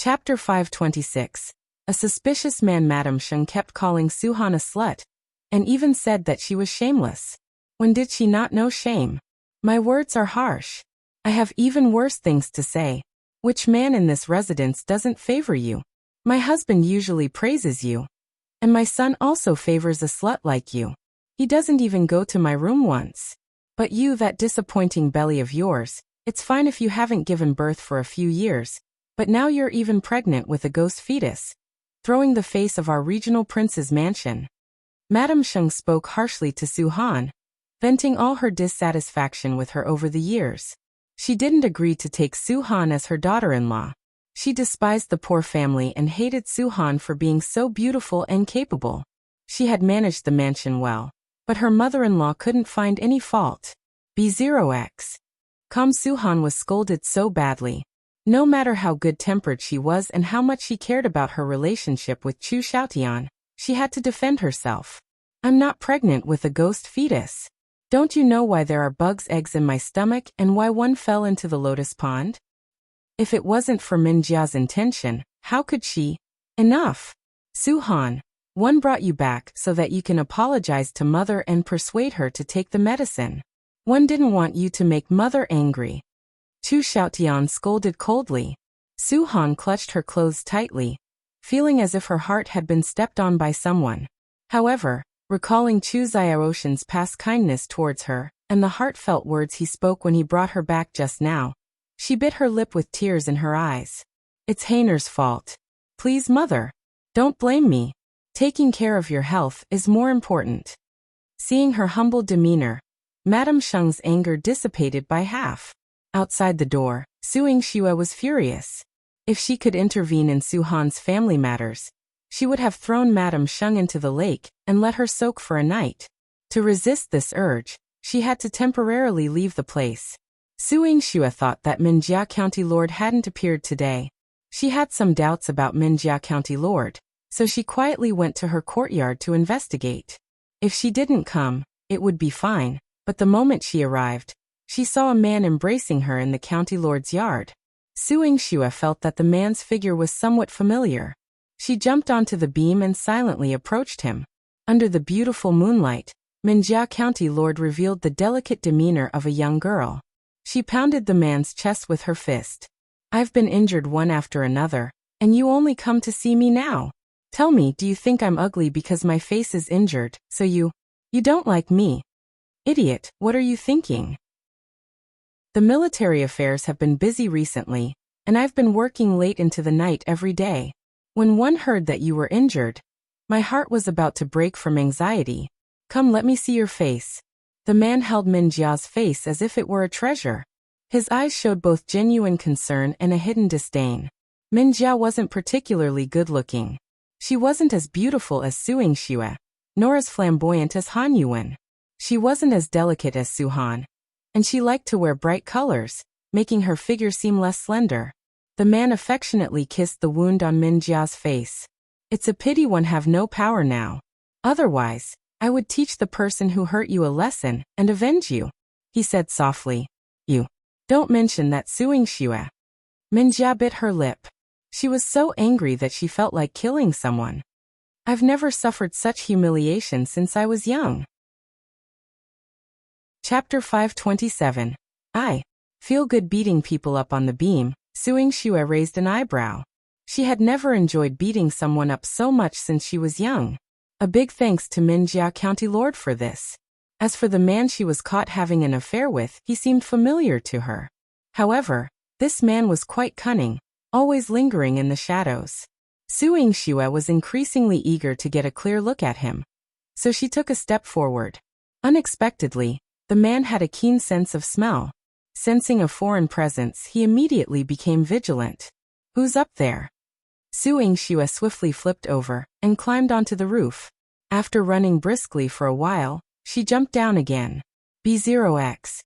Chapter 526. A suspicious man. Madame Sheng kept calling Su-Han a slut, and even said that she was shameless. When did she not know shame? My words are harsh. I have even worse things to say. Which man in this residence doesn't favor you? My husband usually praises you. And my son also favors a slut like you. He doesn't even go to my room once. But you, that disappointing belly of yours, it's fine if you haven't given birth for a few years, but now you're even pregnant with a ghost fetus, throwing the face of our regional prince's mansion. Madame Sheng spoke harshly to Su-Han, venting all her dissatisfaction with her over the years. She didn't agree to take Su-Han as her daughter-in-law. She despised the poor family and hated Su-Han for being so beautiful and capable. She had managed the mansion well, but her mother-in-law couldn't find any fault. B0x. Su-Han was scolded so badly. No matter how good-tempered she was and how much she cared about her relationship with Xiaotian, she had to defend herself. I'm not pregnant with a ghost fetus. Don't you know why there are bugs' eggs in my stomach and why one fell into the lotus pond? If it wasn't for Minjia's intention, how could she? Enough. Su-Han, one brought you back so that you can apologize to mother and persuade her to take the medicine. One didn't want you to make mother angry. Xiaotian scolded coldly. Su-Han clutched her clothes tightly, feeling as if her heart had been stepped on by someone. However, recalling Chu Xiaoshan's past kindness towards her, and the heartfelt words he spoke when he brought her back just now, she bit her lip with tears in her eyes. It's Heiner's fault. Please, mother. Don't blame me. Taking care of your health is more important. Seeing her humble demeanor, Madame Sheng's anger dissipated by half. Outside the door, Su Yingxue was furious. If she could intervene in Su-Han's family matters, she would have thrown Madame Sheng into the lake and let her soak for a night. To resist this urge, she had to temporarily leave the place. Su Yingxue thought that Minjia County Lord hadn't appeared today. She had some doubts about Minjia County Lord, so she quietly went to her courtyard to investigate. If she didn't come, it would be fine, but the moment she arrived, she saw a man embracing her in the County Lord's yard. Su Yingxue felt that the man's figure was somewhat familiar. She jumped onto the beam and silently approached him. Under the beautiful moonlight, Minjia County Lord revealed the delicate demeanor of a young girl. She pounded the man's chest with her fist. I've been injured one after another, and you only come to see me now. Tell me, do you think I'm ugly because my face is injured, so you don't like me? Idiot, what are you thinking? The military affairs have been busy recently, and I've been working late into the night every day. When one heard that you were injured, my heart was about to break from anxiety. Come, let me see your face. The man held Minjia's face as if it were a treasure. His eyes showed both genuine concern and a hidden disdain. Minjia wasn't particularly good-looking. She wasn't as beautiful as Su Yingxue, nor as flamboyant as Han Yuan. She wasn't as delicate as Su-Han, and she liked to wear bright colors, making her figure seem less slender. The man affectionately kissed the wound on Minjia's face. It's a pity one have no power now. Otherwise, I would teach the person who hurt you a lesson and avenge you, he said softly. You. Don't mention that, Su Yingxue. Minjia bit her lip. She was so angry that she felt like killing someone. I've never suffered such humiliation since I was young. Chapter 527. I feel good beating people up on the beam. Su Yingxue raised an eyebrow. She had never enjoyed beating someone up so much since she was young. A big thanks to Minjia County Lord for this. As for the man she was caught having an affair with, he seemed familiar to her. However, this man was quite cunning, always lingering in the shadows. Su Yingxue was increasingly eager to get a clear look at him, so she took a step forward. Unexpectedly, the man had a keen sense of smell. Sensing a foreign presence, he immediately became vigilant. Who's up there? Su Yingxue swiftly flipped over and climbed onto the roof. After running briskly for a while, she jumped down again. B0x.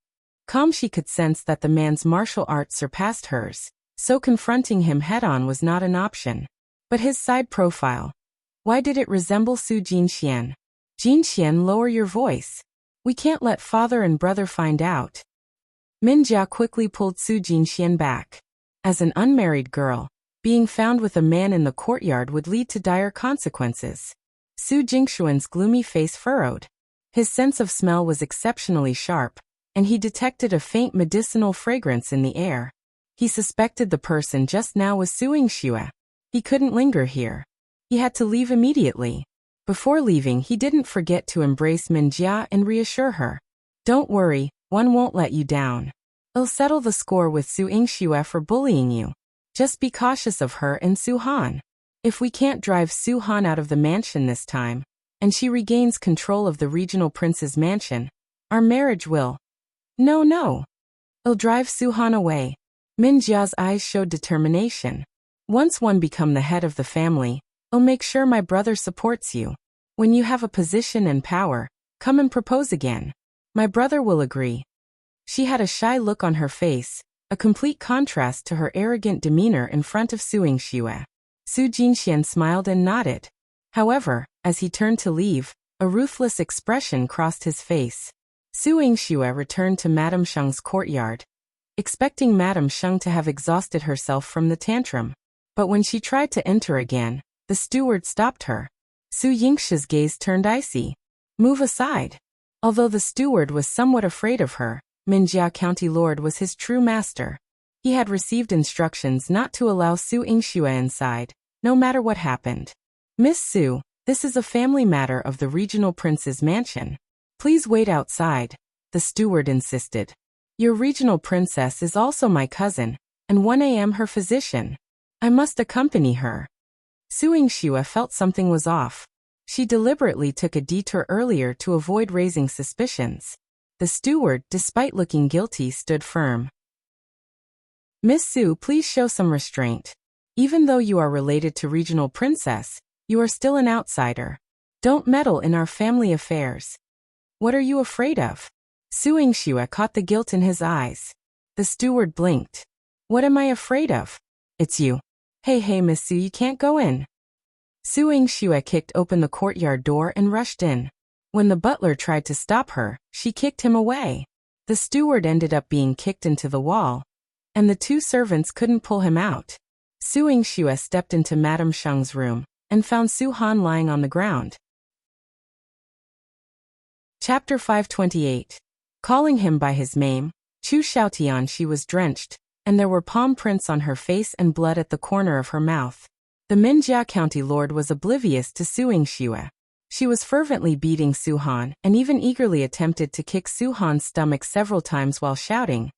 She could sense that the man's martial arts surpassed hers, so confronting him head-on was not an option. But his side profile. Why did it resemble Su Jinxian? Jinxian, lower your voice. We can't let father and brother find out. Minjia quickly pulled Su Jinxian back. As an unmarried girl, Being found with a man in the courtyard would lead to dire consequences. Su Jingxuan's gloomy face furrowed. His sense of smell was exceptionally sharp, and he detected a faint medicinal fragrance in the air. He suspected the person just now was Su Yingxue. He couldn't linger here. He had to leave immediately. Before leaving, he didn't forget to embrace Minjia and reassure her. Don't worry, one won't let you down. I'll settle the score with Su Yingxue for bullying you. Just be cautious of her and Su Han. If we can't drive Su Han out of the mansion this time, and she regains control of the regional prince's mansion, our marriage will. No. I'll drive Su Han away. Minjia's eyes showed determination. Once one become the head of the family, I'll make sure my brother supports you. When you have a position and power, come and propose again. My brother will agree. She had a shy look on her face, a complete contrast to her arrogant demeanor in front of Su Yingxue. Su Jinxian smiled and nodded. However, as he turned to leave, a ruthless expression crossed his face. Su Yingxue returned to Madame Sheng's courtyard, expecting Madame Sheng to have exhausted herself from the tantrum. But when she tried to enter again, the steward stopped her. Su Yingxue's gaze turned icy. Move aside. Although the steward was somewhat afraid of her, Minjia County Lord was his true master. He had received instructions not to allow Su Yingxue inside, no matter what happened. Miss Su, this is a family matter of the regional prince's mansion. Please wait outside, the steward insisted. Your regional princess is also my cousin, and 1 a.m. her physician. I must accompany her. Su Yingxue felt something was off. She deliberately took a detour earlier to avoid raising suspicions. The steward, despite looking guilty, stood firm. Miss Su, please show some restraint. Even though you are related to regional princess, you are still an outsider. Don't meddle in our family affairs. What are you afraid of? Su Yingxue caught the guilt in his eyes. The steward blinked. What am I afraid of? It's you. Hey, Miss Su, you can't go in. Su Yingxue kicked open the courtyard door and rushed in. When the butler tried to stop her, she kicked him away. The steward ended up being kicked into the wall, and the 2 servants couldn't pull him out. Su Yingxue stepped into Madame Sheng's room and found Su Han lying on the ground. Chapter 528. Calling him by his name, Chu Xiaotian, she was drenched, and there were palm prints on her face and blood at the corner of her mouth. The Minjia County Lord was oblivious to Su Yingxue. She was fervently beating Su Han and even eagerly attempted to kick Su Han's stomach several times while shouting,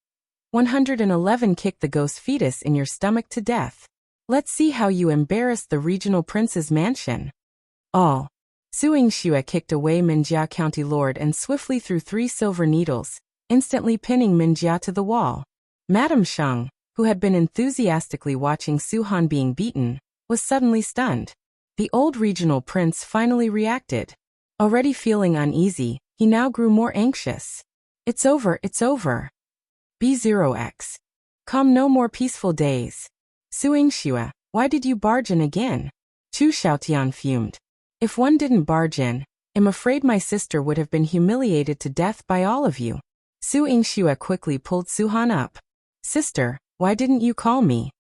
111 kick the ghost fetus in your stomach to death. Let's see how you embarrass the regional prince's mansion. All. Su Yingxue kicked away Minjia County Lord and swiftly threw 3 silver needles, instantly pinning Minjia to the wall. Madame Sheng, who had been enthusiastically watching Su Han being beaten, was suddenly stunned. The old regional prince finally reacted. Already feeling uneasy, he now grew more anxious. It's over. B0X. Come no more peaceful days. Su Yingxue, why did you barge in again? Chu Xiaotian fumed. If one didn't barge in, I'm afraid my sister would have been humiliated to death by all of you. Su Yingxue quickly pulled Su Han up. Sister, why didn't you call me?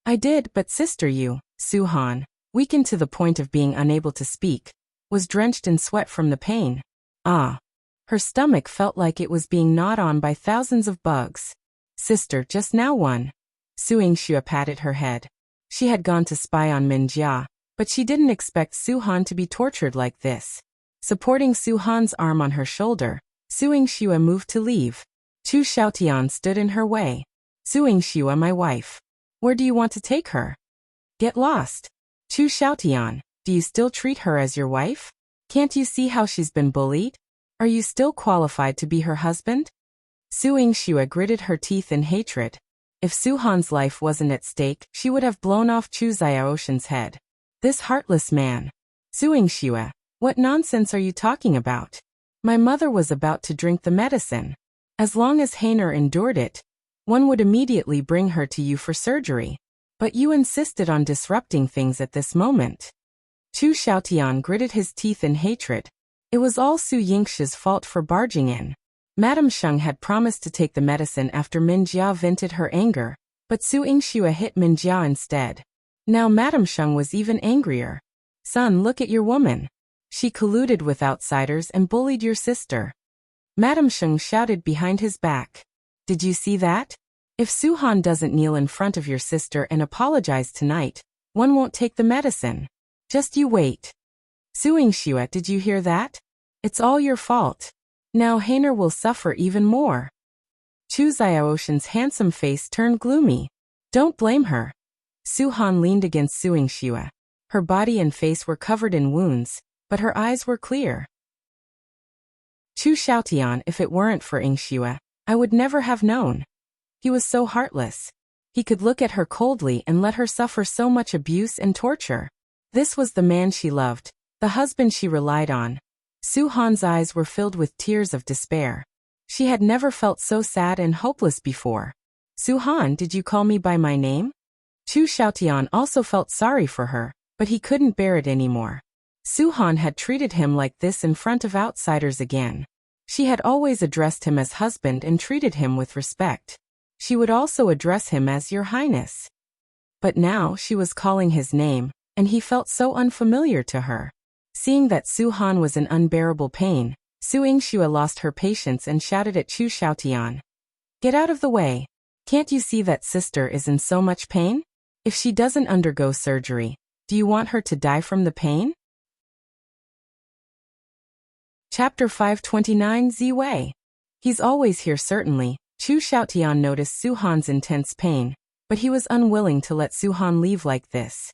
I did, but sister, you, Su Han, weakened to the point of being unable to speak, was drenched in sweat from the pain. Her stomach felt like it was being gnawed on by thousands of bugs. Sister, just now one. Su Yingxue patted her head. She had gone to spy on Minjia, but she didn't expect Su Han to be tortured like this. Supporting Su Han's arm on her shoulder, Su Yingxue moved to leave. Chu Xiaotian stood in her way. Su Yingxue, my wife. Where do you want to take her? Get lost. Chu Xiaotian, do you still treat her as your wife? Can't you see how she's been bullied? Are you still qualified to be her husband? Su Yingxue gritted her teeth in hatred. If Su Han's life wasn't at stake, she would have blown off Chu Xiaoshan's head. This heartless man. Su Yingxue, what nonsense are you talking about? My mother was about to drink the medicine. As long as Heiner endured it, one would immediately bring her to you for surgery. But you insisted on disrupting things at this moment. Chu Xiaotian gritted his teeth in hatred. It was all Su Yingxue's fault for barging in. Madame Sheng had promised to take the medicine after Minjia vented her anger, but Su Yingxue hit Minjia instead. Now Madame Sheng was even angrier. Son, look at your woman. She colluded with outsiders and bullied your sister. Madame Sheng shouted behind his back. Did you see that? If Su-Han doesn't kneel in front of your sister and apologize tonight, one won't take the medicine. Just you wait. Yingxue, did you hear that? It's all your fault. Now Heiner will suffer even more. Chu Xiaotian's handsome face turned gloomy. Don't blame her. Su-Han leaned against Yingxue. Her body and face were covered in wounds, but her eyes were clear. Chu Xiaotian, if it weren't for Yingxue, I would never have known. He was so heartless. He could look at her coldly and let her suffer so much abuse and torture. This was the man she loved, the husband she relied on. Su-Han's eyes were filled with tears of despair. She had never felt so sad and hopeless before. Su-Han, did you call me by my name? Chu Xiaotian also felt sorry for her, but he couldn't bear it anymore. Su-Han had treated him like this in front of outsiders again. She had always addressed him as husband and treated him with respect. She would also address him as Your Highness. But now she was calling his name, and he felt so unfamiliar to her. Seeing that Su-Han was in unbearable pain, Yingxue lost her patience and shouted at Chu Xiaotian. Get out of the way. Can't you see that sister is in so much pain? If she doesn't undergo surgery, do you want her to die from the pain? Chapter 529 Ziwei. He's always here certainly. Chu Xiaotian noticed Su-Han's intense pain, but he was unwilling to let Su-Han leave like this.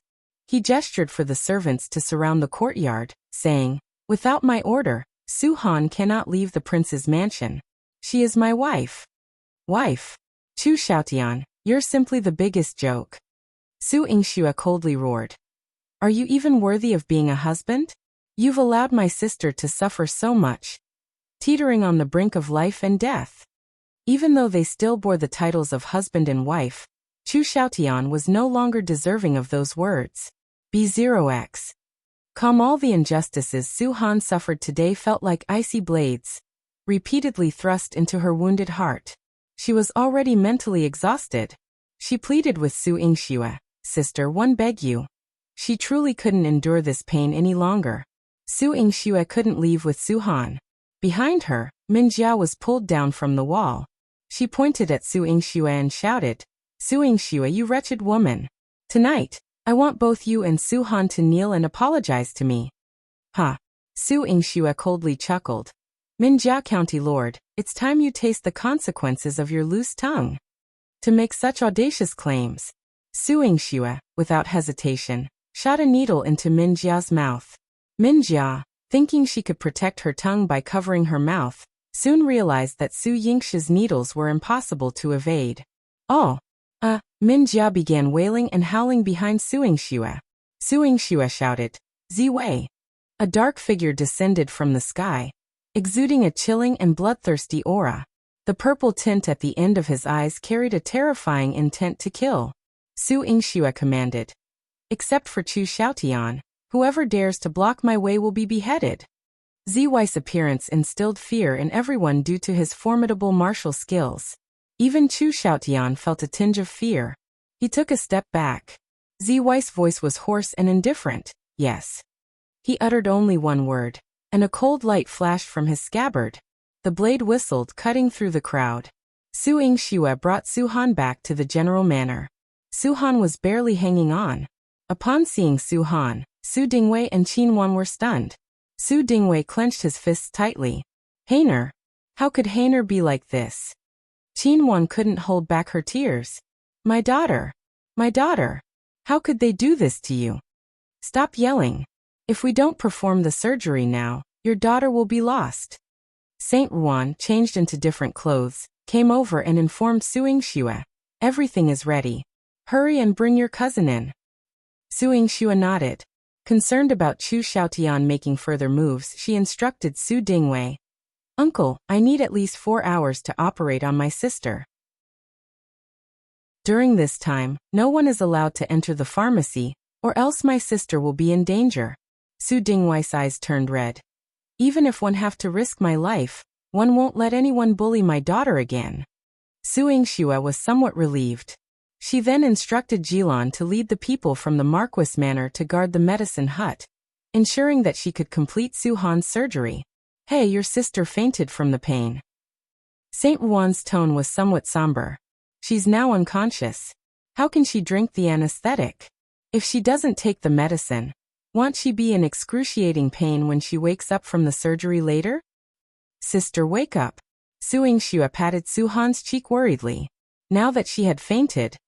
He gestured for the servants to surround the courtyard, saying, Without my order, Su-Han cannot leave the prince's mansion. She is my wife. Wife? Chu Xiaotian, you're simply the biggest joke. Yingxue coldly roared. Are you even worthy of being a husband? You've allowed my sister to suffer so much, teetering on the brink of life and death. Even though they still bore the titles of husband and wife, Chu Xiaotian was no longer deserving of those words. B0x. Calm. All the injustices Su-Han suffered today felt like icy blades, repeatedly thrust into her wounded heart. She was already mentally exhausted. She pleaded with Yingxue, Sister, one beg you. She truly couldn't endure this pain any longer. Yingxue couldn't leave with Su-Han. Behind her, Minjia was pulled down from the wall. She pointed at Yingxue and shouted, Yingxue, you wretched woman. Tonight, I want both you and Su-Han to kneel and apologize to me. Ha! Yingxue coldly chuckled. Minjia County Lord, it's time you taste the consequences of your loose tongue. To make such audacious claims. Yingxue, without hesitation, shot a needle into Minjia's mouth. Minjia, thinking she could protect her tongue by covering her mouth, soon realized that Yingxue's needles were impossible to evade. Oh! Minjia began wailing and howling behind Yingxue. Yingxue shouted, Ziwei. A dark figure descended from the sky, exuding a chilling and bloodthirsty aura. The purple tint at the end of his eyes carried a terrifying intent to kill. Yingxue commanded. Except for Chu Xiaotian, whoever dares to block my way will be beheaded. Ziwei's appearance instilled fear in everyone due to his formidable martial skills. Even Chu Xiaotian felt a tinge of fear. He took a step back. Ziwei's voice was hoarse and indifferent. Yes. He uttered only one word, and a cold light flashed from his scabbard. The blade whistled, cutting through the crowd. Yingxue brought Su-Han back to the general manor. Su-Han was barely hanging on. Upon seeing Su-Han, Su Dingheng and Qinwan were stunned. Su Dingheng clenched his fists tightly. Heiner? How could Heiner be like this? Qinwan couldn't hold back her tears. My daughter. My daughter. How could they do this to you? Stop yelling. If we don't perform the surgery now, your daughter will be lost. Saint Ruan, changed into different clothes, came over and informed Yingxue. Everything is ready. Hurry and bring your cousin in. Yingxue nodded. Concerned about Chu Xiaotian making further moves, she instructed Su Dingheng. Uncle, I need at least 4 hours to operate on my sister. During this time, no one is allowed to enter the pharmacy, or else my sister will be in danger. Su Dingheng's eyes turned red. Even if one have to risk my life, one won't let anyone bully my daughter again. Yingxue was somewhat relieved. She then instructed Yihan to lead the people from the Marquis manor to guard the medicine hut, ensuring that she could complete Su-han's surgery. Hey, your sister fainted from the pain. Saint Juan's tone was somewhat somber. She's now unconscious. How can she drink the anesthetic? If she doesn't take the medicine, won't she be in excruciating pain when she wakes up from the surgery later? Sister, wake up. Yingxue patted Su-han's cheek worriedly. Now that she had fainted,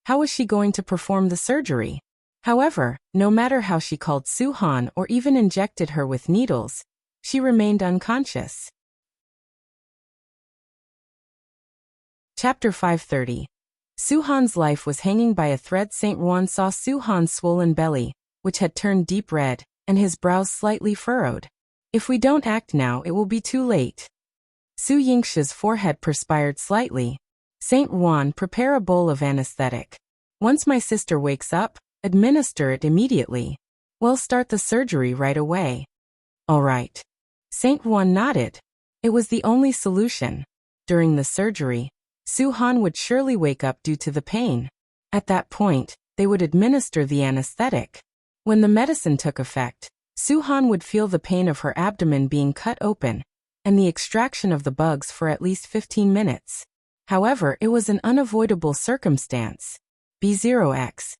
how was she going to perform the surgery? However, no matter how she called Su-han or even injected her with needles, she remained unconscious. Chapter 530. Su-han's life was hanging by a thread. Saint Juan saw Su-han's swollen belly, which had turned deep red, and his brows slightly furrowed. If we don't act now, it will be too late. Su Yingxue's forehead perspired slightly. Saint Juan, prepare a bowl of anesthetic. Once my sister wakes up, administer it immediately. We'll start the surgery right away. All right. Saint Juan nodded. It was the only solution. During the surgery, Su-han would surely wake up due to the pain. At that point, they would administer the anesthetic. When the medicine took effect, Su-han would feel the pain of her abdomen being cut open, and the extraction of the bugs for at least 15 minutes. However, it was an unavoidable circumstance. B0x.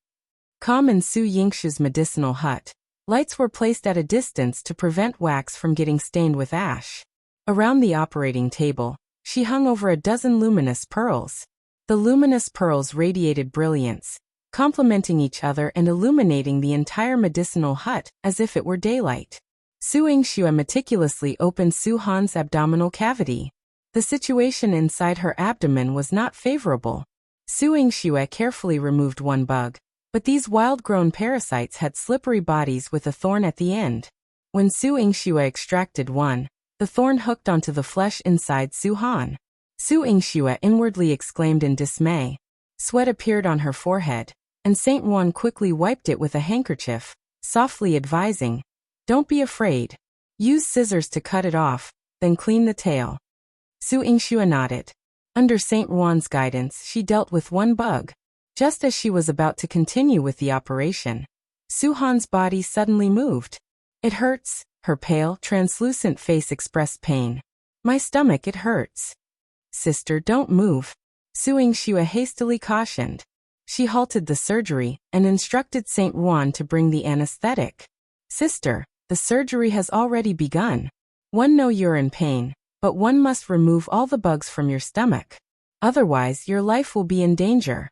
Calm in Su Yingxue's medicinal hut. Lights were placed at a distance to prevent wax from getting stained with ash. Around the operating table, she hung over a dozen luminous pearls. The luminous pearls radiated brilliance, complementing each other and illuminating the entire medicinal hut as if it were daylight. Su Yingxue meticulously opened Su-han's abdominal cavity. The situation inside her abdomen was not favorable. Su Yingxue carefully removed one bug, but these wild-grown parasites had slippery bodies with a thorn at the end. When Su Yingxue extracted one, the thorn hooked onto the flesh inside Su-han. Su Yingxue inwardly exclaimed in dismay. Sweat appeared on her forehead, and Saint Juan quickly wiped it with a handkerchief, softly advising, "Don't be afraid. Use scissors to cut it off, then clean the tail." Su Yingxue nodded. Under Saint Juan's guidance, she dealt with one bug. Just as she was about to continue with the operation, Su-han's body suddenly moved. "It hurts." Her pale, translucent face expressed pain. "My stomach, it hurts." "Sister, don't move," Su Yingxue hastily cautioned. She halted the surgery and instructed Saint Juan to bring the anesthetic. "Sister, the surgery has already begun. One knows you're in pain, but one must remove all the bugs from your stomach. Otherwise, your life will be in danger."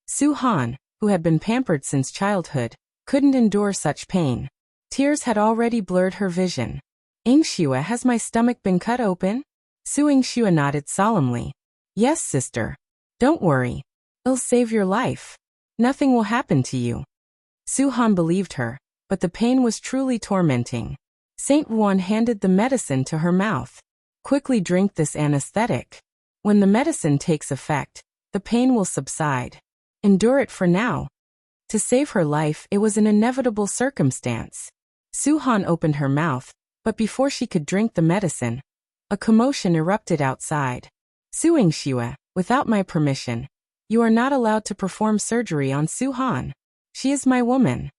Su-han, who had been pampered since childhood, couldn't endure such pain. Tears had already blurred her vision. "Yingxue, has my stomach been cut open?" Su Yingxue nodded solemnly. "Yes, sister. Don't worry. It'll save your life. Nothing will happen to you." Su-han believed her, but the pain was truly tormenting. Saint Juan handed the medicine to her mouth. "Quickly drink this anesthetic. When the medicine takes effect, the pain will subside. Endure it for now." To save her life, it was an inevitable circumstance. Su-han opened her mouth, but before she could drink the medicine, a commotion erupted outside. "Su Yingxue, without my permission, you are not allowed to perform surgery on Su-han. She is my woman.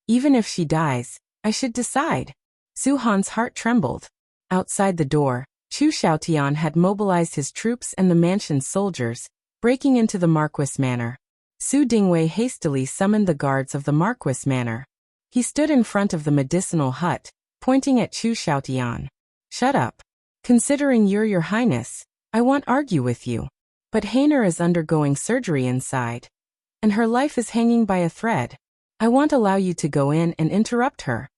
Even if she dies, I should decide." Su-han's heart trembled. Outside the door, Xiaotian had mobilized his troops and the mansion's soldiers, breaking into the Marquis manor. Su Dingheng hastily summoned the guards of the Marquis manor. He stood in front of the medicinal hut, pointing at Xiaotian. "Shut up. Considering you're your Highness, I won't argue with you. But Heartless is undergoing surgery inside, and her life is hanging by a thread. I won't allow you to go in and interrupt her.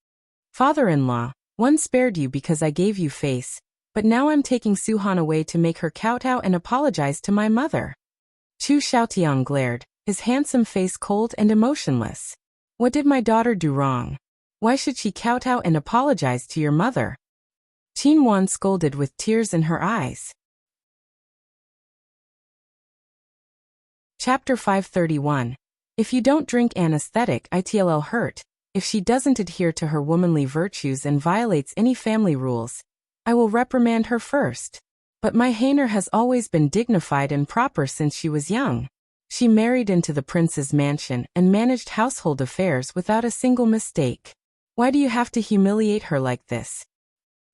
Father-in-law, one spared you because I gave you face, but now I'm taking Su-han away to make her kowtow and apologize to my mother." Xiaotian glared, his handsome face cold and emotionless. "What did my daughter do wrong? Why should she kowtow and apologize to your mother?" Qin Wan scolded with tears in her eyes. Chapter 531. If you don't drink anesthetic, it'll hurt. If she doesn't adhere to her womanly virtues and violates any family rules, I will reprimand her first. But my Heiner has always been dignified and proper since she was young. She married into the prince's mansion and managed household affairs without a single mistake. Why do you have to humiliate her like this?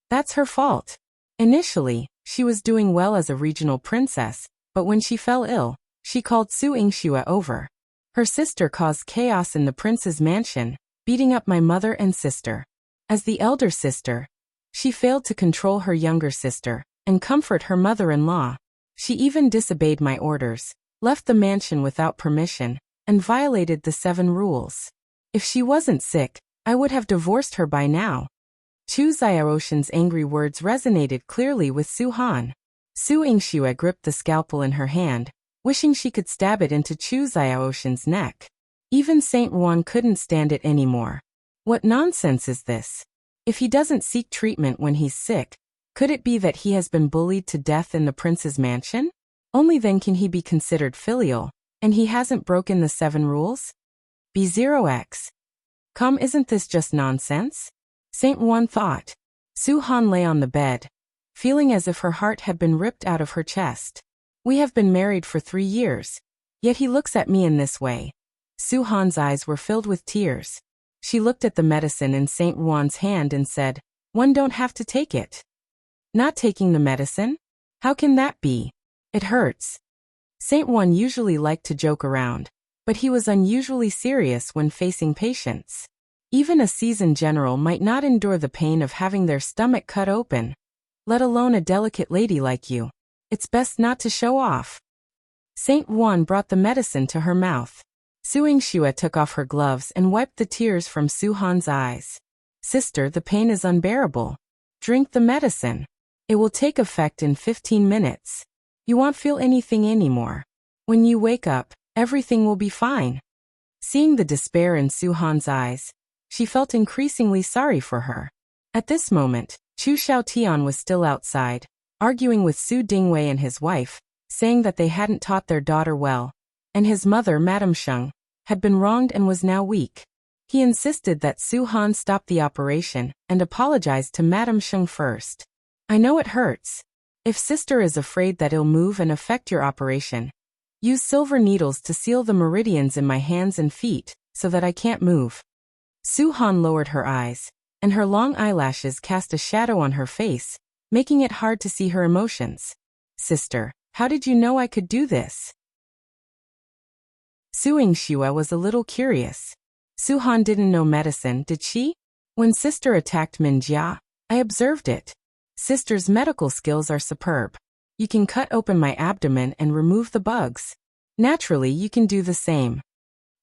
That's her fault. Initially, she was doing well as a regional princess, but when she fell ill, she called Su Yingxue over. Her sister caused chaos in the prince's mansion, beating up my mother and sister. As the elder sister, she failed to control her younger sister and comfort her mother-in-law. She even disobeyed my orders, left the mansion without permission, and violated the 7 rules. If she wasn't sick, I would have divorced her by now. Chu Xiaotian's angry words resonated clearly with Su Han. Su Yingxue gripped the scalpel in her hand, wishing she could stab it into Chu Xiaotian's neck. Even Saint Juan couldn't stand it anymore. What nonsense is this? If he doesn't seek treatment when he's sick, could it be that he has been bullied to death in the prince's mansion? Only then can he be considered filial, and he hasn't broken the 7 rules? B0x. Come, isn't this just nonsense? Saint Juan thought. Su Han lay on the bed, feeling as if her heart had been ripped out of her chest. We have been married for 3 years, yet he looks at me in this way. Su Han's eyes were filled with tears. She looked at the medicine in Saint Juan's hand and said, "One don't have to take it." Not taking the medicine? How can that be? It hurts. Saint Juan usually liked to joke around, but he was unusually serious when facing patients. Even a seasoned general might not endure the pain of having their stomach cut open, let alone a delicate lady like you. It's best not to show off. Saint Juan brought the medicine to her mouth. Su Yingxue took off her gloves and wiped the tears from Su Han's eyes. "Sister, the pain is unbearable. Drink the medicine. It will take effect in 15 minutes. You won't feel anything anymore. When you wake up, everything will be fine." Seeing the despair in Su Han's eyes, she felt increasingly sorry for her. At this moment, Chu Xiaotian was still outside, arguing with Su Dingheng and his wife, saying that they hadn't taught their daughter well, and his mother, Madame Sheng, had been wronged and was now weak. He insisted that Su Han stop the operation and apologized to Madame Sheng first. "I know it hurts. If sister is afraid that it'll move and affect your operation, use silver needles to seal the meridians in my hands and feet so that I can't move." Su Han lowered her eyes, and her long eyelashes cast a shadow on her face, making it hard to see her emotions. "Sister, how did you know I could do this?" Su Yingxue was a little curious. Su Han didn't know medicine, did she? When sister attacked Min Jia, I observed it. Sister's medical skills are superb. You can cut open my abdomen and remove the bugs. Naturally, you can do the same.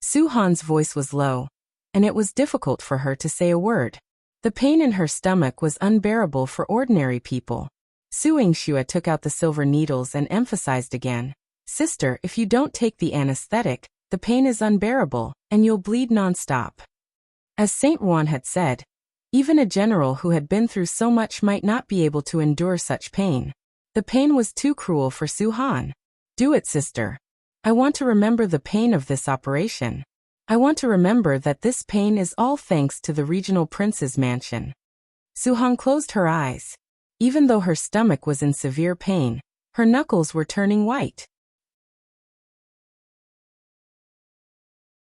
Su Han's voice was low, and it was difficult for her to say a word. The pain in her stomach was unbearable for ordinary people. Su Yingxue took out the silver needles and emphasized again, "Sister, if you don't take the anesthetic, the pain is unbearable, and you'll bleed non-stop." As Saint Juan had said, even a general who had been through so much might not be able to endure such pain. The pain was too cruel for Su Han. "Do it, sister. I want to remember the pain of this operation. I want to remember that this pain is all thanks to the regional prince's mansion." Su Han closed her eyes. Even though her stomach was in severe pain, her knuckles were turning white.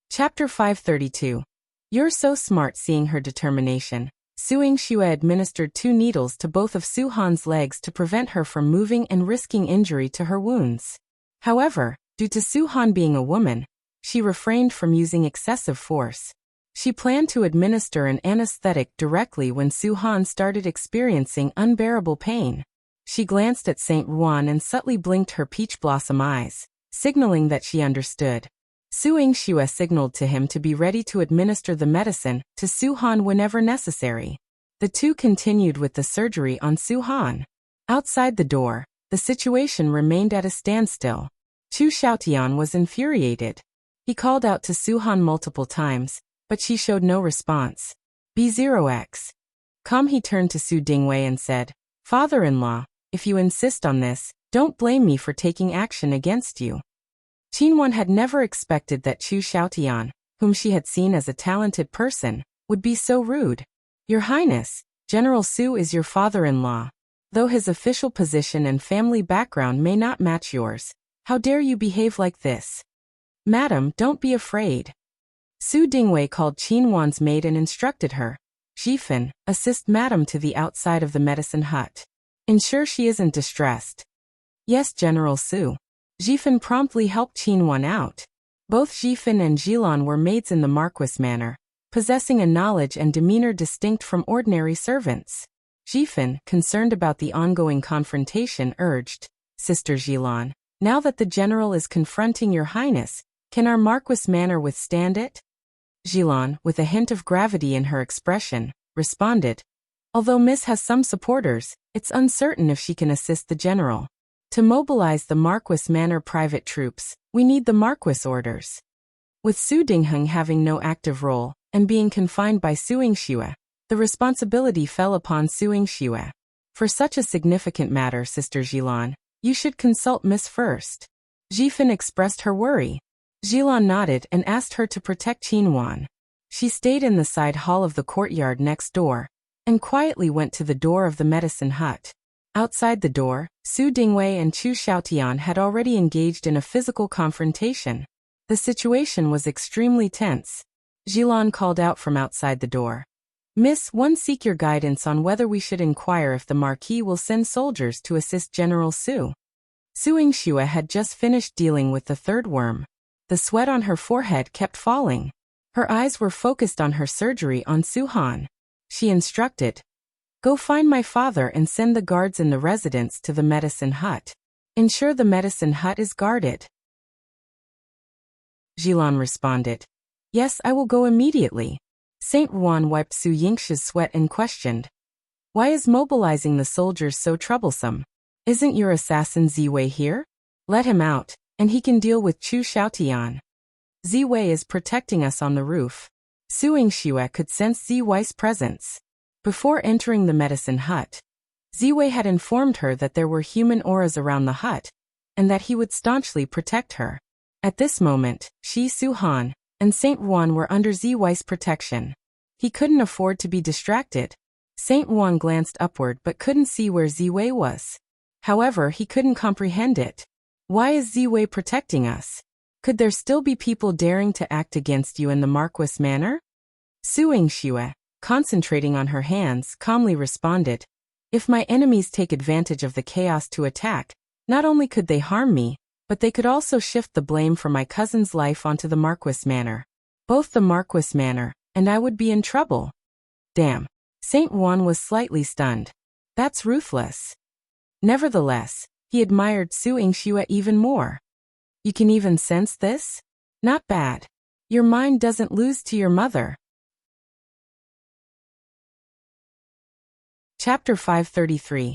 Chapter 532. You're so smart. Seeing her determination, Su Yingxue administered 2 needles to both of Su Han's legs to prevent her from moving and risking injury to her wounds. However, due to Su Han being a woman, she refrained from using excessive force. She planned to administer an anesthetic directly when Su Han started experiencing unbearable pain. She glanced at Saint Juan and subtly blinked her peach blossom eyes, signaling that she understood. Su Yingxue signaled to him to be ready to administer the medicine to Su Han whenever necessary. The two continued with the surgery on Su Han. Outside the door, the situation remained at a standstill. Chu Xiaotian was infuriated. He called out to Su Han multiple times, but she showed no response. B0x. Come, he turned to Su Dingheng and said, "Father-in-law, if you insist on this, don't blame me for taking action against you." Qingwan had never expected that Chu Xiaotian, whom she had seen as a talented person, would be so rude. "Your Highness, General Su is your father-in-law. Though his official position and family background may not match yours, how dare you behave like this? Madam, don't be afraid. Su Dingheng called Qinwan's maid and instructed her. Yihan, assist Madam to the outside of the medicine hut. Ensure she isn't distressed. Yes, General Su. Yihan promptly helped Qinwan out. Both Yihan and Yilan were maids in the Marquis manor, possessing a knowledge and demeanor distinct from ordinary servants. Yihan, concerned about the ongoing confrontation, urged, Sister Yilan, now that the general is confronting your highness, can our Marquis manor withstand it? Yilan, with a hint of gravity in her expression, responded, although Miss has some supporters, it's uncertain if she can assist the general. To mobilize the Marquis manor private troops, we need the Marquis orders. With Su Dingheng having no active role, and being confined by Su Yingxue, the responsibility fell upon Su Yingxue. For such a significant matter, Sister Yilan, you should consult Miss first. Yihan expressed her worry. Yilan nodded and asked her to protect Qinwan. She stayed in the side hall of the courtyard next door, and quietly went to the door of the medicine hut. Outside the door, Su Dingheng and Chu Xiaotian had already engaged in a physical confrontation. The situation was extremely tense. Yilan called out from outside the door. Miss, one seek your guidance on whether we should inquire if the Marquis will send soldiers to assist General Su. Su Yingxue had just finished dealing with the third worm. The sweat on her forehead kept falling. Her eyes were focused on her surgery on Su Han. She instructed, go find my father and send the guards in the residence to the medicine hut. Ensure the medicine hut is guarded. Yilan responded, yes, I will go immediately. Saint Juan wiped Su Yingxue's sweat and questioned, why is mobilizing the soldiers so troublesome? Isn't your assassin Ziwei here? Let him out, and he can deal with Chu Xiaotian. Ziwei is protecting us on the roof. Su Yingxue could sense Ziwei's presence. Before entering the medicine hut, Ziwei had informed her that there were human auras around the hut, and that he would staunchly protect her. At this moment, Su Han and Saint Juan were under Ziwei's protection. He couldn't afford to be distracted. Saint Juan glanced upward but couldn't see where Ziwei was. However, he couldn't comprehend it. Why is Ziwei protecting us? Could there still be people daring to act against you in the Marquis manor? Su Yingxue, concentrating on her hands, calmly responded, if my enemies take advantage of the chaos to attack, not only could they harm me, but they could also shift the blame for my cousin's life onto the Marquis manor. Both the Marquis manor and I would be in trouble. Damn. Saint Juan was slightly stunned. That's ruthless. Nevertheless, he admired Su Yingxue even more. You can even sense this? Not bad. Your mind doesn't lose to your mother. Chapter 533.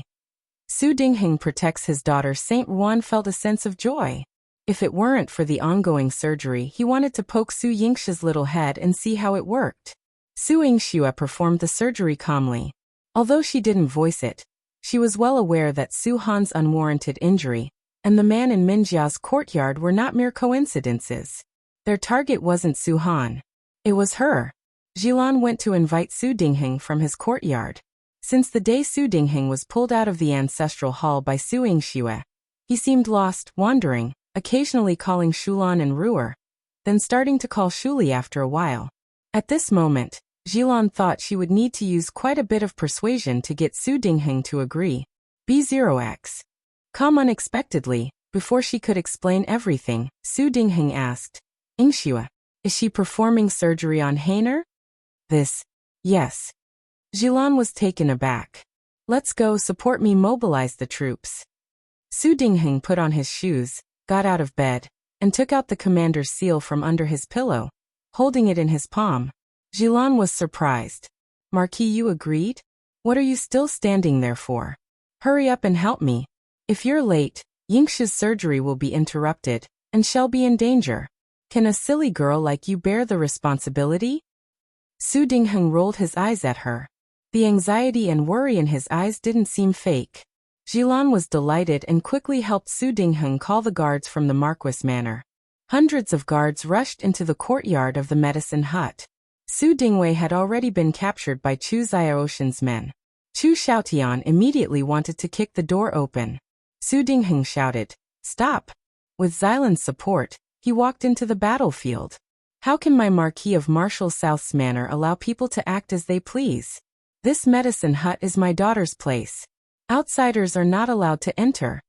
Su Dingheng protects his daughter. Saint Juan felt a sense of joy. If it weren't for the ongoing surgery, he wanted to poke Su Yingxue's little head and see how it worked. Su Yingxue performed the surgery calmly. Although she didn't voice it, she was well aware that Su Han's unwarranted injury and the man in Minjia's courtyard were not mere coincidences. Their target wasn't Su Han. It was her. Yilan went to invite Su Dingheng from his courtyard. Since the day Su Dingheng was pulled out of the ancestral hall by Su Yingxue, he seemed lost, wandering, occasionally calling Shulan and Ruer, then starting to call Shuli after a while. At this moment, Yilan thought she would need to use quite a bit of persuasion to get Su Dingheng to agree. B0X. Come unexpectedly, before she could explain everything, Su Dingheng asked, Yingxue, is she performing surgery on Heiner? This. Yes. Yilan was taken aback. Let's go, support me, mobilize the troops. Su Dingheng put on his shoes, got out of bed, and took out the commander's seal from under his pillow, holding it in his palm. Yilan was surprised. Marquis, you agreed? What are you still standing there for? Hurry up and help me. If you're late, Yingxue's surgery will be interrupted, and shall be in danger. Can a silly girl like you bear the responsibility? Su Dingheng rolled his eyes at her. The anxiety and worry in his eyes didn't seem fake. Yilan was delighted and quickly helped Su Dingheng call the guards from the Marquis manor. Hundreds of guards rushed into the courtyard of the medicine hut. Su Dingheng had already been captured by Chu Xiaoshan's men. Chu Xiaotian immediately wanted to kick the door open. Su Dingheng shouted, "Stop!" With Xylan's support, he walked into the battlefield. How can my Marquis of Martial South's manor allow people to act as they please? This medicine hut is my daughter's place. Outsiders are not allowed to enter.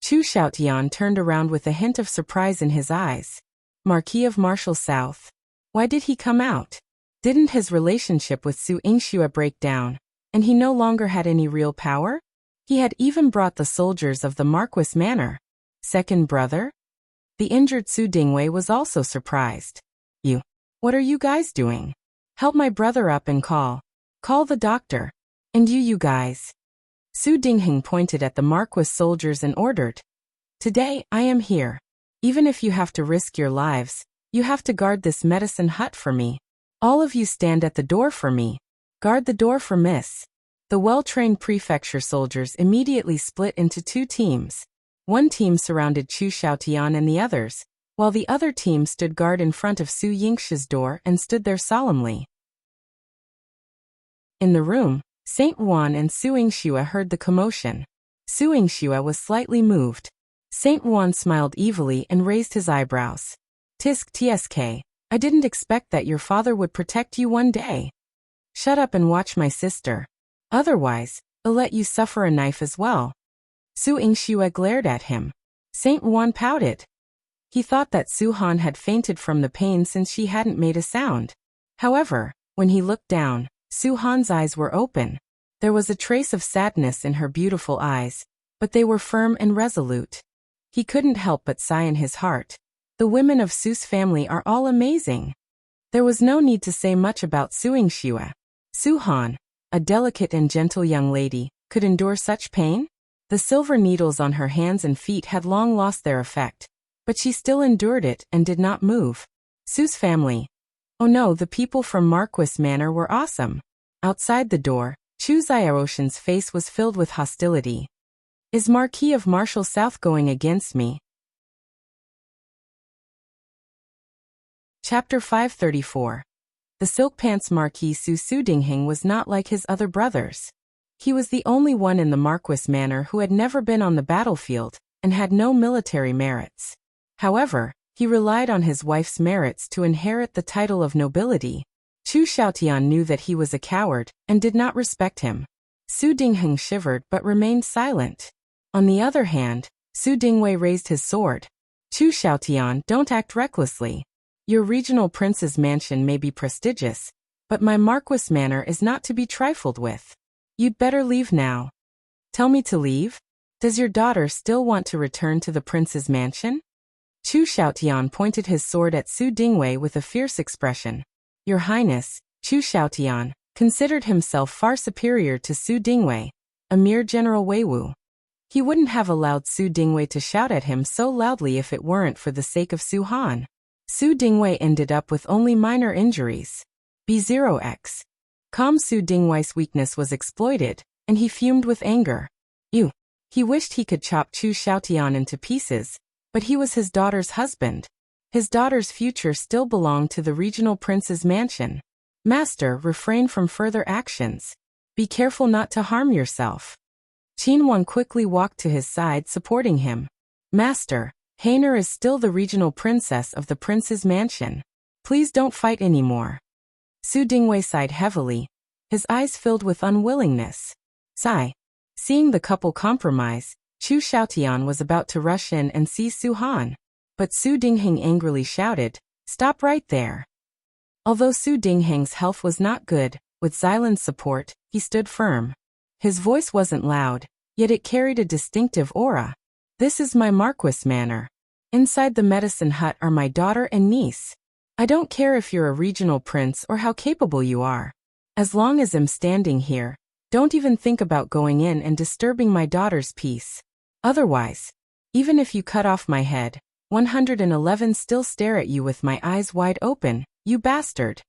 Chu Xiaotian turned around with a hint of surprise in his eyes. Marquis of Martial South? Why did he come out? Didn't his relationship with Su Yingxue break down, and he no longer had any real power? He had even brought the soldiers of the Marquis manor. Second brother? The injured Su Dingheng was also surprised. What are you guys doing? Help my brother up and call the doctor. And you guys. Su Dingheng pointed at the Marquis soldiers and ordered. Today, I am here. Even if you have to risk your lives, you have to guard this medicine hut for me. All of you stand at the door for me. Guard the door for Miss. The well-trained prefecture soldiers immediately split into two teams. One team surrounded Chu Xiaotian and the others, while the other team stood guard in front of Su Yingxue's door and stood there solemnly. In the room, Saint Wan and Su Yingxue heard the commotion. Su Yingxue was slightly moved. Saint Wan smiled evilly and raised his eyebrows. Tsk, I didn't expect that your father would protect you one day. Shut up and watch my sister. Otherwise, I'll let you suffer a knife as well. Su Yingxue glared at him. Saint Wan pouted. He thought that Su Han had fainted from the pain since she hadn't made a sound. However, when he looked down, Su Han's eyes were open. There was a trace of sadness in her beautiful eyes, but they were firm and resolute. He couldn't help but sigh in his heart. The women of Su's family are all amazing. There was no need to say much about Su Yingxue. Su Han, a delicate and gentle young lady, could endure such pain? The silver needles on her hands and feet had long lost their effect, but she still endured it and did not move. Su's family. Oh no, the people from Marquis Manor were awesome. Outside the door, Chu Xiaoshan's face was filled with hostility. Is Marquis of Martial South going against me? Chapter 534. The Silkpants Marquis Su Dingheng was not like his other brothers. He was the only one in the Marquis manor who had never been on the battlefield, and had no military merits. However, he relied on his wife's merits to inherit the title of nobility. Chu Xiaotian knew that he was a coward, and did not respect him. Su Dingheng shivered but remained silent. On the other hand, Su Dingheng raised his sword. Chu Xiaotian, don't act recklessly. Your regional prince's mansion may be prestigious, but my Marquis manor is not to be trifled with. You'd better leave now. Tell me to leave? Does your daughter still want to return to the prince's mansion? Chu Xiaotian pointed his sword at Su Dingheng with a fierce expression. Your Highness, Chu Xiaotian, considered himself far superior to Su Dingheng, a mere General Weiwu. He wouldn't have allowed Su Dingheng to shout at him so loudly if it weren't for the sake of Su Han. Su Dingheng ended up with only minor injuries. B0x. Su Dingheng's weakness was exploited, and he fumed with anger. He wished he could chop Chu Xiaotian into pieces, but he was his daughter's husband. His daughter's future still belonged to the regional prince's mansion. Master, refrain from further actions. Be careful not to harm yourself. Qinwan quickly walked to his side, supporting him. Master, Heiner is still the regional princess of the prince's mansion. Please don't fight anymore. Su Dingheng sighed heavily, his eyes filled with unwillingness. Sigh. Seeing the couple compromise, Chu Xiaotian was about to rush in and seize Su Han. But Su Dingheng angrily shouted, "Stop right there." Although Su Dingheng's health was not good, with Xylan's support, he stood firm. His voice wasn't loud, yet it carried a distinctive aura. This is my Marquis manor. Inside the medicine hut are my daughter and niece. I don't care if you're a regional prince or how capable you are. As long as I'm standing here, don't even think about going in and disturbing my daughter's peace. Otherwise, even if you cut off my head, 111 still stare at you with my eyes wide open, you bastard.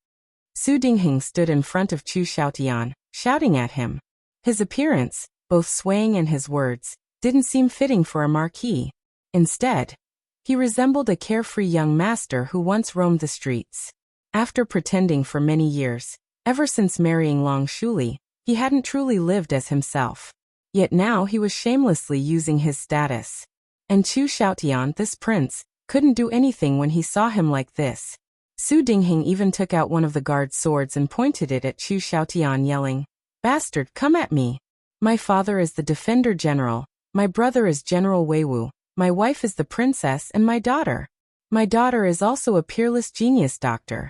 Su Dingheng stood in front of Chu Xiaotian, shouting at him. His appearance, both swaying and his words, didn't seem fitting for a marquis. Instead, he resembled a carefree young master who once roamed the streets. After pretending for many years, ever since marrying Long Shuli, He hadn't truly lived as himself. Yet now he was shamelessly using his status. And Xiaotian, this prince, couldn't do anything when he saw him like this. Dingheng even took out one of the guard's swords and pointed it at Xiaotian, yelling, "Bastard, come at me! My father is the defender general, my brother is General Weiwu, my wife is the princess, and my daughter is also a peerless genius doctor.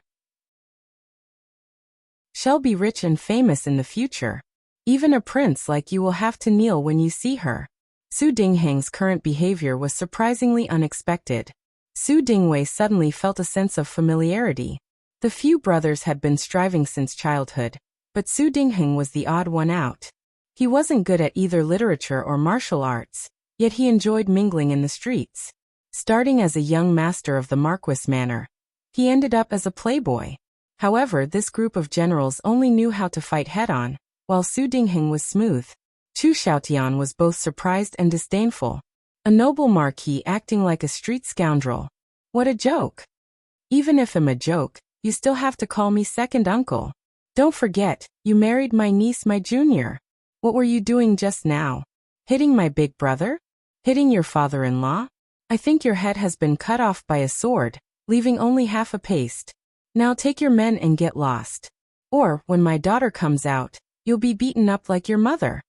Shall be rich and famous in the future. Even a prince like you will have to kneel when you see her." Dingheng's current behavior was surprisingly unexpected. Yingxue suddenly felt a sense of familiarity. The few brothers had been striving since childhood, but Dingheng was the odd one out. He wasn't good at either literature or martial arts, yet he enjoyed mingling in the streets. Starting as a young master of the Marquis manor, he ended up as a playboy. However, this group of generals only knew how to fight head-on, while Dingheng was smooth. Xiaotian was both surprised and disdainful. A noble Marquis acting like a street scoundrel. What a joke. Even if I'm a joke, you still have to call me second uncle. Don't forget, you married my niece, my junior. What were you doing just now? Hitting my big brother? Hitting your father-in-law? I think your head has been cut off by a sword, leaving only half a paste. Now take your men and get lost. Or, when my daughter comes out, you'll be beaten up like your mother.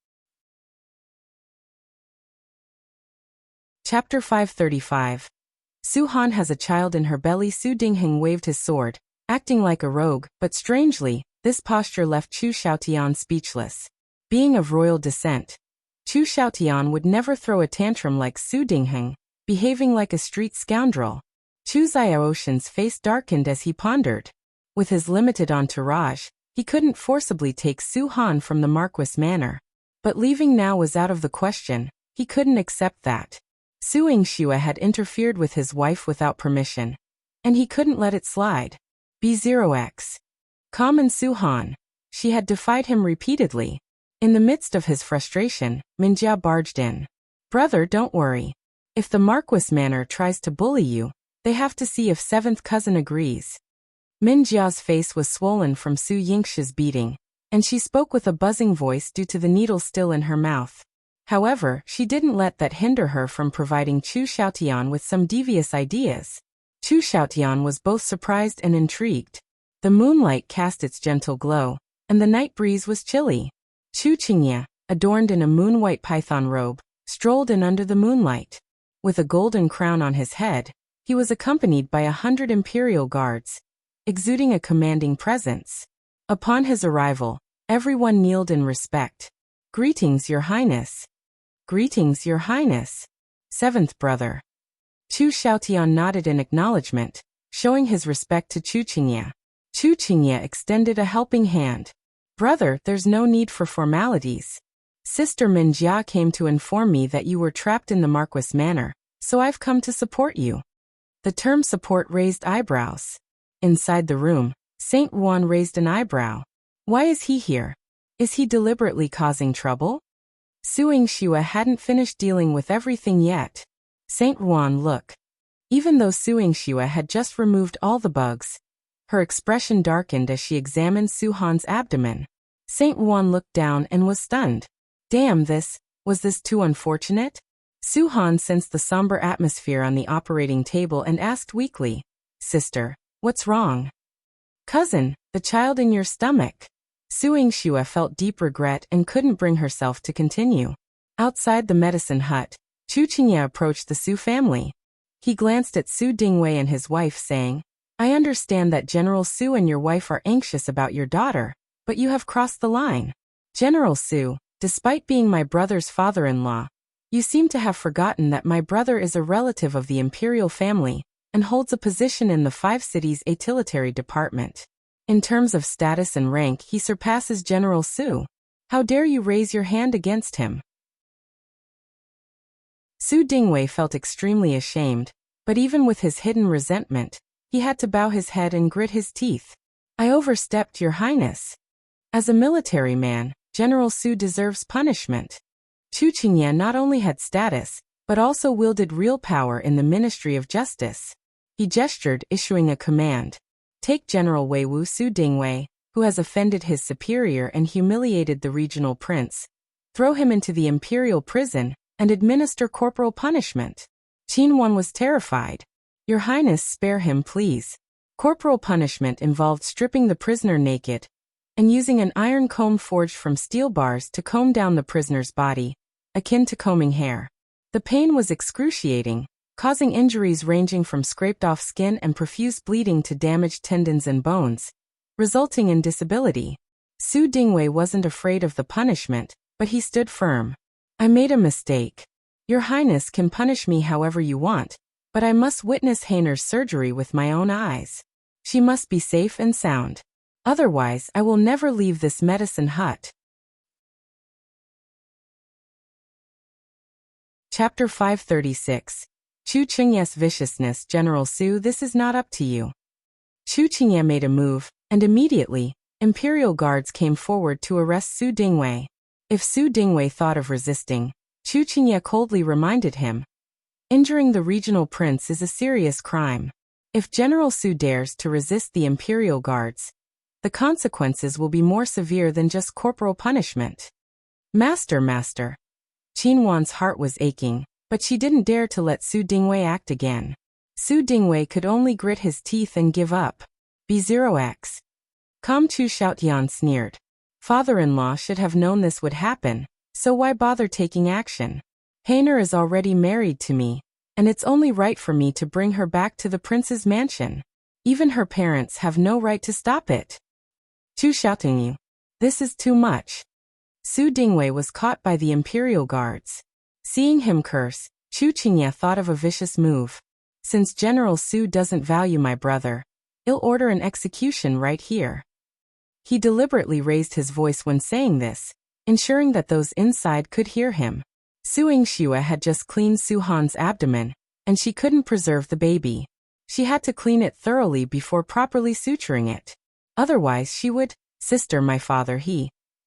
Chapter 535. Han has a child in her belly. Dingheng waved his sword, acting like a rogue, but strangely, this posture left Xiaotian speechless. Being of royal descent, Xiaotian would never throw a tantrum like Dingheng, behaving like a street scoundrel. Xiaotian's face darkened as he pondered. With his limited entourage, he couldn't forcibly take Han from the Marquis manor. But leaving now was out of the question. He couldn't accept that. Yingxue had interfered with his wife without permission, and he couldn't let it slide. B0x. Common Han. She had defied him repeatedly. In the midst of his frustration, Minjia barged in. "Brother, don't worry. If the Marquis manor tries to bully you, they have to see if seventh cousin agrees." Minjia's face was swollen from Yingxue's beating, and she spoke with a buzzing voice due to the needle still in her mouth. However, she didn't let that hinder her from providing Xiaotian with some devious ideas. Xiaotian was both surprised and intrigued. The moonlight cast its gentle glow, and the night breeze was chilly. Qingzhi, adorned in a moon-white python robe, strolled in under the moonlight. With a golden crown on his head, he was accompanied by 100 imperial guards, exuding a commanding presence. Upon his arrival, everyone kneeled in respect. "Greetings, Your Highness." "Greetings, Your Highness." Seventh brother. Xiaotian nodded in acknowledgement, showing his respect to Qingzhi. Qingzhi extended a helping hand. "Brother, there's no need for formalities. Sister Minjia came to inform me that you were trapped in the Marquis manor, so I've come to support you." The term support raised eyebrows. Inside the room, Saint Juan raised an eyebrow. Why is he here? Is he deliberately causing trouble? Yingxue hadn't finished dealing with everything yet. Saint Juan, look. Even though Yingxue had just removed all the bugs, her expression darkened as she examined Han's abdomen. Saint Juan looked down and was stunned. Damn, was this too unfortunate? Han sensed the somber atmosphere on the operating table and asked weakly, "Sister, what's wrong?" "Cousin, the child in your stomach." Yingxue felt deep regret and couldn't bring herself to continue. Outside the medicine hut, Qingzhi approached the Su family. He glanced at Dingheng and his wife, saying, "I understand that General Su and your wife are anxious about your daughter, but you have crossed the line. General Su, despite being my brother's father-in-law, you seem to have forgotten that my brother is a relative of the imperial family and holds a position in the 5 cities artillery department. In terms of status and rank, he surpasses General Su. How dare you raise your hand against him?" Dingheng felt extremely ashamed, but even with his hidden resentment, he had to bow his head and grit his teeth. "I overstepped, Your Highness. As a military man, General Su deserves punishment." Qingzhi not only had status, but also wielded real power in the Ministry of Justice. He gestured, issuing a command. "Take General Weiwu Dingheng, who has offended his superior and humiliated the regional prince. Throw him into the imperial prison and administer corporal punishment. Qingzhi was terrified. Your Highness, spare him, please. Corporal punishment involved stripping the prisoner naked and using an iron comb forged from steel bars to comb down the prisoner's body, akin to combing hair. The pain was excruciating, causing injuries ranging from scraped-off skin and profuse bleeding to damaged tendons and bones, resulting in disability. Su Dingheng wasn't afraid of the punishment, but he stood firm. I made a mistake. Your Highness can punish me however you want, but I must witness Heiner's surgery with my own eyes. She must be safe and sound. Otherwise, I will never leave this medicine hut. Chapter 536. Qingzhi's Viciousness. General Su, this is not up to you. Qingzhi made a move, and immediately, imperial guards came forward to arrest Su Dingheng. If Su Dingheng thought of resisting, Qingzhi coldly reminded him, injuring the regional prince is a serious crime. If General Su dares to resist the imperial guards, the consequences will be more severe than just corporal punishment. Master. Qingzhi's heart was aching, but she didn't dare to let Su Dingheng act again. Su Dingheng could only grit his teeth and give up. B0x. Xiaotian sneered. Father-in-law should have known this would happen, so why bother taking action? Heiner is already married to me, and it's only right for me to bring her back to the prince's mansion. Even her parents have no right to stop it. Xiaotian, this is too much. Su Dingheng was caught by the imperial guards. Seeing him curse, Qingzhi thought of a vicious move. Since General Su doesn't value my brother, I'll order an execution right here. He deliberately raised his voice when saying this, ensuring that those inside could hear him. Yingxue had just cleaned Su Han's abdomen, and she couldn't preserve the baby. She had to clean it thoroughly before properly suturing it. Otherwise she would, sister, my father,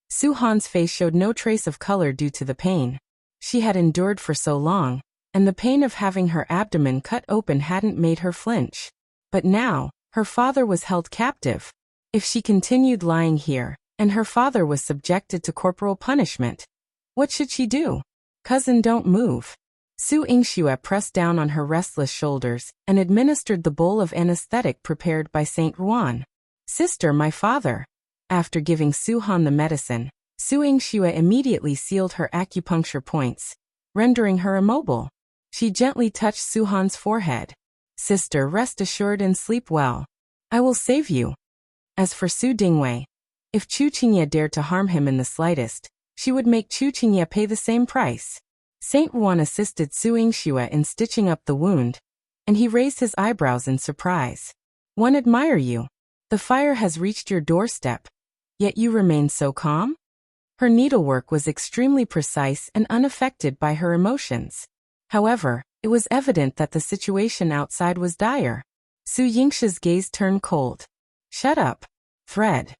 Su Han's face showed no trace of color due to the pain she had endured for so long, and the pain of having her abdomen cut open hadn't made her flinch. But now, her father was held captive. If she continued lying here, and her father was subjected to corporal punishment, what should she do? Cousin, don't move. Yingxue pressed down on her restless shoulders and administered the bowl of anesthetic prepared by Saint Ruan. Sister, my father. After giving Su Han the medicine, Yingxue immediately sealed her acupuncture points, rendering her immobile. She gently touched Su Han's forehead. Sister, rest assured and sleep well. I will save you. As for Su Dingheng, if Qingzhi dared to harm him in the slightest, she would make Qingzhi pay the same price. Saint Ruan assisted Yingxue in stitching up the wound, and he raised his eyebrows in surprise. One admire you. The fire has reached your doorstep, yet you remain so calm? Her needlework was extremely precise and unaffected by her emotions. However, it was evident that the situation outside was dire. Yingxue's gaze turned cold. Shut up. Thread.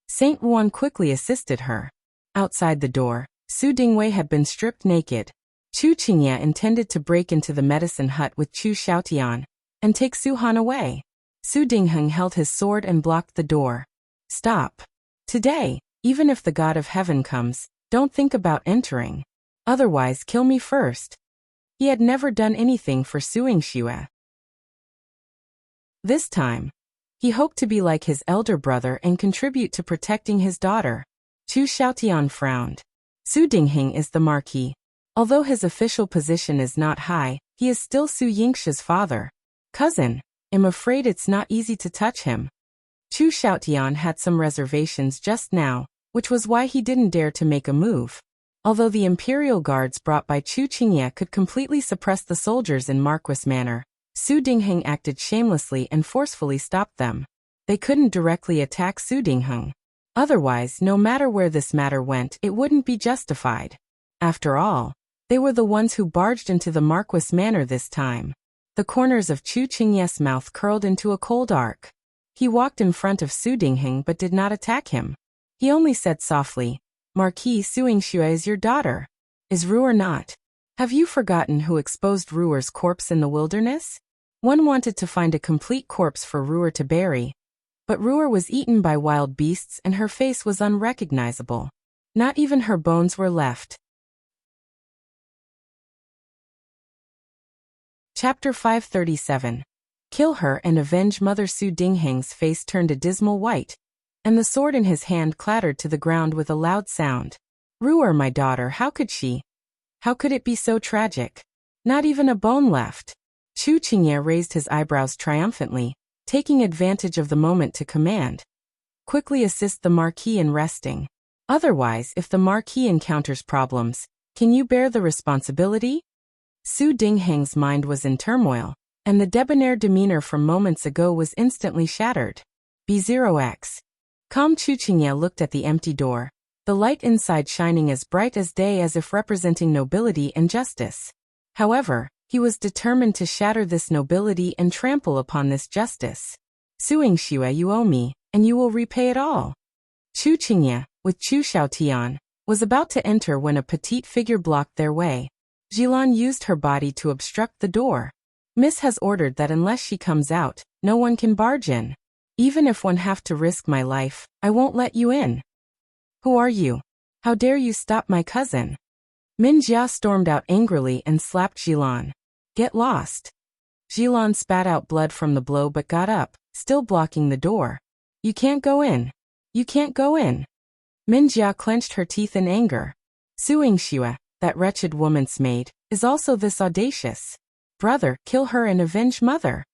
Saint Ruan quickly assisted her. Outside the door, Su Dingheng had been stripped naked. Qingzhi intended to break into the medicine hut with Xiaotian and take Su Han away. Su Dingheng held his sword and blocked the door. Stop. Today, even if the God of Heaven comes, don't think about entering. Otherwise, kill me first. He had never done anything for Yingxue. This time, he hoped to be like his elder brother and contribute to protecting his daughter. Xiaotian frowned. Su Dingheng is the Marquis. Although his official position is not high, he is still Su Yingxue's father. Cousin, I'm afraid it's not easy to touch him. Xiaotian had some reservations just now, which was why he didn't dare to make a move. Although the imperial guards brought by Qingzhi could completely suppress the soldiers in Marquis manner, Su Dingheng acted shamelessly and forcefully stopped them. They couldn't directly attack Su Dingheng. Otherwise, no matter where this matter went, it wouldn't be justified. After all, they were the ones who barged into the Marquis manor this time. The corners of Qingzhi's mouth curled into a cold arc. He walked in front of Su Dingheng but did not attack him. He only said softly, Marquis, Yingxue is your daughter. Is Ruer not? Have you forgotten who exposed Ruer's corpse in the wilderness? One wanted to find a complete corpse for Ruer to bury, But Ruer was eaten by wild beasts and her face was unrecognizable. Not even her bones were left. Chapter 537. Kill her and avenge Mother Su. Dingheng's face turned a dismal white, and the sword in his hand clattered to the ground with a loud sound. Ruer, my daughter, how could she? How could it be so tragic? Not even a bone left. Qingzhi raised his eyebrows triumphantly, taking advantage of the moment to command. Quickly assist the Marquis in resting. Otherwise, if the Marquis encounters problems, can you bear the responsibility? Su Dingheng's mind was in turmoil, and the debonair demeanor from moments ago was instantly shattered. B0X. Calm. Qingzhi looked at the empty door, the light inside shining as bright as day as if representing nobility and justice. However, he was determined to shatter this nobility and trample upon this justice. Su Yingxue, you owe me, and you will repay it all. Qingzhi, with Xiaotian, was about to enter when a petite figure blocked their way. Yihan used her body to obstruct the door. Miss has ordered that unless she comes out, no one can barge in. Even if one have to risk my life, I won't let you in. Who are you? How dare you stop my cousin? Minjia stormed out angrily and slapped Yihan. Get lost. Yihan spat out blood from the blow but got up, still blocking the door. You can't go in. You can't go in. Minjia clenched her teeth in anger. Su Yingxue, that wretched woman's maid, is also this audacious. Brother, kill her and avenge mother.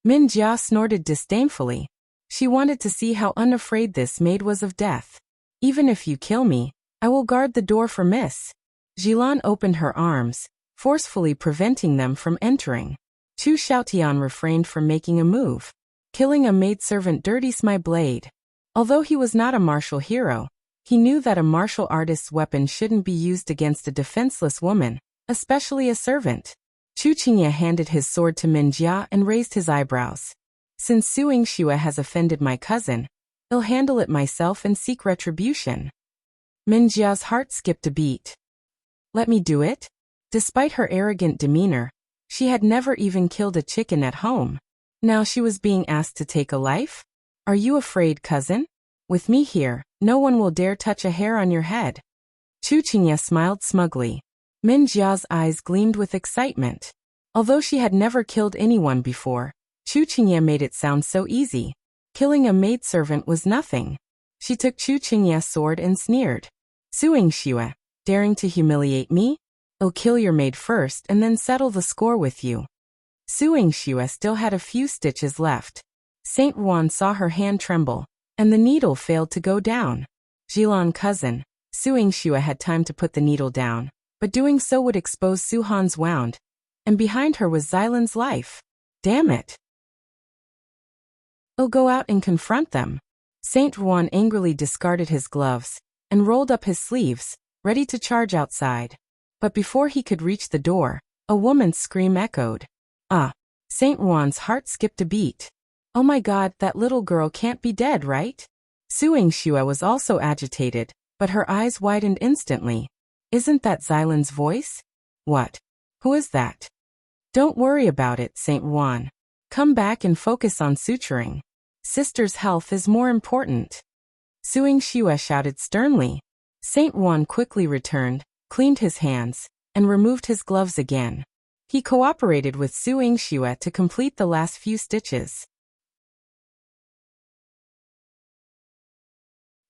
Minjia snorted disdainfully. She wanted to see how unafraid this maid was of death. Even if you kill me, I will guard the door for Miss. Yihan opened her arms, forcefully preventing them from entering. Xiaotian refrained from making a move. Killing a maidservant dirties my blade. Although he was not a martial hero, he knew that a martial artist's weapon shouldn't be used against a defenseless woman, especially a servant. Qingzhi handed his sword to Minjia and raised his eyebrows. Since Su Yingxue has offended my cousin, I'll handle it myself and seek retribution. Minjia's heart skipped a beat. Let me do it? Despite her arrogant demeanor, she had never even killed a chicken at home. Now she was being asked to take a life? Are you afraid, cousin? With me here, no one will dare touch a hair on your head. Qingzhi smiled smugly. Minjia's eyes gleamed with excitement. Although she had never killed anyone before, Qingzhi made it sound so easy. Killing a maidservant was nothing. She took Qingzi's sword and sneered. Su Yingxue, daring to humiliate me? I'll kill your maid first and then settle the score with you. Su Yingxue still had a few stitches left. Saint Ruan saw her hand tremble, and the needle failed to go down. Yihan, cousin. Su Yingxue had time to put the needle down, but doing so would expose Su Han's wound, and behind her was Xilan's life. Damn it. I'll go out and confront them. Saint Ruan angrily discarded his gloves and rolled up his sleeves, ready to charge outside. But before he could reach the door, a woman's scream echoed. Ah! Saint Ruan's heart skipped a beat. Oh my God, that little girl can't be dead, right? Su Yingxue was also agitated, but her eyes widened instantly. Isn't that Xilan's voice? What? Who is that? Don't worry about it, Saint Ruan. Come back and focus on suturing. Sister's health is more important. Su Yingxue shouted sternly. Saint Ruan quickly returned, cleaned his hands, and removed his gloves again. He cooperated with Su Yingxue to complete the last few stitches.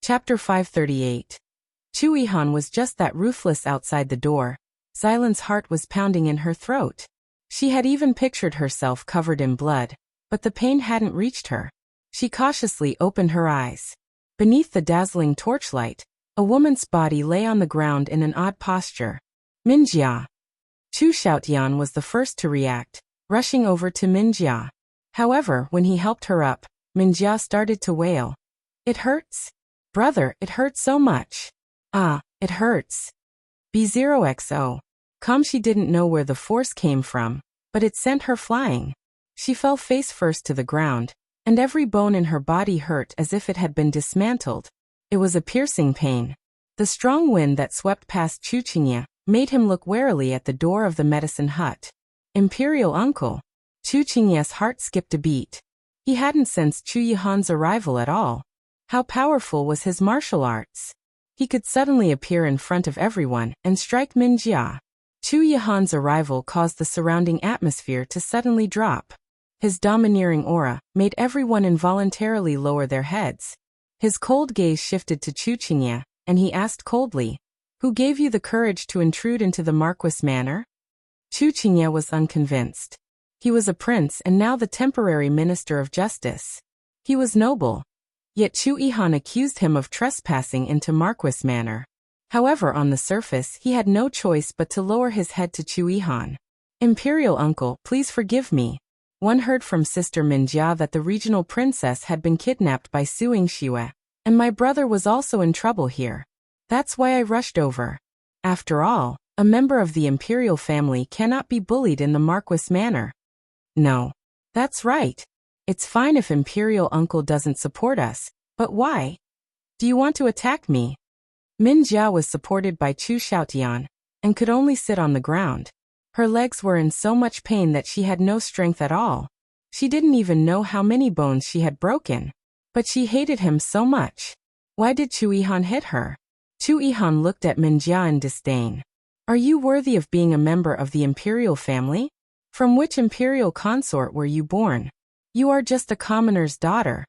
Chapter 538. Yihan was just that ruthless outside the door. Xilan's heart was pounding in her throat. She had even pictured herself covered in blood, but the pain hadn't reached her. She cautiously opened her eyes. Beneath the dazzling torchlight, a woman's body lay on the ground in an odd posture. Minjia. Xiaotian was the first to react, rushing over to Minjia. However, when he helped her up, Minjia started to wail. It hurts? Brother, it hurts so much. Ah, it hurts. B0XO. She didn't know where the force came from, but it sent her flying. She fell face first to the ground, and every bone in her body hurt as if it had been dismantled. It was a piercing pain. The strong wind that swept past Qingzhi made him look warily at the door of the medicine hut. Imperial uncle. Qingzhi's heart skipped a beat. He hadn't sensed Chu Yihan's arrival at all. How powerful was his martial arts? He could suddenly appear in front of everyone and strike Min Jia. Chu Yihan's arrival caused the surrounding atmosphere to suddenly drop. His domineering aura made everyone involuntarily lower their heads. His cold gaze shifted to Chu Chengye, and he asked coldly, "Who gave you the courage to intrude into the Marquis manor?" Chu Chengye was unconvinced. He was a prince and now the temporary minister of justice. He was noble. Yet Chu Yihan accused him of trespassing into Marquis manor. However, on the surface, he had no choice but to lower his head to Chu Yihan. "Imperial uncle, please forgive me." One heard from Sister Min Jia that the regional princess had been kidnapped by Yingxue, and my brother was also in trouble here. That's why I rushed over. After all, a member of the imperial family cannot be bullied in the Marquis manor. No. That's right. It's fine if imperial uncle doesn't support us, but why? Do you want to attack me? Min Jia was supported by Chu Xiaotian, and could only sit on the ground. Her legs were in so much pain that she had no strength at all. She didn't even know how many bones she had broken. But she hated him so much. Why did Chu Yihan hit her? Chu Yihan looked at Min Jia in disdain. "Are you worthy of being a member of the imperial family? From which imperial consort were you born? You are just a commoner's daughter."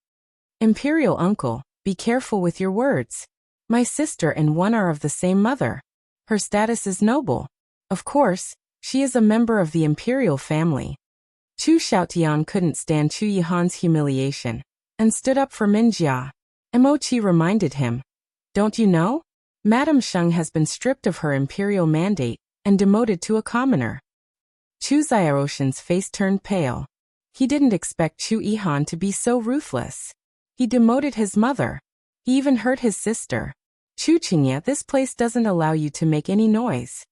"Imperial uncle, be careful with your words. My sister and one are of the same mother. Her status is noble. Of course, she is a member of the imperial family." Chu Xiaotian couldn't stand Chu Yihan's humiliation, and stood up for Min Jia. Mochi reminded him, "Don't you know? Madame Sheng has been stripped of her imperial mandate and demoted to a commoner." Chu Xiaoshan's face turned pale. He didn't expect Chu Yihan to be so ruthless. He demoted his mother. He even hurt his sister. "Chu Chengye, this place doesn't allow you to make any noise.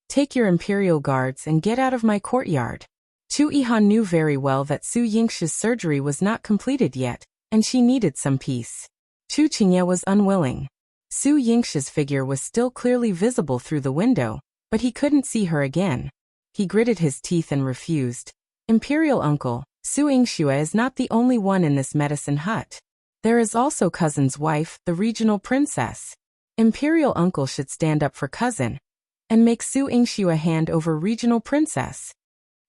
Take your imperial guards and get out of my courtyard." Chu Yihan knew very well that Su Yingxue's surgery was not completed yet, and she needed some peace. Chu Chengye was unwilling. Su Yingxue's figure was still clearly visible through the window, but he couldn't see her again. He gritted his teeth and refused. "Imperial uncle, Su Yingxue is not the only one in this medicine hut. There is also cousin's wife, the regional princess. Imperial uncle should stand up for cousin and make Su Yingxue hand over regional princess."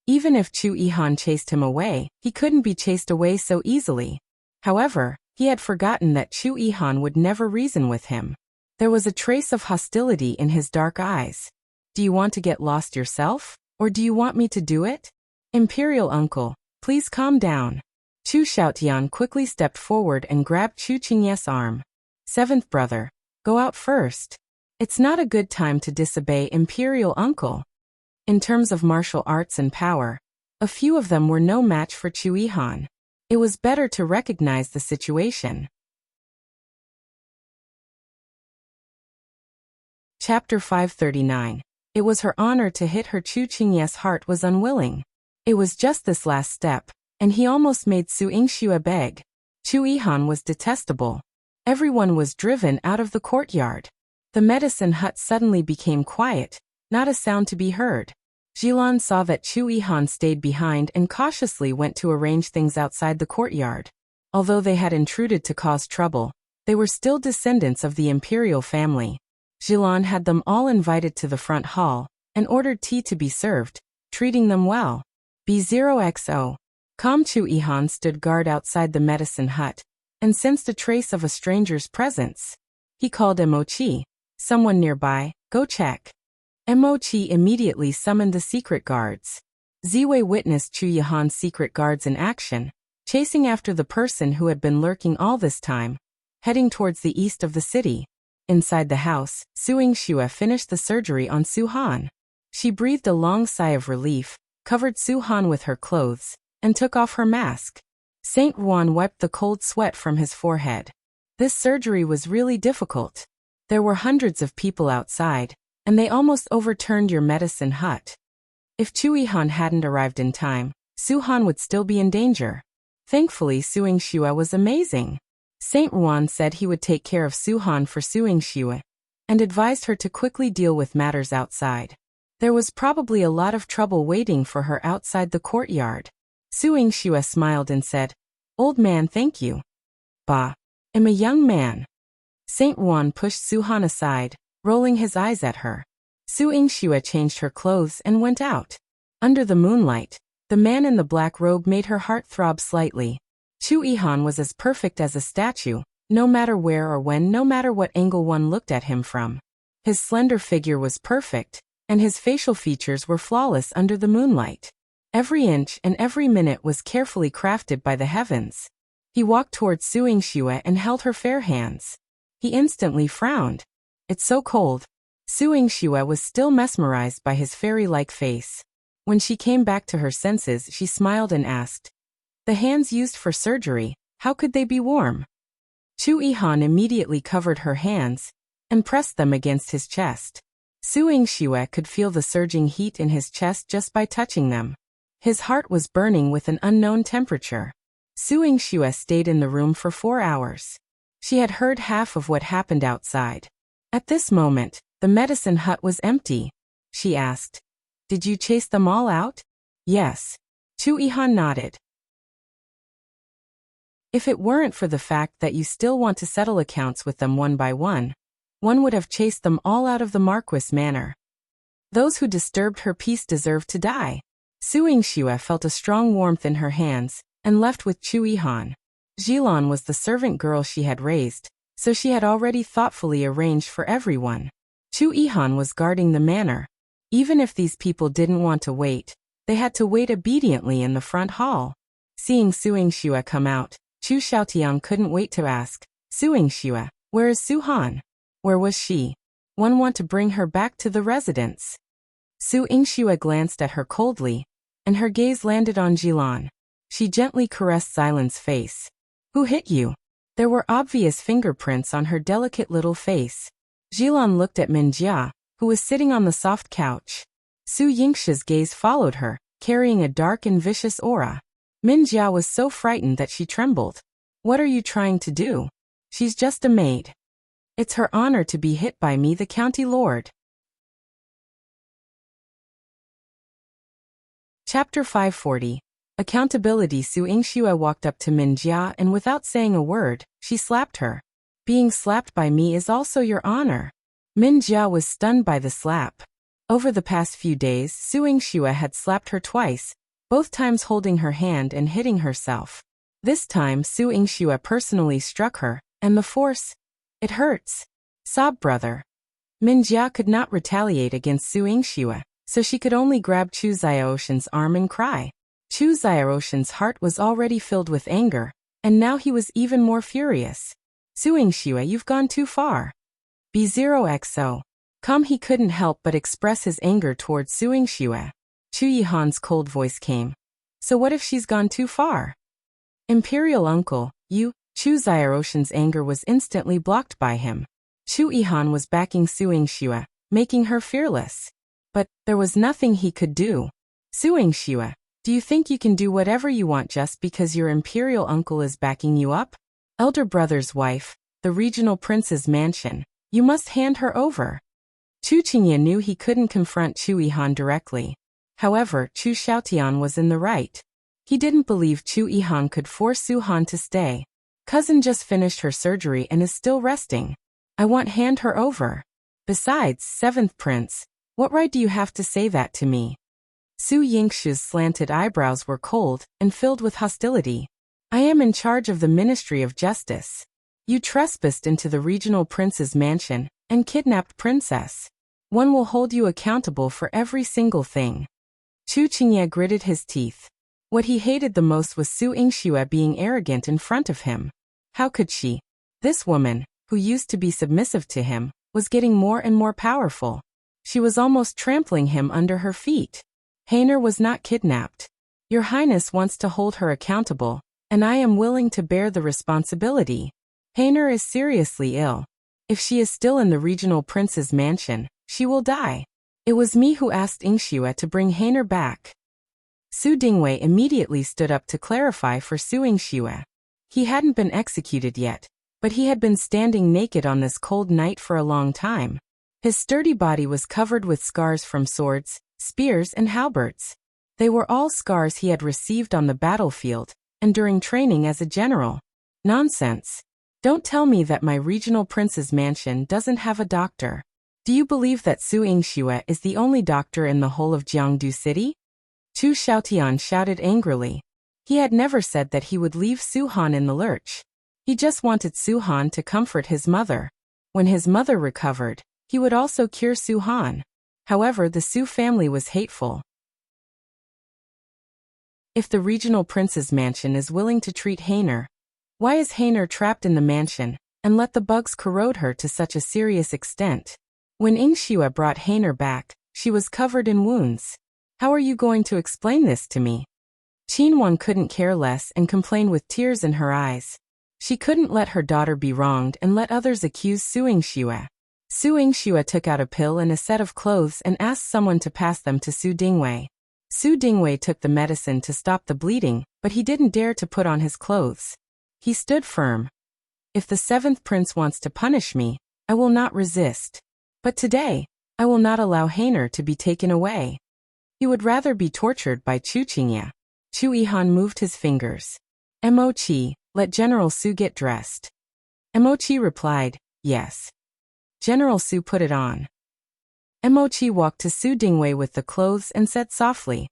Even if Chu Yihan chased him away, he couldn't be chased away so easily. However, he had forgotten that Chu Yihan would never reason with him. There was a trace of hostility in his dark eyes. "Do you want to get lost yourself, or do you want me to do it? Imperial uncle, please calm down." Chu Xiaotian quickly stepped forward and grabbed Chu Chengye's arm. "Seventh brother, go out first. It's not a good time to disobey imperial uncle." In terms of martial arts and power, a few of them were no match for Chu Yihan. It was better to recognize the situation. Chapter 539. It was her honor to hit her. Chu Chengye's heart was unwilling. It was just this last step, and he almost made Su Yingxue beg. Chu Yihan was detestable. Everyone was driven out of the courtyard. The medicine hut suddenly became quiet, not a sound to be heard. Yilan saw that Chu Yihan stayed behind and cautiously went to arrange things outside the courtyard. Although they had intruded to cause trouble, they were still descendants of the imperial family. Yilan had them all invited to the front hall and ordered tea to be served, treating them well. B0XO. Calm Chu Yihan stood guard outside the medicine hut and sensed a trace of a stranger's presence. He called Mochi. "Someone nearby, go check." Mochi immediately summoned the secret guards. Ziwei witnessed Chu Yihan's secret guards in action, chasing after the person who had been lurking all this time, heading towards the east of the city. Inside the house, Su Yingxue finished the surgery on Su Han. She breathed a long sigh of relief, covered Su Han with her clothes, and took off her mask. Saint Ruan wiped the cold sweat from his forehead. This surgery was really difficult. There were hundreds of people outside, and they almost overturned your medicine hut. If Chu Yihan hadn't arrived in time, Su Han would still be in danger. Thankfully, Su Yingxue was amazing. Saint Ruan said he would take care of Su Han for Su Yingxue, and advised her to quickly deal with matters outside. There was probably a lot of trouble waiting for her outside the courtyard. Su Yingxue smiled and said, "Old man, thank you. Bah. I'm a young man." Saint Juan pushed Suhan aside, rolling his eyes at her. Su Yingxue changed her clothes and went out. Under the moonlight, the man in the black robe made her heart throb slightly. Chu Yihan was as perfect as a statue, no matter where or when, no matter what angle one looked at him from. His slender figure was perfect, and his facial features were flawless under the moonlight. Every inch and every minute was carefully crafted by the heavens. He walked towards Su Yingxue and held her fair hands. He instantly frowned. "It's so cold." Su Yingxue was still mesmerized by his fairy-like face. When she came back to her senses, she smiled and asked, "The hands used for surgery, how could they be warm?" Chu Yihan immediately covered her hands and pressed them against his chest. Su Yingxue could feel the surging heat in his chest just by touching them. His heart was burning with an unknown temperature. Su Yingxue stayed in the room for 4 hours. She had heard half of what happened outside. At this moment, the medicine hut was empty. She asked, "Did you chase them all out?" "Yes." Chu Yihan nodded. "If it weren't for the fact that you still want to settle accounts with them one by one would have chased them all out of the Marquis manor. Those who disturbed her peace deserve to die." Su Yingxue felt a strong warmth in her hands and left with Chu Yihan. Yilan was the servant girl she had raised, so she had already thoughtfully arranged for everyone. Chu Yihan was guarding the manor. Even if these people didn't want to wait, they had to wait obediently in the front hall. Seeing Su Yingxue come out, Chu Xiaotian couldn't wait to ask, "Su Yingxue, where is Suhan? Where was she? One want to bring her back to the residence." Su Yingxue glanced at her coldly, and her gaze landed on Yilan. She gently caressed Xilan's face. "Who hit you?" There were obvious fingerprints on her delicate little face. Yilan looked at Minjia, who was sitting on the soft couch. Su Yingxue's gaze followed her, carrying a dark and vicious aura. Minjia was so frightened that she trembled. "What are you trying to do?" "She's just a maid. It's her honor to be hit by me, the county lord." Chapter 540. Accountability. Su Yingxue walked up to Minjia and without saying a word, she slapped her. "Being slapped by me is also your honor." Minjia was stunned by the slap. Over the past few days, Su Yingxue had slapped her twice, both times holding her hand and hitting herself. This time, Su Yingxue personally struck her, and the force, "It hurts." "Sob, brother." Minjia could not retaliate against Su Yingxue, so she could only grab Chu Xiaotian's arm and cry. Chu Xiaotian's heart was already filled with anger, and now he was even more furious. "Su Yingxue, you've gone too far." B0XO. Come, he couldn't help but express his anger towards Su Yingxue. Chu Yihan's cold voice came. "So what if she's gone too far?" "Imperial uncle, you..." Chu Xiaotian's anger was instantly blocked by him. Chu Yihan was backing Su Yingxue, making her fearless. But there was nothing he could do. "Su Yingxue, do you think you can do whatever you want just because your imperial uncle is backing you up? Elder brother's wife, the regional prince's mansion, you must hand her over." Chu Qingye knew he couldn't confront Chu Yihan directly. However, Chu Xiaotian was in the right. He didn't believe Chu Yihan could force Suhan to stay. "Cousin just finished her surgery and is still resting. I want hand her over. Besides, 7th prince, what right do you have to say that to me?" Su Yingxue's slanted eyebrows were cold and filled with hostility. "I am in charge of the Ministry of Justice. You trespassed into the regional prince's mansion and kidnapped princess. One will hold you accountable for every single thing." Chu Qingye gritted his teeth. What he hated the most was Su Yingxue being arrogant in front of him. How could she? This woman, who used to be submissive to him, was getting more and more powerful. She was almost trampling him under her feet. Highness was not kidnapped. Your Highness wants to hold her accountable, and I am willing to bear the responsibility. Highness is seriously ill. If she is still in the regional prince's mansion, she will die. It was me who asked Yingxue to bring Highness back. Su Dingheng immediately stood up to clarify for Su Yingxue. He hadn't been executed yet, but he had been standing naked on this cold night for a long time. His sturdy body was covered with scars from swords, spears and halberds. They were all scars he had received on the battlefield, and during training as a general. Nonsense. Don't tell me that my regional prince's mansion doesn't have a doctor. Do you believe that Su Yingxue is the only doctor in the whole of Jiangdu City? Chu Xiaotian shouted angrily. He had never said that he would leave Su Han in the lurch. He just wanted Su Han to comfort his mother. When his mother recovered, he would also cure Su Han. However, the Su family was hateful. If the regional prince's mansion is willing to treat Heiner, why is Heiner trapped in the mansion and let the bugs corrode her to such a serious extent? When Yingxue brought Heiner back, she was covered in wounds. How are you going to explain this to me? Qinwan couldn't care less and complained with tears in her eyes. She couldn't let her daughter be wronged and let others accuse Su Yingxue. Su Yingxue took out a pill and a set of clothes and asked someone to pass them to Su Dingheng. Su Dingheng took the medicine to stop the bleeding, but he didn't dare to put on his clothes. He stood firm. If the seventh prince wants to punish me, I will not resist. But today, I will not allow Heiner to be taken away. He would rather be tortured by Qingzhi. Chu Yihan moved his fingers. Mochi, let General Su get dressed. Mochi replied, yes. General Su put it on. Mochi walked to Su Dingheng with the clothes and said softly.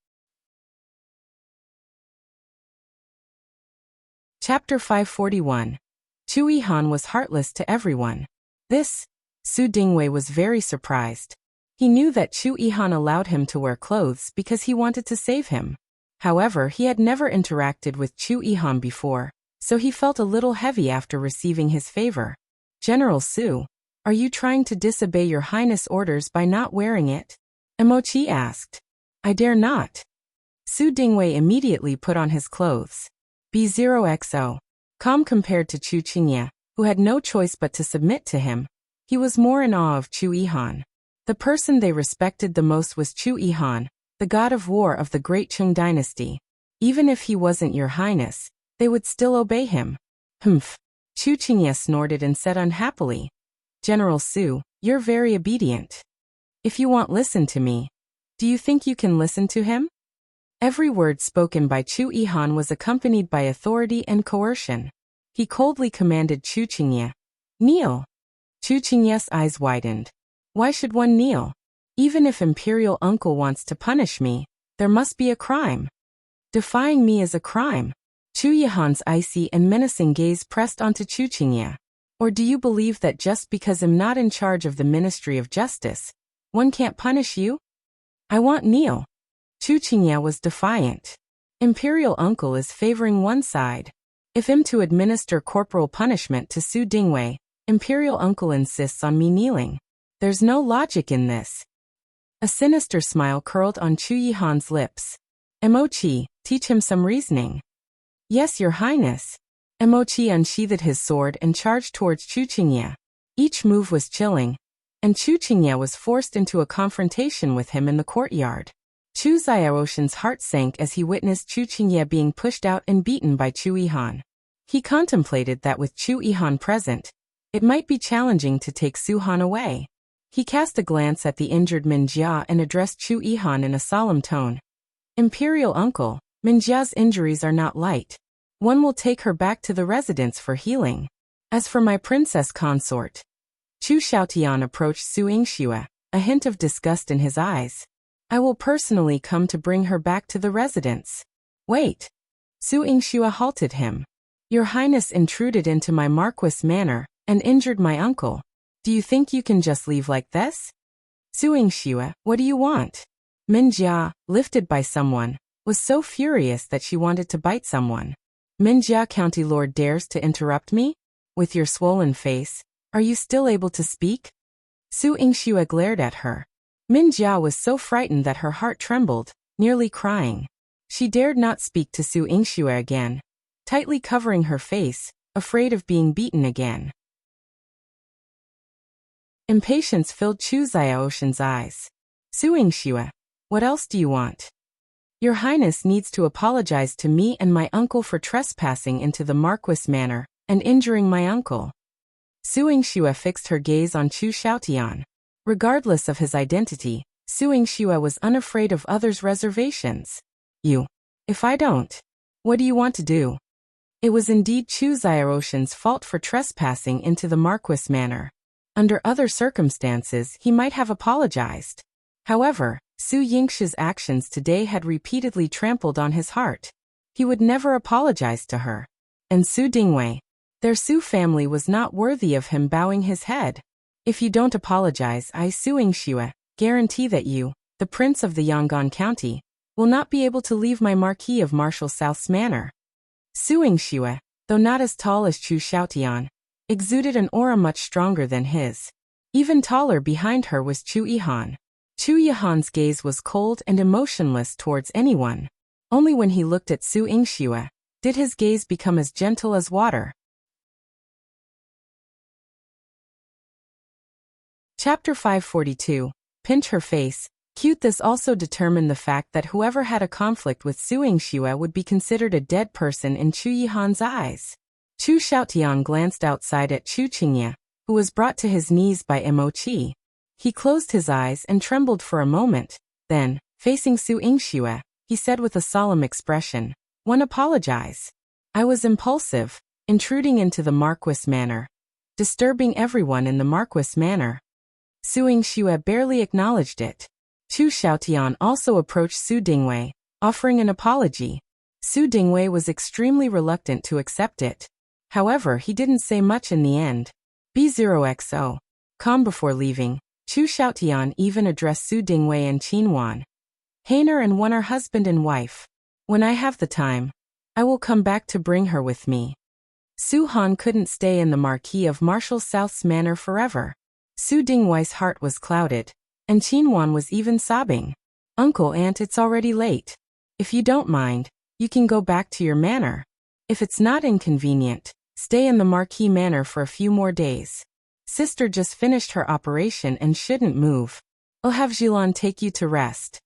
Chapter 541. Chu Yihan was heartless to everyone. This, Su Dingheng was very surprised. He knew that Chu Yihan allowed him to wear clothes because he wanted to save him. However, he had never interacted with Chu Yihan before, so he felt a little heavy after receiving his favor. General Su, are you trying to disobey your Highness' orders by not wearing it? Mochi asked. I dare not. Su Dingheng immediately put on his clothes. B0XO. Calm compared to Qingzhi, who had no choice but to submit to him. He was more in awe of Chu Yihan. The person they respected the most was Chu Yihan, the god of war of the great Qing dynasty. Even if he wasn't your Highness, they would still obey him. Humph. Qingzhi snorted and said unhappily. General Su, you're very obedient. If you won't listen to me, do you think you can listen to him? Every word spoken by Chu Yihan was accompanied by authority and coercion. He coldly commanded Qingzhi, kneel. Qingzhi's eyes widened. Why should one kneel? Even if Imperial Uncle wants to punish me, there must be a crime. Defying me is a crime. Chu Yihan's icy and menacing gaze pressed onto Qingzhi. Or do you believe that just because I'm not in charge of the Ministry of Justice, one can't punish you? I won't kneel. Qingzhi was defiant. Imperial Uncle is favoring one side. If I'm to administer corporal punishment to Su Dingheng, Imperial Uncle insists on me kneeling. There's no logic in this. A sinister smile curled on Chu Yihan's lips. Mochi, teach him some reasoning. Yes, Your Highness. Mochi unsheathed his sword and charged towards Qingzhi. Each move was chilling, and Qingzhi was forced into a confrontation with him in the courtyard. Chu Xiaotian's heart sank as he witnessed Qingzhi being pushed out and beaten by Chu Yihan. He contemplated that with Chu Yihan present, it might be challenging to take Su Han away. He cast a glance at the injured Minjia and addressed Chu Yihan in a solemn tone. Imperial Uncle, Minjia's injuries are not light. One will take her back to the residence for healing. As for my princess consort. Chu Xiaotian approached Su Yingxue, a hint of disgust in his eyes. I will personally come to bring her back to the residence. Wait. Su Yingxue halted him. Your Highness intruded into my Marquis manor and injured my uncle. Do you think you can just leave like this? Su Yingxue, what do you want? Minjia, lifted by someone, was so furious that she wanted to bite someone. Minjia County Lord dares to interrupt me? With your swollen face, are you still able to speak? Su Yingxue glared at her. Minjia was so frightened that her heart trembled, nearly crying. She dared not speak to Su Yingxue again, tightly covering her face, afraid of being beaten again. Impatience filled Chu Xiaotian's eyes. Su Yingxue, what else do you want? Your Highness needs to apologize to me and my uncle for trespassing into the Marquis manor and injuring my uncle. Su Yingxue fixed her gaze on Chu Xiaotian. Regardless of his identity, Su Yingxue was unafraid of others' reservations. You. If I don't, what do you want to do? It was indeed Chu Xiaoshan's fault for trespassing into the Marquis manor. Under other circumstances, he might have apologized. However, Su Yingxue's actions today had repeatedly trampled on his heart. He would never apologize to her. And Su Dingheng, their Su family was not worthy of him bowing his head. If you don't apologize, I, Su Yingxue, guarantee that you, the prince of the Yangon County, will not be able to leave my Marquis of Martial South's manor. Su Yingxue, though not as tall as Chu Xiaotian, exuded an aura much stronger than his. Even taller behind her was Chu Yihan. Chu Yihan's gaze was cold and emotionless towards anyone. Only when he looked at Su Yingxue did his gaze become as gentle as water. Chapter 542. Pinch her face. Cute. This also determined the fact that whoever had a conflict with Su Yingxue would be considered a dead person in Chu Yihan's eyes. Chu Xiaotian glanced outside at Chu Chengye, who was brought to his knees by Mochi. He closed his eyes and trembled for a moment. Then, facing Su Yingxue, he said with a solemn expression, "One apologize. I was impulsive, intruding into the Marquis manor, disturbing everyone in the Marquis manor." Su Yingxue barely acknowledged it. Chu Xiaotian also approached Su Dingheng, offering an apology. Su Dingheng was extremely reluctant to accept it. However, he didn't say much in the end. B0XO. Calm before leaving, Chu Xiaotian even addressed Su Dingheng and Qinwan. Heiner and one are husband and wife. When I have the time, I will come back to bring her with me. Su Han couldn't stay in the Marquis of Martial South's manor forever. Su Dingheng's heart was clouded, and Qinwan was even sobbing. Uncle, Aunt, it's already late. If you don't mind, you can go back to your manor. If it's not inconvenient, stay in the Marquis manor for a few more days. Sister just finished her operation and shouldn't move. I'll have Yihan take you to rest.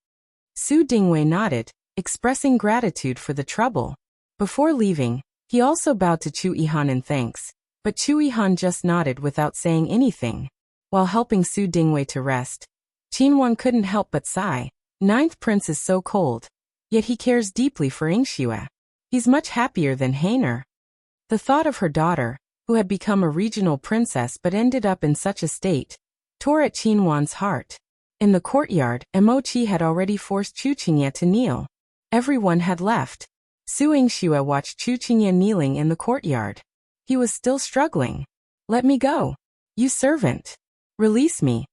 Su Dingheng nodded, expressing gratitude for the trouble. Before leaving, he also bowed to Chu Yihan in thanks, but Chu Yihan just nodded without saying anything. While helping Su Dingheng to rest, Qinwan couldn't help but sigh. Ninth Prince is so cold, yet he cares deeply for Yingxue. He's much happier than Heiner. The thought of her daughter, who had become a regional princess but ended up in such a state, tore at Qinwan's heart. In the courtyard, Mochi had already forced Chu Chengye to kneel. Everyone had left. Su Yingxue watched Chu Chengye kneeling in the courtyard. He was still struggling. "Let me go. You servant. Release me."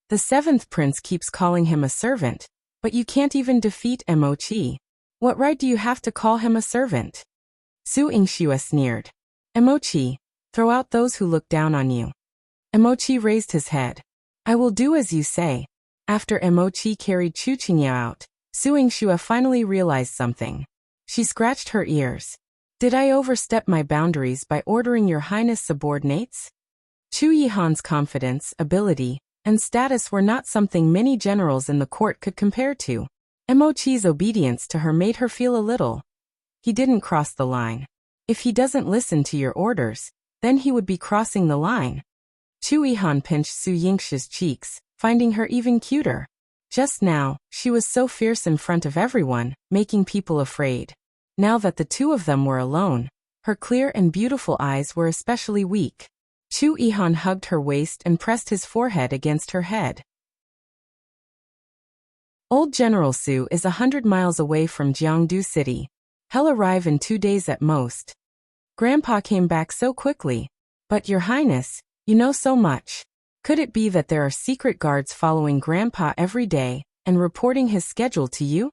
The seventh prince keeps calling him a servant, but you can't even defeat Mochi. What right do you have to call him a servant? Su Yingxue sneered. Mochi, throw out those who look down on you. Mochi raised his head. I will do as you say. After Mochi carried Chu Chengye out, Su Yingxue finally realized something. She scratched her ears. Did I overstep my boundaries by ordering your Highness subordinates? Chu Yihan's confidence, ability, and status were not something many generals in the court could compare to. Mochi's obedience to her made her feel a little. He didn't cross the line. If he doesn't listen to your orders, then he would be crossing the line. Chu Yihan pinched Su Yingxue's cheeks, finding her even cuter. Just now, she was so fierce in front of everyone, making people afraid. Now that the two of them were alone, her clear and beautiful eyes were especially weak. Chu Yihan hugged her waist and pressed his forehead against her head. Old General Su is 100 miles away from Jiangdu City. He'll arrive in 2 days at most. Grandpa came back so quickly. But Your Highness, you know so much. Could it be that there are secret guards following Grandpa every day and reporting his schedule to you?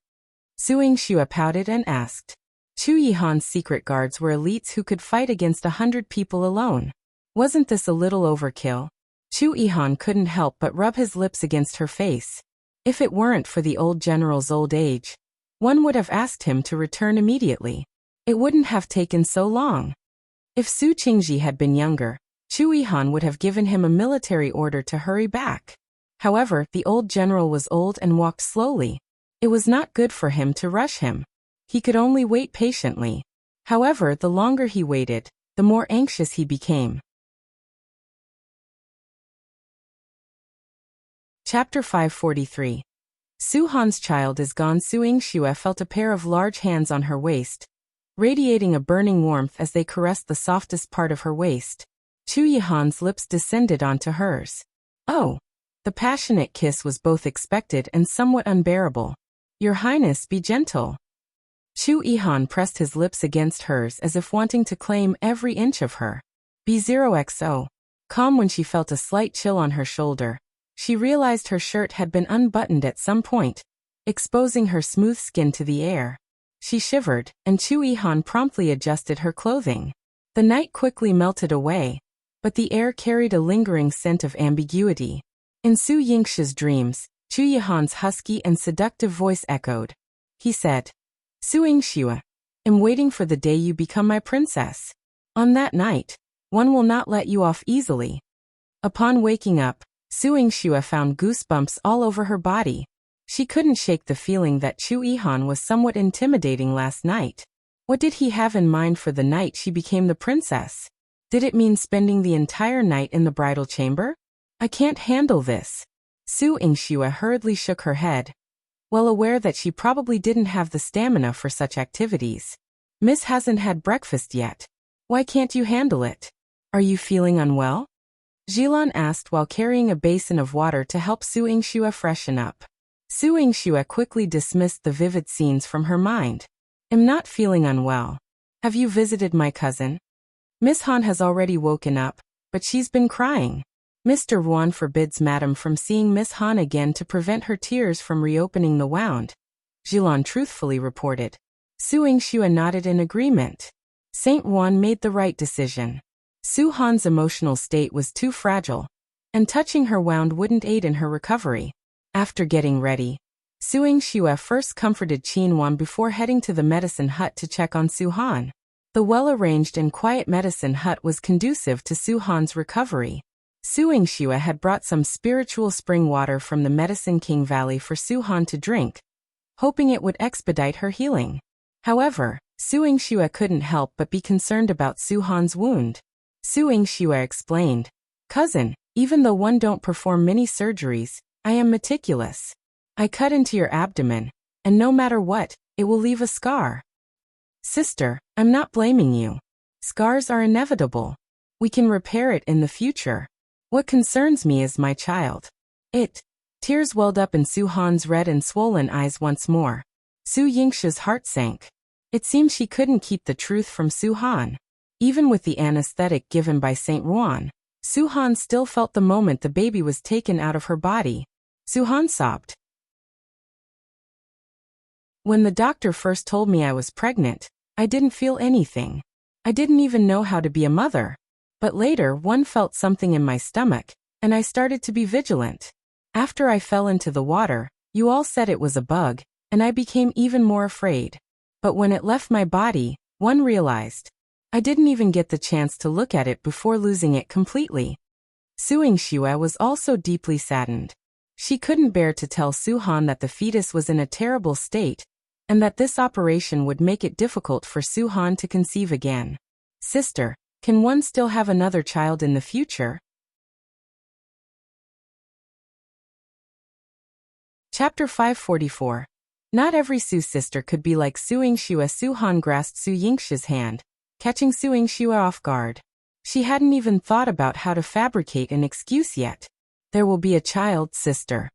Su Yingxue pouted and asked. Chu Yihan's secret guards were elites who could fight against 100 people alone. Wasn't this a little overkill? Chu Yihan couldn't help but rub his lips against her face. If it weren't for the old general's old age, one would have asked him to return immediately. It wouldn't have taken so long. If Su Qingzhi had been younger, Chu Yihan would have given him a military order to hurry back. However, the old general was old and walked slowly. It was not good for him to rush him. He could only wait patiently. However, the longer he waited, the more anxious he became. Chapter 543. Su Han's child is gone. Su Yingxue felt a pair of large hands on her waist, radiating a burning warmth as they caressed the softest part of her waist. Yihan's lips descended onto hers. Oh! The passionate kiss was both expected and somewhat unbearable. Your Highness, be gentle. Yihan pressed his lips against hers as if wanting to claim every inch of her. B0XO. Calm when she felt a slight chill on her shoulder. She realized her shirt had been unbuttoned at some point, exposing her smooth skin to the air. She shivered, and Yihan promptly adjusted her clothing. The night quickly melted away, but the air carried a lingering scent of ambiguity. In Su Yingxue's dreams, Yihan's husky and seductive voice echoed. He said, Su Yingxue, am waiting for the day you become my princess. On that night, one will not let you off easily. Upon waking up, Su Yingxue found goosebumps all over her body. She couldn't shake the feeling that Yihan was somewhat intimidating last night. What did he have in mind for the night she became the princess? Did it mean spending the entire night in the bridal chamber? I can't handle this. Su Yingxue hurriedly shook her head, well aware that she probably didn't have the stamina for such activities. Miss hasn't had breakfast yet. Why can't you handle it? Are you feeling unwell? Yihan asked while carrying a basin of water to help Su Yingxue freshen up. Su Yingxue quickly dismissed the vivid scenes from her mind. Am not feeling unwell. Have you visited my cousin? Miss Han has already woken up, but she's been crying. Mr. Ruan forbids Madame from seeing Miss Han again to prevent her tears from reopening the wound, Yihan truthfully reported. Su Yingxue nodded in agreement. Saint Ruan made the right decision. Su Han's emotional state was too fragile, and touching her wound wouldn't aid in her recovery. After getting ready, Su Yingxue first comforted Qin Wan before heading to the medicine hut to check on Su Han. The well-arranged and quiet medicine hut was conducive to Su Han's recovery. Su Yingxue had brought some spiritual spring water from the Medicine King Valley for Su Han to drink, hoping it would expedite her healing. However, Su Yingxue couldn't help but be concerned about Su Han's wound. Su Yingxue explained, Cousin, even though one don't perform many surgeries, I am meticulous. I cut into your abdomen, and no matter what, it will leave a scar. Sister, I'm not blaming you. Scars are inevitable. We can repair it in the future. What concerns me is my child. Tears welled up in Su Han's red and swollen eyes once more. Su Yingxue's heart sank. It seemed she couldn't keep the truth from Su Han. Even with the anesthetic given by Saint Ruan, Su Han still felt the moment the baby was taken out of her body. Su Han sobbed. When the doctor first told me I was pregnant, I didn't feel anything. I didn't even know how to be a mother. But later one felt something in my stomach, and I started to be vigilant. After I fell into the water, you all said it was a bug, and I became even more afraid. But when it left my body, one realized. I didn't even get the chance to look at it before losing it completely. Su Yingxue was also deeply saddened. She couldn't bear to tell Su Han that the fetus was in a terrible state, and that this operation would make it difficult for Su Han to conceive again. Sister, can one still have another child in the future? Chapter 544. Not every Su sister could be like Su Yingxue. Su Han grasped Su Yingxue's hand, catching Su Yingxue off guard. She hadn't even thought about how to fabricate an excuse yet. There will be a child, sister.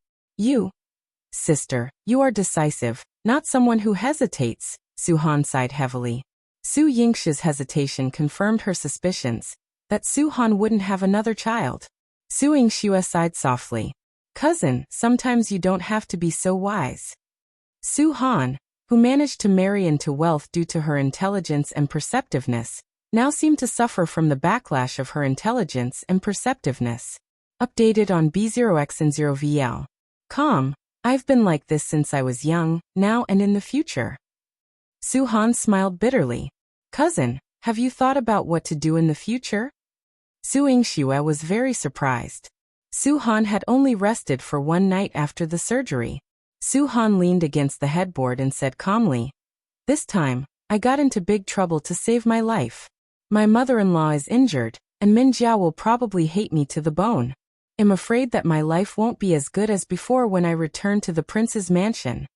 Sister, you are decisive, not someone who hesitates, Su Han sighed heavily. Su Yingxue's hesitation confirmed her suspicions, that Su Han wouldn't have another child. Su Yingxue sighed softly. Cousin, sometimes you don't have to be so wise. Su Han, who managed to marry into wealth due to her intelligence and perceptiveness, now seemed to suffer from the backlash of her intelligence and perceptiveness. Updated on B0X and 0VL. Calm, I've been like this since I was young, now and in the future. Su Han smiled bitterly. Cousin, have you thought about what to do in the future? Su Yingxue was very surprised. Su Han had only rested for one night after the surgery. Su Han leaned against the headboard and said calmly, This time, I got into big trouble to save my life. My mother-in-law is injured, and Min Jiao will probably hate me to the bone. am afraid that my life won't be as good as before when I return to the prince's mansion.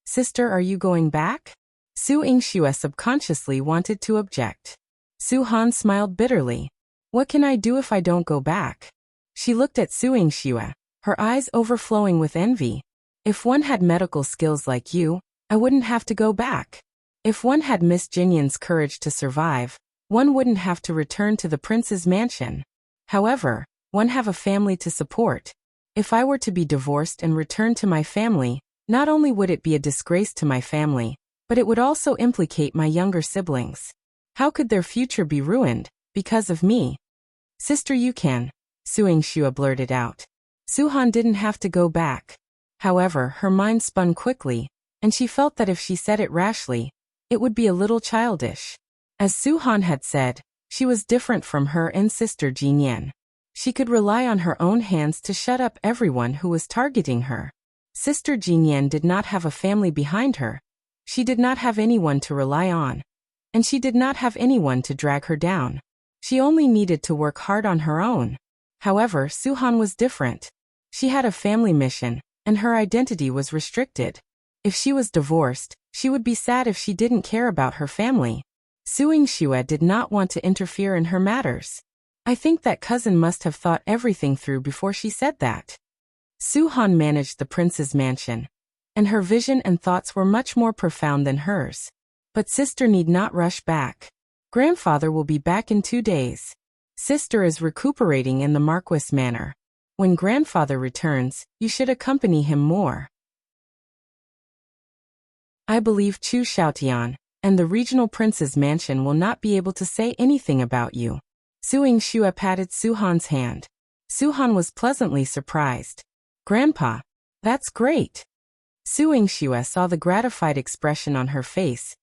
Sister, are you going back? Su Yingxue subconsciously wanted to object. Su Han smiled bitterly. What can I do if I don't go back? She looked at Su Yingxue, her eyes overflowing with envy. If one had medical skills like you, I wouldn't have to go back. If one had Miss Jinyan's courage to survive, one wouldn't have to return to the prince's mansion. However, one have a family to support. If I were to be divorced and return to my family, not only would it be a disgrace to my family, but it would also implicate my younger siblings. How could their future be ruined because of me? Sister, you can, Su Yingxue blurted out. Su Han didn't have to go back. However, her mind spun quickly, and she felt that if she said it rashly, it would be a little childish. As Su Han had said, she was different from her and sister Jinyan. She could rely on her own hands to shut up everyone who was targeting her. Sister Jinyan did not have a family behind her. She did not have anyone to rely on. And she did not have anyone to drag her down. She only needed to work hard on her own. However, Su Han was different. She had a family mission, and her identity was restricted. If she was divorced, she would be sad if she didn't care about her family. Su Yingxue did not want to interfere in her matters. I think that cousin must have thought everything through before she said that. Su Han managed the prince's mansion, and her vision and thoughts were much more profound than hers. But sister need not rush back. Grandfather will be back in 2 days. Sister is recuperating in the Marquis manor. When grandfather returns, you should accompany him more. I believe Chu Xiaotian and the regional prince's mansion will not be able to say anything about you. Su Yingxue patted Su Han's hand. Su Han was pleasantly surprised. Grandpa, that's great. Su Yingxue saw the gratified expression on her face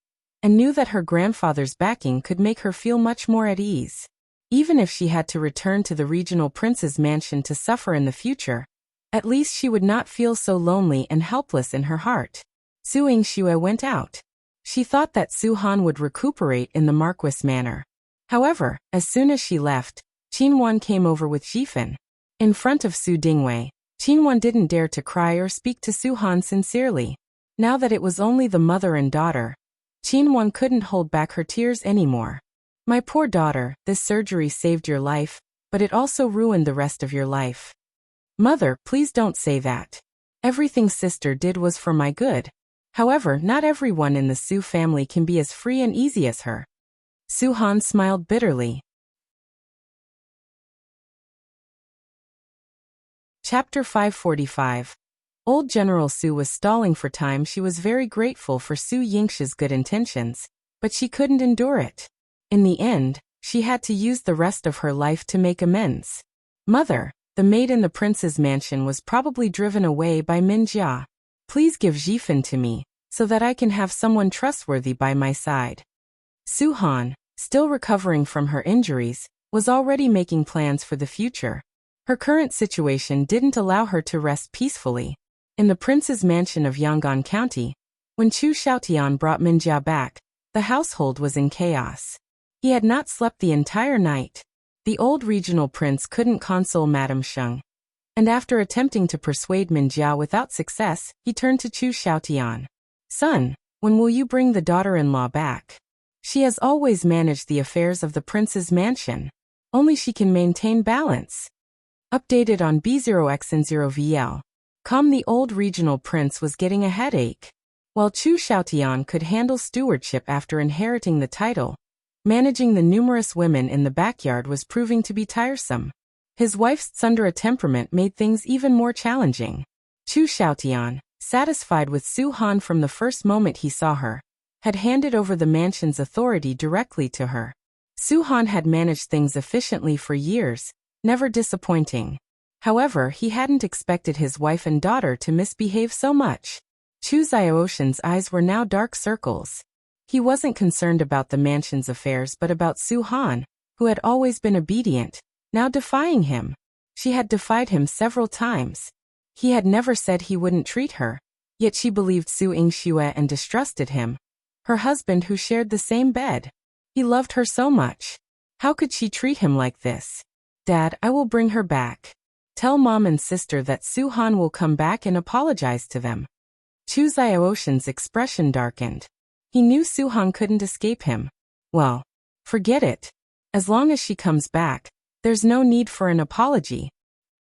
and knew that her grandfather's backing could make her feel much more at ease. Even if she had to return to the regional prince's mansion to suffer in the future, at least she would not feel so lonely and helpless in her heart. Su Yingxue went out. She thought that Su Han would recuperate in the Marquis manor. However, as soon as she left, Qinwan came over with Yihan. In front of Su Dingheng, Qinwan didn't dare to cry or speak to Su Han sincerely. Now that it was only the mother and daughter, Qinwan couldn't hold back her tears anymore. My poor daughter, this surgery saved your life, but it also ruined the rest of your life. Mother, please don't say that. Everything sister did was for my good. However, not everyone in the Su family can be as free and easy as her. Su Han smiled bitterly. Chapter 545. Old General Su was stalling for time. She was very grateful for Su Yingxue's good intentions, but she couldn't endure it. In the end, she had to use the rest of her life to make amends. Mother, the maid in the prince's mansion was probably driven away by Minjia. Please give Yihan to me, so that I can have someone trustworthy by my side. Su Han, still recovering from her injuries, was already making plans for the future. Her current situation didn't allow her to rest peacefully. In the prince's mansion of Yang'an County, when Chu Xiaotian brought Minjia back, the household was in chaos. He had not slept the entire night. The old regional prince couldn't console Madame Sheng, and after attempting to persuade Minjia without success, he turned to Chu Xiaotian. Son, when will you bring the daughter-in-law back? She has always managed the affairs of the prince's mansion. Only she can maintain balance. Updated on B0X0VL. The old regional prince was getting a headache. While Chu Xiaotian could handle stewardship after inheriting the title, managing the numerous women in the backyard was proving to be tiresome. His wife's tsundere temperament made things even more challenging. Chu Xiaotian, satisfied with Su Han from the first moment he saw her, had handed over the mansion's authority directly to her. Su Han had managed things efficiently for years, never disappointing. However, he hadn't expected his wife and daughter to misbehave so much. Chu Xiaoshan's eyes were now dark circles. He wasn't concerned about the mansion's affairs but about Su Han, who had always been obedient, now defying him. She had defied him several times. He had never said he wouldn't treat her, yet she believed Su Yingxue and distrusted him, her husband who shared the same bed. He loved her so much. How could she treat him like this? Dad, I will bring her back. Tell mom and sister that Su-han will come back and apologize to them. Chu Xiaotian's expression darkened. He knew Su-han couldn't escape him. Well, forget it. As long as she comes back, there's no need for an apology.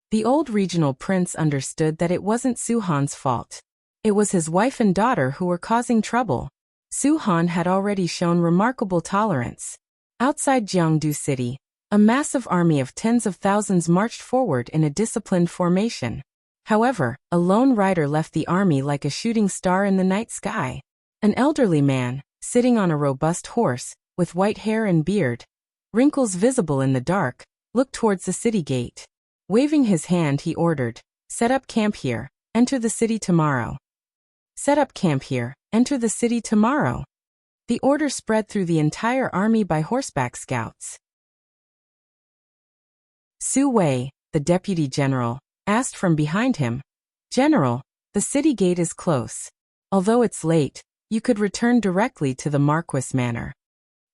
The old regional prince understood that it wasn't Su-han's fault. It was his wife and daughter who were causing trouble. Su-han had already shown remarkable tolerance. Outside Jiangdu City, a massive army of tens of thousands marched forward in a disciplined formation. However, a lone rider left the army like a shooting star in the night sky. An elderly man, sitting on a robust horse, with white hair and beard, wrinkles visible in the dark, looked towards the city gate. Waving his hand, he ordered, "Set up camp here, enter the city tomorrow." Set up camp here, enter the city tomorrow. The order spread through the entire army by horseback scouts. Su Wei, the deputy general, asked from behind him, "General, the city gate is close. Although it's late, you could return directly to the Marquis manor."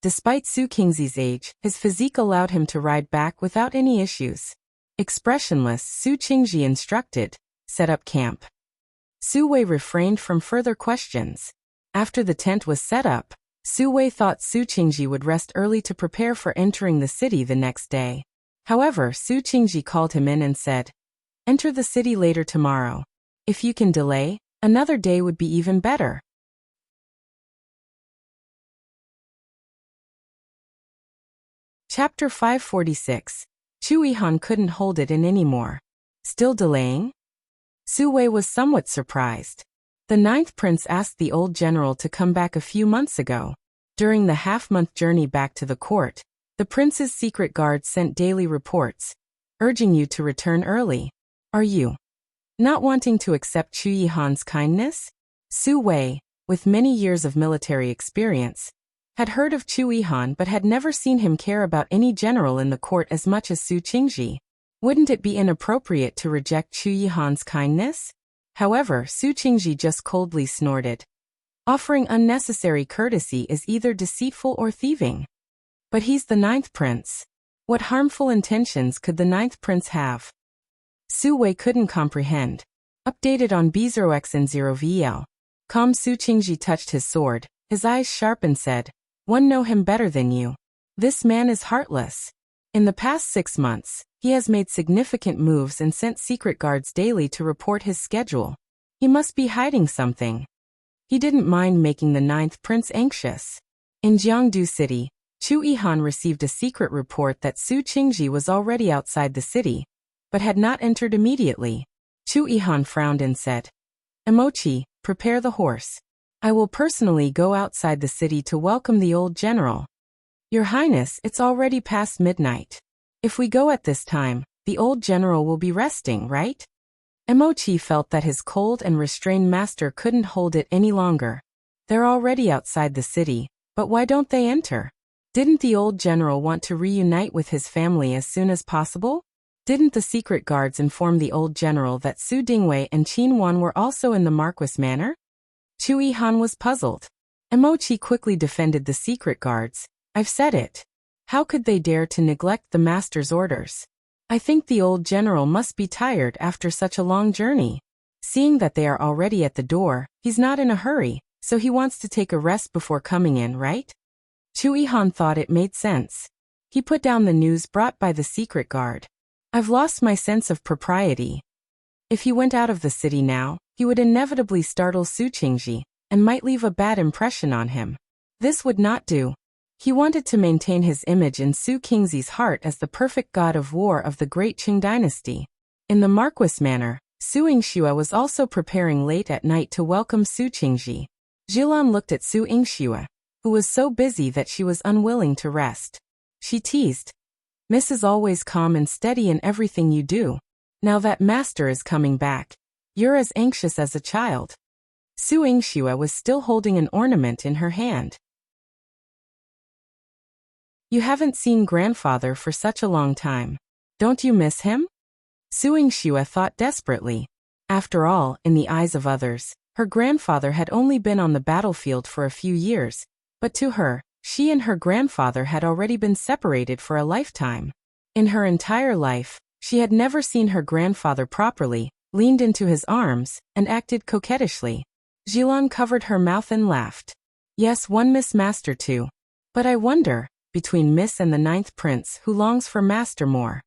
Despite Su Qingzi's age, his physique allowed him to ride back without any issues. Expressionless, Su Qingzhi instructed, "Set up camp." Su Wei refrained from further questions. After the tent was set up, Su Wei thought Su Qingzhi would rest early to prepare for entering the city the next day. However, Su Qingzhi called him in and said, "Enter the city later tomorrow. If you can delay, another day would be even better." Chapter 546. Chu Yihan couldn't hold it in anymore. Still delaying? Su Wei was somewhat surprised. The 9th prince asked the old general to come back a few months ago. During the half-month journey back to the court, the prince's secret guard sent daily reports, urging you to return early. Are you not wanting to accept Chu Yihan's kindness? Su Wei, with many years of military experience, had heard of Chu Yihan but had never seen him care about any general in the court as much as Su Qingzhi. Wouldn't it be inappropriate to reject Chu Yihan's kindness? However, Su Qingzhi just coldly snorted. Offering unnecessary courtesy is either deceitful or thieving. But he's the 9th prince. What harmful intentions could the 9th prince have? Su Wei couldn't comprehend. Updated on B0X and 0VL. Su Qingzhi touched his sword, his eyes sharp, and said, "One know him better than you. This man is Heartless. In the past 6 months, he has made significant moves and sent secret guards daily to report his schedule. He must be hiding something." He didn't mind making the 9th prince anxious. In Jiangdu City, Chu Yihan received a secret report that Su Qingzhi was already outside the city, but had not entered immediately. Chu Yihan frowned and said, "Emochi, prepare the horse. I will personally go outside the city to welcome the old general." "Your Highness, it's already past midnight. If we go at this time, the old general will be resting, right?" Emochi felt that his cold and restrained master couldn't hold it any longer. They're already outside the city, but why don't they enter? Didn't the old general want to reunite with his family as soon as possible? Didn't the secret guards inform the old general that Su Dingheng and Qin Wan were also in the Marquis manor? Chu Yihan was puzzled. Emochi quickly defended the secret guards. "I've said it. How could they dare to neglect the master's orders? I think the old general must be tired after such a long journey. Seeing that they are already at the door, he's not in a hurry, so he wants to take a rest before coming in, right?" Chu Yihan thought it made sense. He put down the news brought by the secret guard. "I've lost my sense of propriety. If he went out of the city now, he would inevitably startle Su Qingzhi, and might leave a bad impression on him. This would not do." He wanted to maintain his image in Su Qingzi's heart as the perfect god of war of the great Qing dynasty. In the Marquis manor, Su Yingxue was also preparing late at night to welcome Su Qingzhi. Yilan looked at Su Yingxue, who was so busy that she was unwilling to rest. She teased, "Miss is always calm and steady in everything you do. Now that master is coming back, you're as anxious as a child." Su Yingxue was still holding an ornament in her hand. "You haven't seen grandfather for such a long time. Don't you miss him?" Su Yingxue thought desperately. After all, in the eyes of others, her grandfather had only been on the battlefield for a few years, but to her, she and her grandfather had already been separated for a lifetime. In her entire life, She had never seen her grandfather properly, leaned into his arms, and acted coquettishly. Yihan covered her mouth and laughed. Yes, one Miss Master too. But I wonder, between Miss and the 9th Prince, who longs for Master more?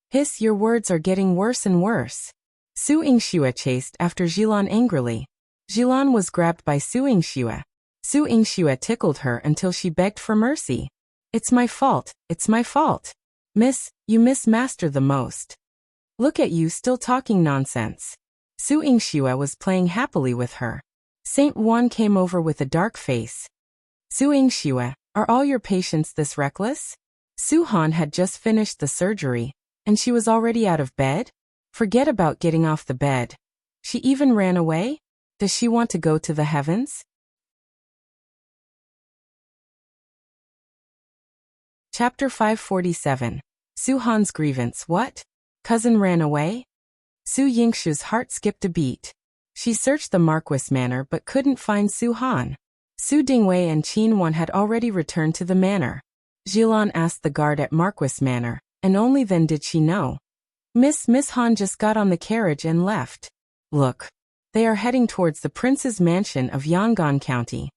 Hiss, your words are getting worse and worse. Su Yingxue chased after Yihan angrily. Yihan was grabbed by Su Yingxue. Su Yingxue tickled her until she begged for mercy. It's my fault, it's my fault. Miss, you miss Master the most. Look at you still talking nonsense. Su Yingxue was playing happily with her. Saint Juan came over with a dark face. Su Yingxue, are all your patients this reckless? Su Han had just finished the surgery, and she was already out of bed? Forget about getting off the bed. She even ran away? Does she want to go to the heavens? Chapter 547. Su Han's Grievance. What? Cousin ran away? Su Yingxue's heart skipped a beat. She searched the Marquis manor but couldn't find Su Han. Su Dingheng and Qin Wan had already returned to the manor. Yihan asked the guard at Marquis manor, and only then did she know. Miss Han just got on the carriage and left. Look. They are heading towards the prince's mansion of Yangon County.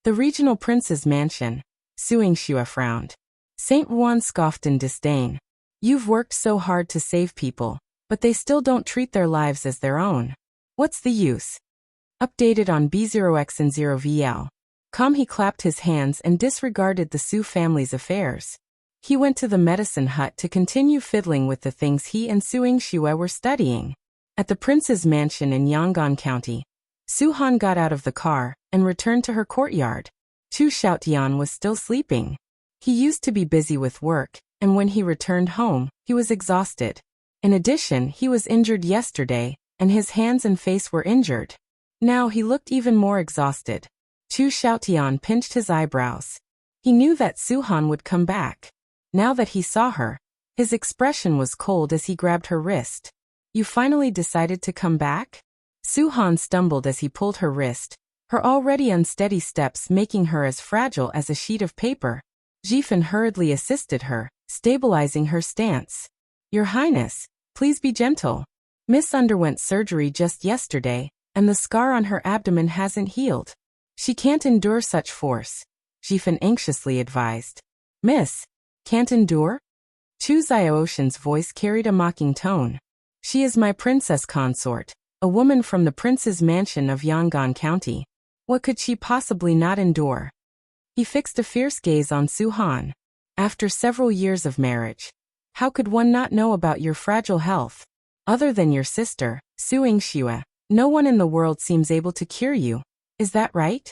The regional prince's mansion. Su Yingxue frowned. Saint Juan scoffed in disdain. You've worked so hard to save people, but they still don't treat their lives as their own. What's the use? Updated on B0X and 0VL. He clapped his hands and disregarded the Su family's affairs. He went to the medicine hut to continue fiddling with the things he and Su Yingxue were studying. At the prince's mansion in Yangon County, Su Han got out of the car and returned to her courtyard. Xiaotian was still sleeping. He used to be busy with work, and when he returned home, he was exhausted. In addition, he was injured yesterday, and his hands and face were injured. Now he looked even more exhausted. Xiaotian pinched his eyebrows. He knew that Su Han would come back. Now that he saw her, his expression was cold as he grabbed her wrist. You finally decided to come back? Su Han stumbled as he pulled her wrist, her already unsteady steps making her as fragile as a sheet of paper. Yihan hurriedly assisted her, stabilizing her stance. Your Highness, please be gentle. Miss underwent surgery just yesterday, and the scar on her abdomen hasn't healed. She can't endure such force, Yihan anxiously advised. Miss, can't endure? Chu Xiaotian's voice carried a mocking tone. She is my princess consort, a woman from the prince's mansion of Yangon County. What could she possibly not endure? He fixed a fierce gaze on Su Han. After several years of marriage, how could one not know about your fragile health? Other than your sister, Su Yingxue, no one in the world seems able to cure you. Is that right?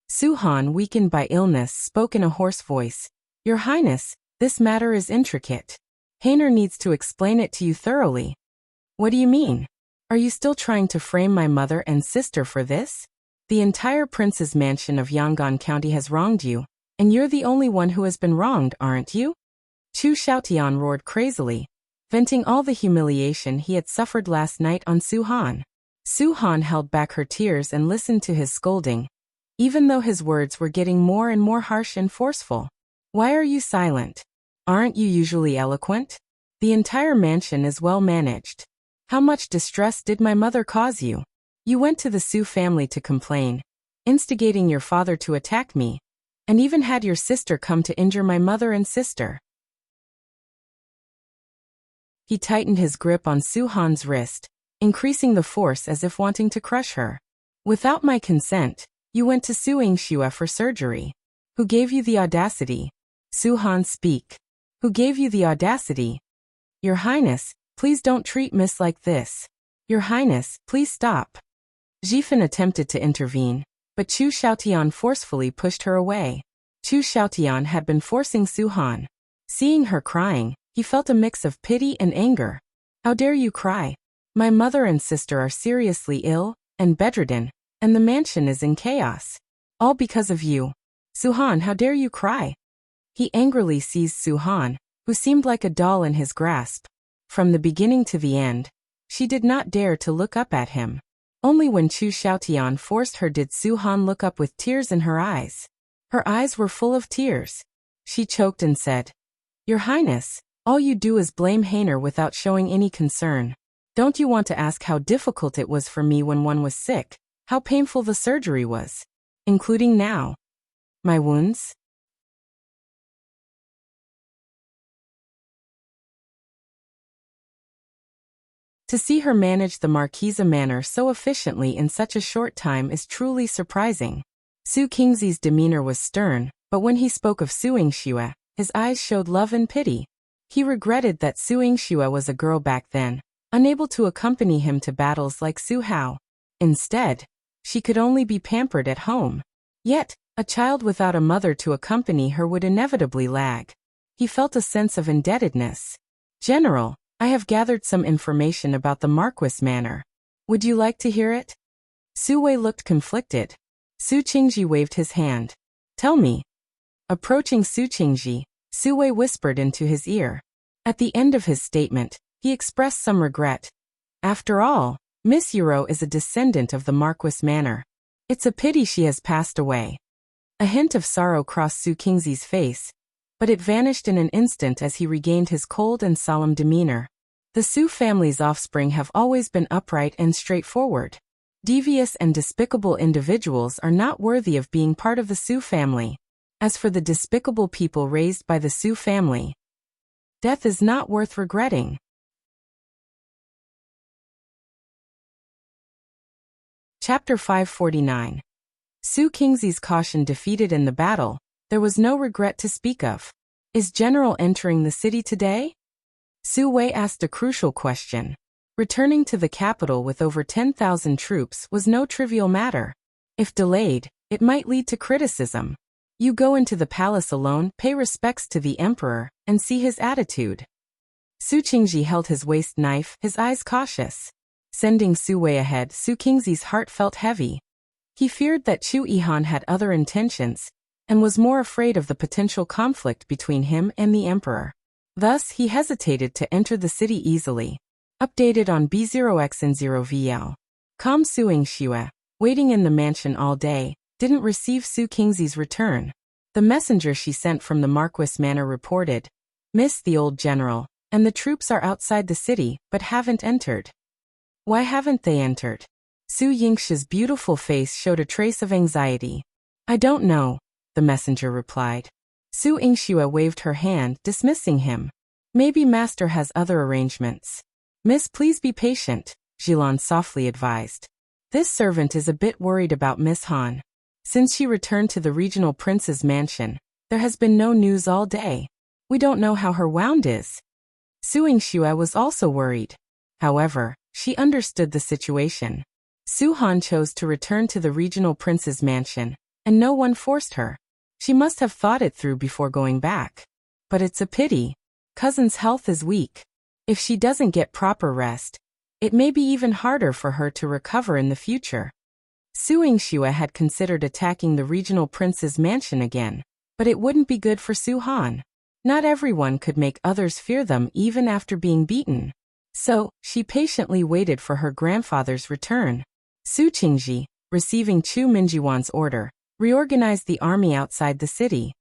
Su Han, weakened by illness, spoke in a hoarse voice. Your Highness, this matter is intricate. Heartless needs to explain it to you thoroughly. What do you mean? Are you still trying to frame my mother and sister for this? The entire prince's mansion of Yangon County has wronged you, and you're the only one who has been wronged, aren't you? Xiaotian roared crazily, venting all the humiliation he had suffered last night on Su Han. Su Han held back her tears and listened to his scolding, even though his words were getting more and more harsh and forceful. Why are you silent? Aren't you usually eloquent? The entire mansion is well managed. How much distress did my mother cause you? You went to the Su family to complain, instigating your father to attack me, and even had your sister come to injure my mother and sister. He tightened his grip on Su Han's wrist, increasing the force as if wanting to crush her. Without my consent, you went to Su Yingxue for surgery. Who gave you the audacity? Su Han, speak. Who gave you the audacity? Your Highness, please don't treat Miss like this. Your Highness, please stop. Yihan attempted to intervene, but Xiaotian forcefully pushed her away. Xiaotian had been forcing Su Han. Seeing her crying, he felt a mix of pity and anger. How dare you cry? My mother and sister are seriously ill and bedridden, and the mansion is in chaos. All because of you. Su Han, how dare you cry? He angrily seized Su Han, who seemed like a doll in his grasp. From the beginning to the end, she did not dare to look up at him. Only when Xiaotian forced her did Su Han look up with tears in her eyes. Her eyes were full of tears. She choked and said, Your Highness, All you do is blame Heiner without showing any concern. Don't you want to ask how difficult it was for me when one was sick, how painful the surgery was? Including now. My wounds? To see her manage the Marquis manner so efficiently in such a short time is truly surprising. Su Qingzi's demeanor was stern, but when he spoke of Su Yingxue, his eyes showed love and pity. He regretted that Su Yingxue was a girl back then, unable to accompany him to battles like Su Hao. Instead, she could only be pampered at home. Yet, a child without a mother to accompany her would inevitably lag. He felt a sense of indebtedness. General, I have gathered some information about the Marquis manor. Would you like to hear it? Su Wei looked conflicted. Su Qingzhi waved his hand. Tell me. Approaching Su Qingzhi, Su Wei whispered into his ear. At the end of his statement, he expressed some regret. After all, Miss Yuro is a descendant of the Marquis manor. It's a pity she has passed away. A hint of sorrow crossed Su Qingzi's face, but it vanished in an instant as he regained his cold and solemn demeanor. The Su family's offspring have always been upright and straightforward. Devious and despicable individuals are not worthy of being part of the Su family. As for the despicable people raised by the Su family, death is not worth regretting. Chapter 549. Su Qingzi's caution defeated in the battle, there was no regret to speak of. Is General entering the city today? Su Wei asked a crucial question. Returning to the capital with over 10,000 troops was no trivial matter. If delayed, it might lead to criticism. You go into the palace alone, pay respects to the emperor, and see his attitude. Su Qingzhi held his waist knife, his eyes cautious. Sending Su Wei ahead, Su Qingzi's heart felt heavy. He feared that Chu Yihan had other intentions, and was more afraid of the potential conflict between him and the emperor. Thus, he hesitated to enter the city easily. Updated on B0X0VL. Su Yingxue, waiting in the mansion all day, didn't receive Su Qingzi's return. The messenger she sent from the Marquis manor reported, "Miss the old general, and the troops are outside the city, but haven't entered." Why haven't they entered? Su Yingxue's beautiful face showed a trace of anxiety. I don't know, the messenger replied. Su Yingxue waved her hand, dismissing him. Maybe master has other arrangements. Miss, please be patient, Yihan softly advised. This servant is a bit worried about Miss Han. Since she returned to the regional prince's mansion, there has been no news all day. We don't know how her wound is. Su Yingxue was also worried. However, she understood the situation. Su Han chose to return to the regional prince's mansion, and no one forced her. She must have thought it through before going back. But it's a pity. Cousin's health is weak. If she doesn't get proper rest, it may be even harder for her to recover in the future. Su Yingxue had considered attacking the regional prince's mansion again, but it wouldn't be good for Su Han. Not everyone could make others fear them even after being beaten. So, she patiently waited for her grandfather's return. Su Qingzhi, receiving Chu Minjiwan's order, reorganized the army outside the city.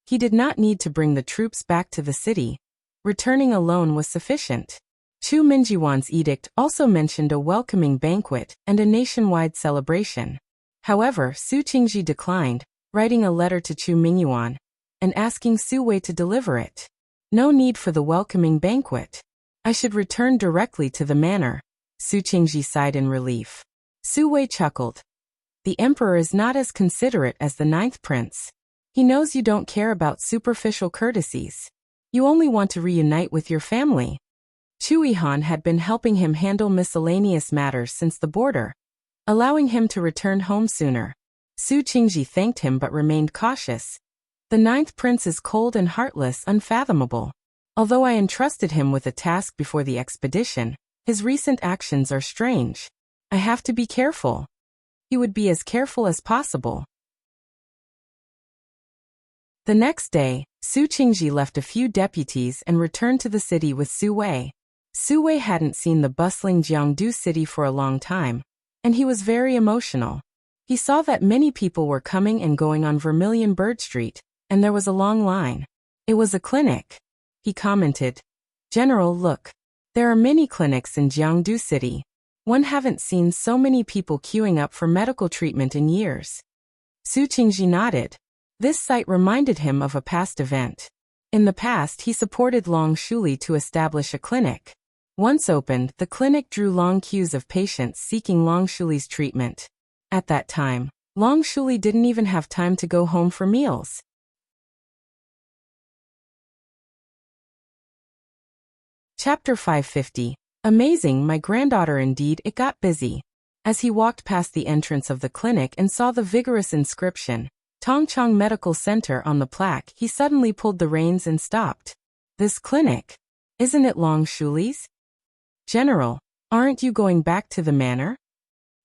He did not need to bring the troops back to the city. Returning alone was sufficient. Chu Minjiwan's edict also mentioned a welcoming banquet and a nationwide celebration. However, Su Qingzhi declined, writing a letter to Chu Mingyuan and asking Su Wei to deliver it. No need for the welcoming banquet. I should return directly to the manor. Su Qingzhi sighed in relief. Su Wei chuckled. The emperor is not as considerate as the 9th prince. He knows you don't care about superficial courtesies. You only want to reunite with your family. Chu Yihan had been helping him handle miscellaneous matters since the border, allowing him to return home sooner. Su Qingzhi thanked him but remained cautious. The 9th prince is cold and heartless, unfathomable. Although I entrusted him with a task before the expedition, his recent actions are strange. I have to be careful. He would be as careful as possible. The next day, Su Qingzhi left a few deputies and returned to the city with Su Wei. Su Wei hadn't seen the bustling Jiangdu city for a long time, and he was very emotional. He saw that many people were coming and going on Vermilion Bird Street, and there was a long line. It was a clinic. He commented, General, look. There are many clinics in Jiangdu City. One haven't seen so many people queuing up for medical treatment in years. Qingzhi nodded. This sight reminded him of a past event. In the past, he supported Long Shuli to establish a clinic. Once opened, the clinic drew long queues of patients seeking Long Shuli's treatment. At that time, Long Shuli didn't even have time to go home for meals. Chapter 550. Amazing, my granddaughter indeed. It got busy. As he walked past the entrance of the clinic and saw the vigorous inscription, Tongchang Medical Center on the plaque, he suddenly pulled the reins and stopped. This clinic? Isn't it Long Shuli's? General, aren't you going back to the manor?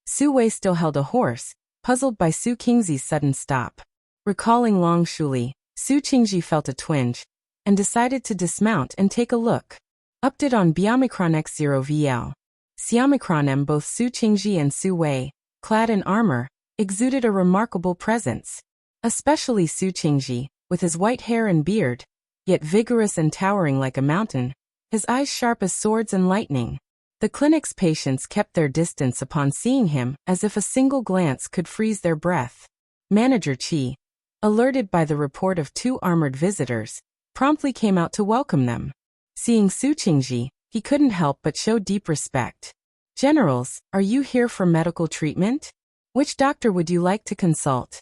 Su Wei still held a horse, puzzled by Su Qingzi's sudden stop. Recalling Long Shuli, Su Qingzhi felt a twinge, and decided to dismount and take a look. Update on Biomicron X0 VL. Xiaomicron M. Both Su Qingzhi and Su Wei, clad in armor, exuded a remarkable presence. Especially Su Qingzhi, with his white hair and beard, yet vigorous and towering like a mountain, his eyes sharp as swords and lightning. The clinic's patients kept their distance upon seeing him, as if a single glance could freeze their breath. Manager Qi, alerted by the report of 2 armored visitors, promptly came out to welcome them. Seeing Su Qingzhi, he couldn't help but show deep respect. Generals, are you here for medical treatment? Which doctor would you like to consult?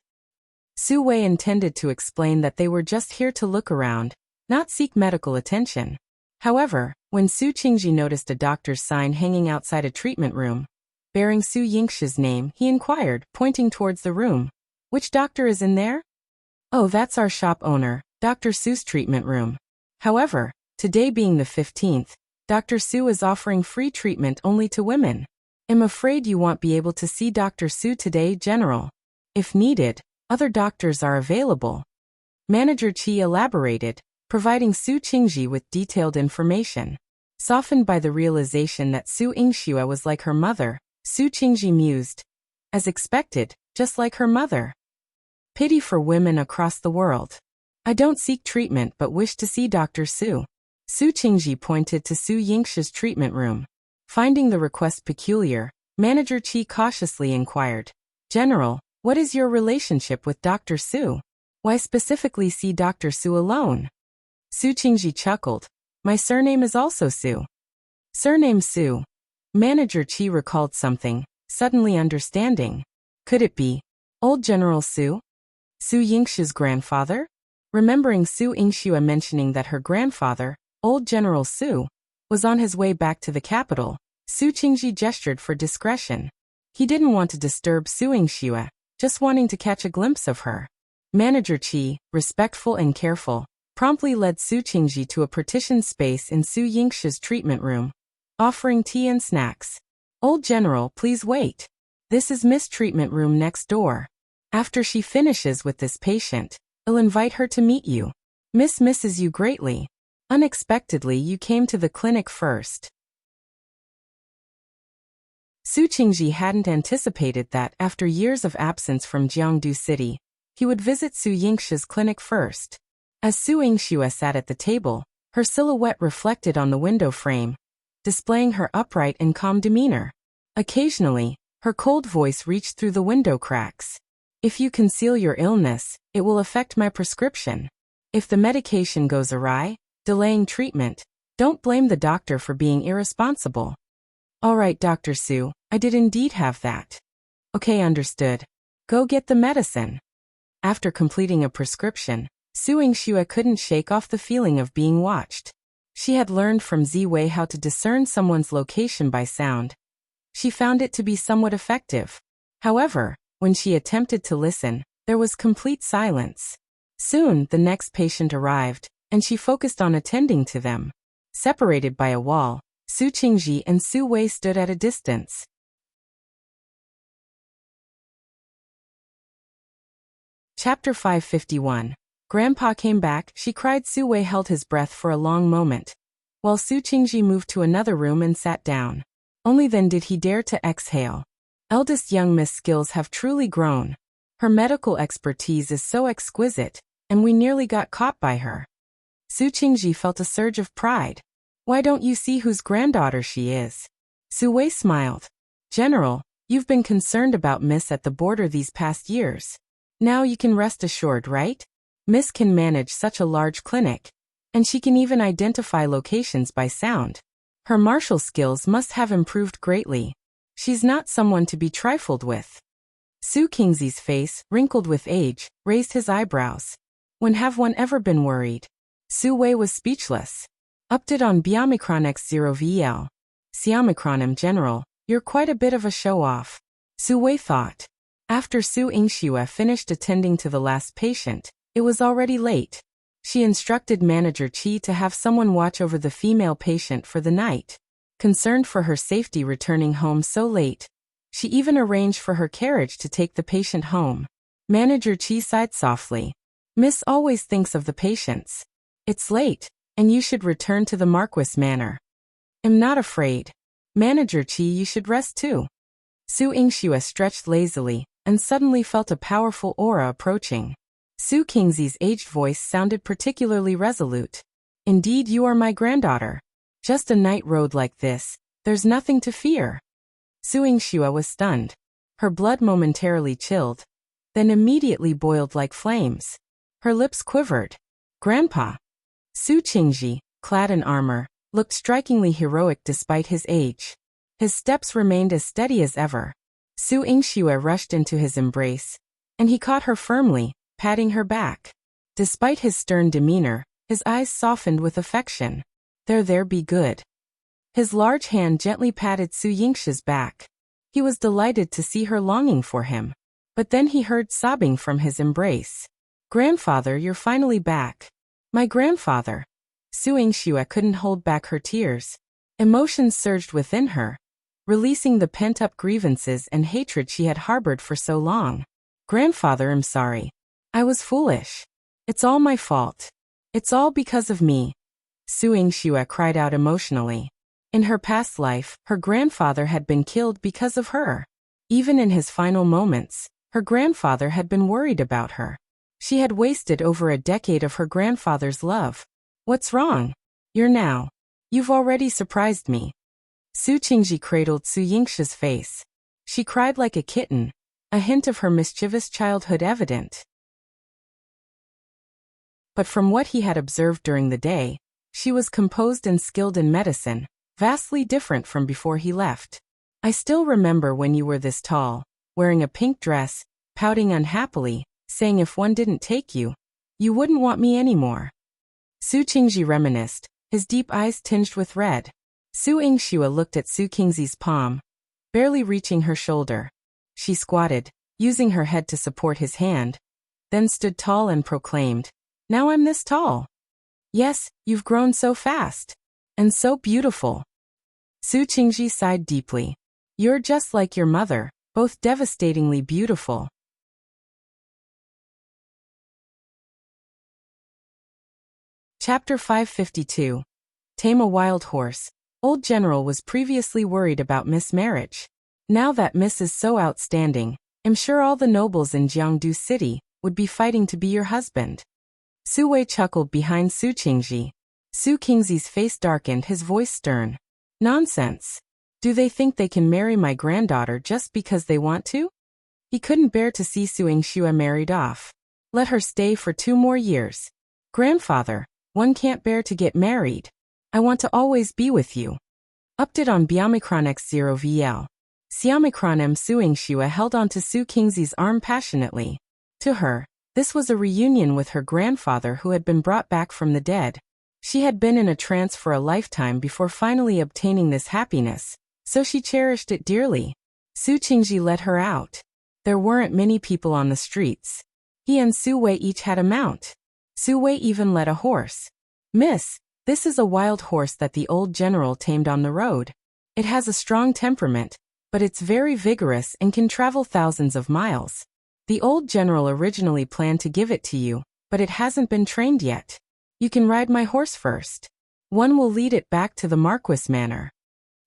Su Wei intended to explain that they were just here to look around, not seek medical attention. However, when Su Qingzhi noticed a doctor's sign hanging outside a treatment room, bearing Su Yingxue's name, he inquired, pointing towards the room. Which doctor is in there? Oh, that's our shop owner, Dr. Su's treatment room. However, today being the 15th, Dr. Su is offering free treatment only to women. I'm afraid you won't be able to see Dr. Su today, General. If needed, other doctors are available. Manager Qi elaborated, providing Su Qingzhi with detailed information. Softened by the realization that Su Yingxue was like her mother, Su Qingzhi mused. As expected, just like her mother. Pity for women across the world. I don't seek treatment but wish to see Dr. Su. Su Qingzhi pointed to Su Yingxue's treatment room. Finding the request peculiar, Manager Qi cautiously inquired, General, what is your relationship with Dr. Su? Why specifically see Dr. Su alone? Su Qingzhi chuckled. My surname is also Su. Surname Su. Manager Qi recalled something, suddenly understanding. Could it be old General Su? Su Yingxue's grandfather? Remembering Su Yingxue mentioning that her grandfather, old General Su, was on his way back to the capital, Su Qingzhi gestured for discretion. He didn't want to disturb Su Yingxue, just wanting to catch a glimpse of her. Manager Qi, respectful and careful, promptly led Su Qingzhi to a partitioned space in Su Yingxue's treatment room, offering tea and snacks. Old General, please wait. This is Miss Treatment Room next door. After she finishes with this patient, I'll invite her to meet you. Miss misses you greatly. Unexpectedly, you came to the clinic first. Su Qingzhi hadn't anticipated that, after years of absence from Jiangdu City, he would visit Su Yingxue's clinic first. As Su Yingxue sat at the table, her silhouette reflected on the window frame, displaying her upright and calm demeanor. Occasionally, her cold voice reached through the window cracks. If you conceal your illness, it will affect my prescription. If the medication goes awry, delaying treatment, don't blame the doctor for being irresponsible. All right, Dr. Su, I did indeed have that. Okay, understood. Go get the medicine. After completing a prescription, Su Yingxue couldn't shake off the feeling of being watched. She had learned from Ziwei how to discern someone's location by sound. She found it to be somewhat effective. However, when she attempted to listen, there was complete silence. Soon, the next patient arrived, and she focused on attending to them. Separated by a wall, Su Qingzhi and Su Wei stood at a distance. Chapter 551. Grandpa came back, she cried. Su Wei held his breath for a long moment, while Su Qingzhi moved to another room and sat down. Only then did he dare to exhale. Eldest young Miss skills have truly grown. Her medical expertise is so exquisite, and we nearly got caught by her. Su Qingzhi felt a surge of pride. Why don't you see whose granddaughter she is? Su Wei smiled. General, you've been concerned about Miss at the border these past years. Now you can rest assured, right? Miss can manage such a large clinic, and she can even identify locations by sound. Her martial skills must have improved greatly. She's not someone to be trifled with. Qingzi's face, wrinkled with age, raised his eyebrows. When have one ever been worried? Su Wei was speechless. Update on Biomicron X0 VL. Xiaomicronim General, you're quite a bit of a show-off. Su Wei thought. After Su Yingxue finished attending to the last patient, it was already late. She instructed Manager Qi to have someone watch over the female patient for the night. Concerned for her safety returning home so late, she even arranged for her carriage to take the patient home. Manager Qi sighed softly. Miss always thinks of the patients. It's late, and you should return to the Marquis manor. I'm not afraid. Manager Qi, you should rest too. Su Yingxue stretched lazily, and suddenly felt a powerful aura approaching. Su Qingzi's aged voice sounded particularly resolute. Indeed, you are my granddaughter. Just a night road like this, there's nothing to fear. Su Yingxue was stunned. Her blood momentarily chilled, then immediately boiled like flames. Her lips quivered. Grandpa. Su Qingzhi, clad in armor, looked strikingly heroic despite his age. His steps remained as steady as ever. Su Yingxue rushed into his embrace, and he caught her firmly, patting her back. Despite his stern demeanor, his eyes softened with affection. There, be good. His large hand gently patted Su Yingxue's back. He was delighted to see her longing for him. But then he heard sobbing from his embrace. Grandfather, you're finally back. My grandfather. Su Yingxue couldn't hold back her tears. Emotions surged within her, releasing the pent-up grievances and hatred she had harbored for so long. Grandfather, I'm sorry. I was foolish. It's all my fault. It's all because of me. Su Yingxue cried out emotionally. In her past life, her grandfather had been killed because of her. Even in his final moments, her grandfather had been worried about her. She had wasted over a decade of her grandfather's love. What's wrong? You've already surprised me. Su Qingzhi cradled Su Yingxue's face. She cried like a kitten, a hint of her mischievous childhood evident. But from what he had observed during the day, she was composed and skilled in medicine, vastly different from before he left. I still remember when you were this tall, wearing a pink dress, pouting unhappily, saying if one didn't take you, you wouldn't want me anymore. Su Qingzhi reminisced, his deep eyes tinged with red. Su Yingxue looked at Su Qingzi's palm, barely reaching her shoulder. She squatted, using her head to support his hand, then stood tall and proclaimed, Now I'm this tall. Yes, you've grown so fast. And so beautiful. Su Qingzhi sighed deeply. You're just like your mother, both devastatingly beautiful. Chapter 552. Tame a wild horse. Old General was previously worried about Miss marriage. Now that Miss is so outstanding, I'm sure all the nobles in Jiangdu City would be fighting to be your husband. Su Wei chuckled behind Su Qingzhi. Su Qingzi's face darkened, his voice stern. Nonsense. Do they think they can marry my granddaughter just because they want to? He couldn't bear to see Su Yingxue married off. Let her stay for 2 more years. Grandfather, one can't bear to get married. I want to always be with you. Update on Biomicron X0 VL. Xiaomicron M. Su Yingxue held onto Su Qingzi's arm passionately. To her, this was a reunion with her grandfather who had been brought back from the dead. She had been in a trance for a lifetime before finally obtaining this happiness, so she cherished it dearly. Su Qingzhi let her out. There weren't many people on the streets. He and Su Wei each had a mount. Su Wei even led a horse. Miss, this is a wild horse that the old general tamed on the road. It has a strong temperament, but it's very vigorous and can travel thousands of miles. The old general originally planned to give it to you, but it hasn't been trained yet. You can ride my horse first. One will lead it back to the Marquis manor.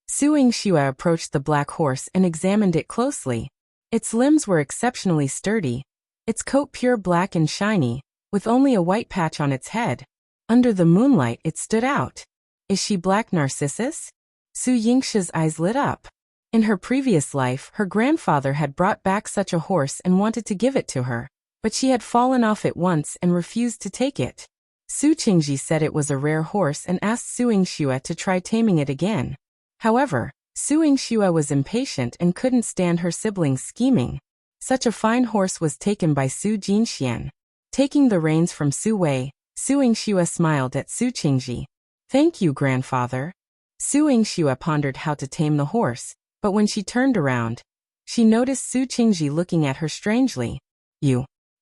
Su Yingxue approached the black horse and examined it closely. Its limbs were exceptionally sturdy, its coat pure black and shiny, with only a white patch on its head. Under the moonlight it stood out. Is she Black Narcissus? Su Yingxue's eyes lit up. In her previous life, her grandfather had brought back such a horse and wanted to give it to her, but she had fallen off it once and refused to take it. Su Qingzhi said it was a rare horse and asked Su Yingxue to try taming it again. However, Su Yingxue was impatient and couldn't stand her siblings scheming. Such a fine horse was taken by Su Jinxian. Taking the reins from Su Wei, Su Yingxue smiled at Su Qingzhi. Thank you, grandfather. Su Yingxue pondered how to tame the horse, but when she turned around, she noticed Su Qingzhi looking at her strangely.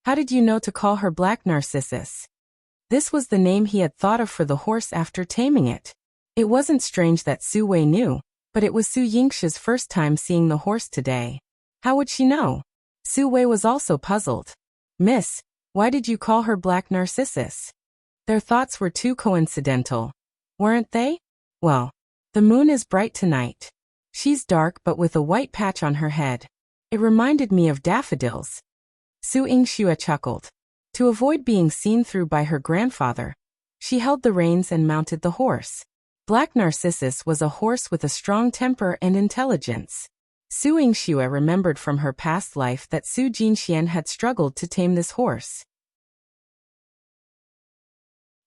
How did you know to call her Black Narcissus? This was the name he had thought of for the horse after taming it. It wasn't strange that Su Wei knew, but it was Su Yingxue's first time seeing the horse today. How would she know? Su Wei was also puzzled. Miss, why did you call her Black Narcissus? Their thoughts were too coincidental, weren't they? Well, the moon is bright tonight. She's dark but with a white patch on her head. It reminded me of daffodils. Su Yingxue chuckled. To avoid being seen through by her grandfather, she held the reins and mounted the horse. Black Narcissus was a horse with a strong temper and intelligence. Su Yingxue remembered from her past life that Su Jinxian had struggled to tame this horse.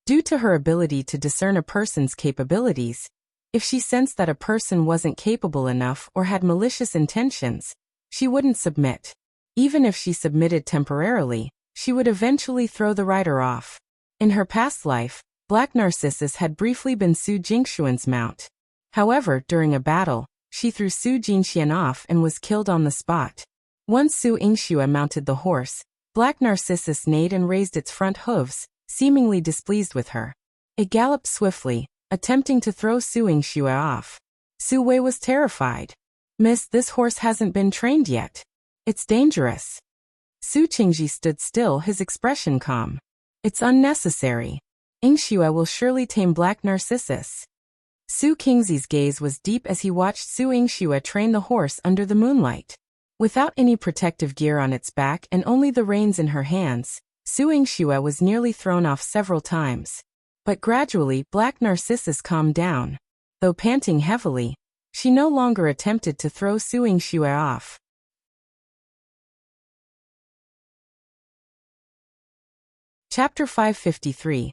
Due to her ability to discern a person's capabilities, if she sensed that a person wasn't capable enough or had malicious intentions, she wouldn't submit. Even if she submitted temporarily, she would eventually throw the rider off. In her past life, Black Narcissus had briefly been Su Jingxuan's mount. However, during a battle, she threw Su Jinxian off and was killed on the spot. Once Su Yingxue mounted the horse, Black Narcissus neighed and raised its front hooves, seemingly displeased with her. It galloped swiftly, attempting to throw Su Yingxue off. Su Wei was terrified. Miss, this horse hasn't been trained yet. It's dangerous. Su Qingzhi stood still, his expression calm. It's unnecessary. Yingxue will surely tame Black Narcissus. Su Qingzhi's gaze was deep as he watched Su Yingxue train the horse under the moonlight. Without any protective gear on its back and only the reins in her hands, Su Yingxue was nearly thrown off several times. But gradually, Black Narcissus calmed down. Though panting heavily, she no longer attempted to throw Su Yingxue off. Chapter 553.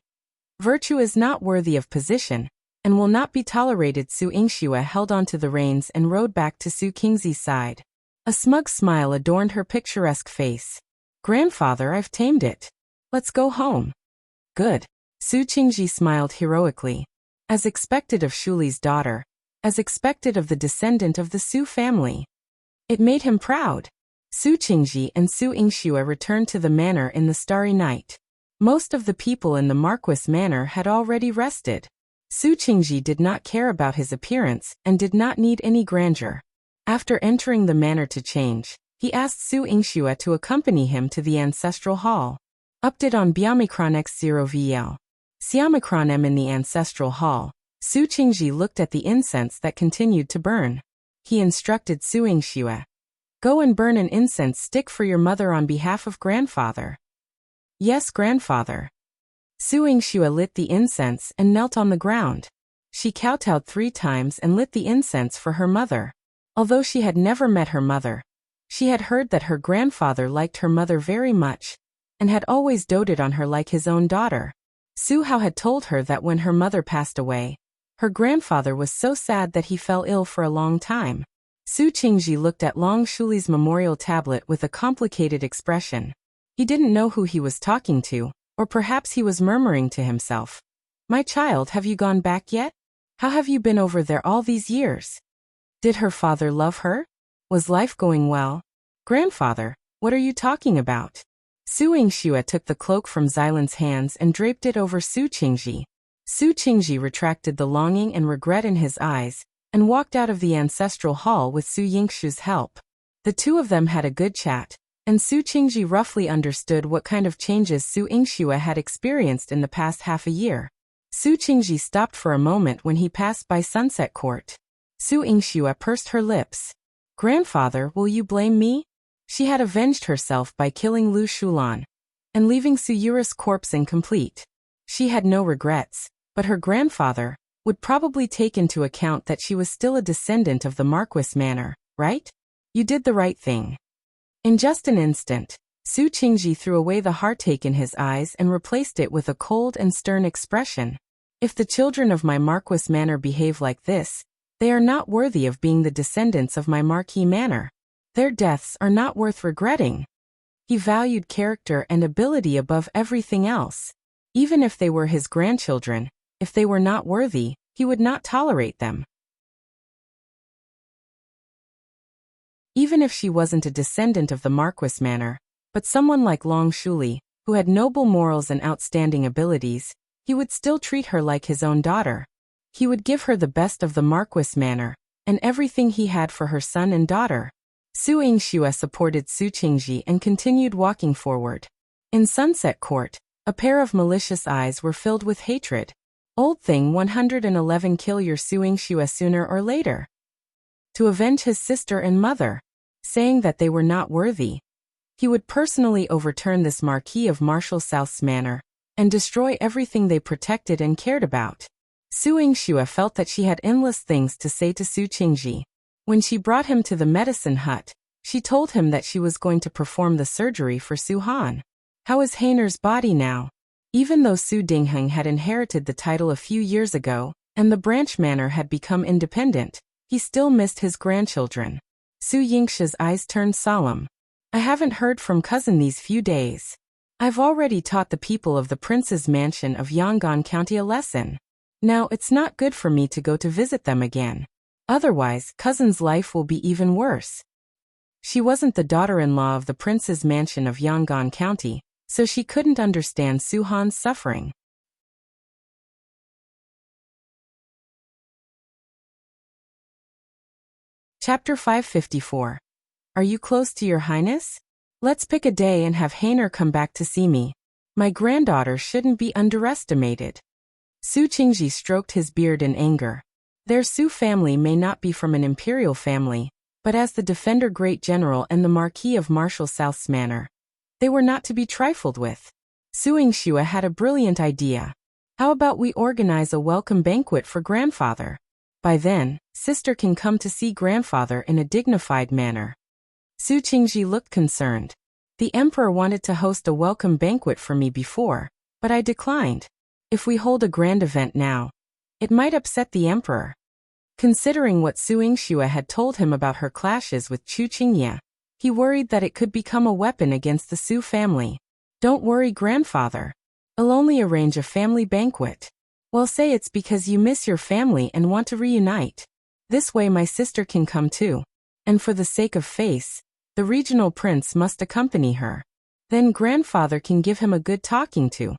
Virtue is not worthy of position, and will not be tolerated. Su Yingxue held onto the reins and rode back to Su Qingzi's side. A smug smile adorned her picturesque face. Grandfather, I've tamed it. Let's go home. Good. Su Qingzhi smiled heroically. As expected of Shuli's daughter, as expected of the descendant of the Su family. It made him proud. Su Qingzhi and Su Yingxue returned to the manor in the starry night. Most of the people in the Marquis manor had already rested. Su Qingzhi did not care about his appearance and did not need any grandeur. After entering the manor to change, he asked Su Yingxue to accompany him to the ancestral hall. Update on Biomicron X0 VL. Xiaomicron M. In the ancestral hall, Su Qingzhi looked at the incense that continued to burn. He instructed Su Yingxue. Go and burn an incense stick for your mother on behalf of grandfather. Yes, grandfather. Su Yingxue lit the incense and knelt on the ground. She kowtowed 3 times and lit the incense for her mother. Although she had never met her mother, she had heard that her grandfather liked her mother very much, and had always doted on her like his own daughter. Su Hao had told her that when her mother passed away, her grandfather was so sad that he fell ill for a long time. Su Qingzhi looked at Long Shuli's memorial tablet with a complicated expression. He didn't know who he was talking to, or perhaps he was murmuring to himself. My child, have you gone back yet? How have you been over there all these years? Did her father love her? Was life going well? Grandfather, what are you talking about? Su Yingxue took the cloak from Xilan's hands and draped it over Su Qingzhi. Su Qingzhi retracted the longing and regret in his eyes, and walked out of the ancestral hall with Su Yingxue's help. The two of them had a good chat, and Su Qingzhi roughly understood what kind of changes Su Yingxue had experienced in the past half a year. Su Qingzhi stopped for a moment when he passed by Sunset Court. Su Yingxue pursed her lips. Grandfather, will you blame me? She had avenged herself by killing Lu Shulan, and leaving Su Yura's corpse incomplete. She had no regrets, but her grandfather, would probably take into account that she was still a descendant of the Marquis manor, right? You did the right thing. In just an instant, Su Qingzhi threw away the heartache in his eyes and replaced it with a cold and stern expression. If the children of my Marquis manor behave like this, they are not worthy of being the descendants of my Marquis manor. Their deaths are not worth regretting. He valued character and ability above everything else. Even if they were his grandchildren, if they were not worthy, he would not tolerate them. Even if she wasn't a descendant of the Marquis manor, but someone like Long Shuli, who had noble morals and outstanding abilities, he would still treat her like his own daughter. He would give her the best of the Marquis manor, and everything he had for her son and daughter. Su Yingxue supported Su Qingzhi and continued walking forward. In Sunset Court, a pair of malicious eyes were filled with hatred. Old thing 111, kill your Su Yingxue sooner or later. To avenge his sister and mother, saying that they were not worthy. He would personally overturn this Marquis of Martial South's manor, and destroy everything they protected and cared about. Su Yingxue felt that she had endless things to say to Su Qingzhi. When she brought him to the medicine hut, she told him that she was going to perform the surgery for Su Han. How is Heiner's body now? Even though Su Dingheng had inherited the title a few years ago, and the branch manor had become independent, he still missed his grandchildren. Su Yingxue's eyes turned solemn. I haven't heard from cousin these few days. I've already taught the people of the prince's mansion of Yangon County a lesson. Now it's not good for me to go to visit them again. Otherwise, cousin's life will be even worse. She wasn't the daughter-in-law of the prince's mansion of Yangon County, so she couldn't understand Su Han's suffering. Chapter 554. Are you close to your Highness? Let's pick a day and have Heiner come back to see me. My granddaughter shouldn't be underestimated. Su Qingzhi stroked his beard in anger. Their Su family may not be from an imperial family, but as the Defender Great General and the Marquis of Martial South's manor, they were not to be trifled with. Su Yingxue had a brilliant idea. How about we organize a welcome banquet for grandfather? By then, sister can come to see grandfather in a dignified manner. Su Qingzhi looked concerned. The emperor wanted to host a welcome banquet for me before, but I declined. If we hold a grand event now, it might upset the emperor. Considering what Su Yingxue had told him about her clashes with Chu Qingye, he worried that it could become a weapon against the Su family. Don't worry, grandfather. I'll only arrange a family banquet. Well, say it's because you miss your family and want to reunite. This way my sister can come too. And for the sake of face, the regional prince must accompany her. Then grandfather can give him a good talking to.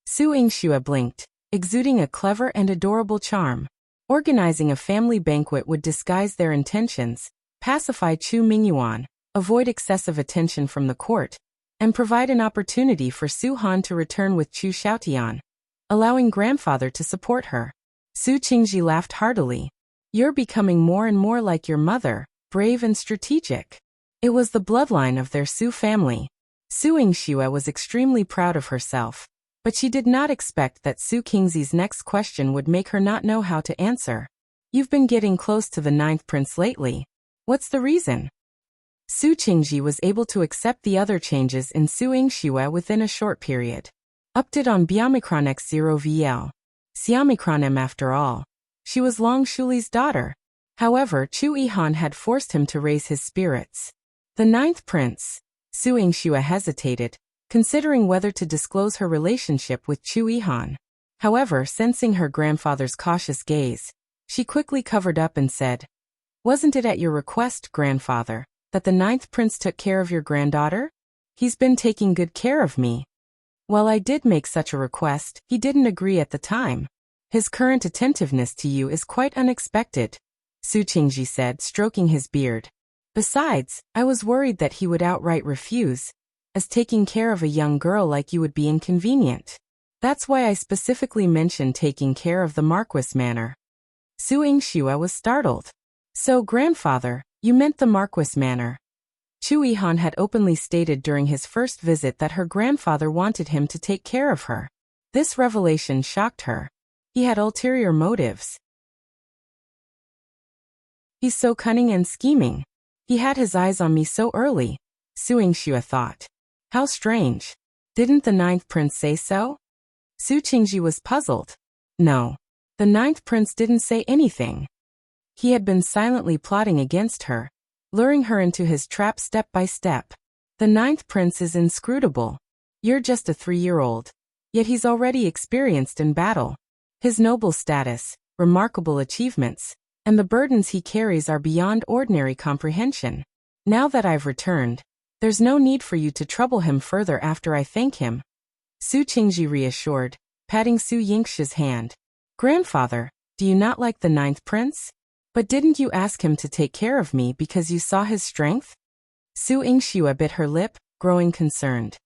Su Yingxue blinked, exuding a clever and adorable charm. Organizing a family banquet would disguise their intentions, pacify Chu Mingyuan, avoid excessive attention from the court, and provide an opportunity for Su Han to return with Chu Xiaotian, allowing grandfather to support her. Su Qingzhi laughed heartily. You're becoming more and more like your mother, brave and strategic. It was the bloodline of their Su family. Su Yingxue was extremely proud of herself, but she did not expect that Su Qingzhi's next question would make her not know how to answer. You've been getting close to the 9th prince lately. What's the reason? Su Qingzhi was able to accept the other changes in Su Yingxue within a short period. Update on Biomicron X0 VL. Xiaomicron M after all. She was Long Shuli's daughter. However, Chu Yihan had forced him to raise his spirits. The 9th prince. Su Yingxue hesitated, considering whether to disclose her relationship with Chu Yihan. However, sensing her grandfather's cautious gaze, she quickly covered up and said, Wasn't it at your request, grandfather, that the 9th prince took care of your granddaughter? He's been taking good care of me. While I did make such a request, he didn't agree at the time. His current attentiveness to you is quite unexpected, Su Qingzhi said, stroking his beard. Besides, I was worried that he would outright refuse, as taking care of a young girl like you would be inconvenient. That's why I specifically mentioned taking care of the Marquis manor. Su Yingxue was startled. So, grandfather, you meant the Marquis manor. Chu Yihan had openly stated during his first visit that her grandfather wanted him to take care of her. This revelation shocked her. He had ulterior motives. He's so cunning and scheming. He had his eyes on me so early, Su Yingxue thought. How strange. Didn't the ninth prince say so? Su Qingzhi was puzzled. No. The ninth prince didn't say anything. He had been silently plotting against her, luring her into his trap step by step. The ninth prince is inscrutable. You're just a 3-year-old. Yet he's already experienced in battle. His noble status, remarkable achievements, and the burdens he carries are beyond ordinary comprehension. Now that I've returned, there's no need for you to trouble him further after I thank him. Su Qingzhi reassured, patting Su Yingxue's hand. Grandfather, do you not like the ninth prince? But didn't you ask him to take care of me because you saw his strength? Su Yingxue bit her lip, growing concerned.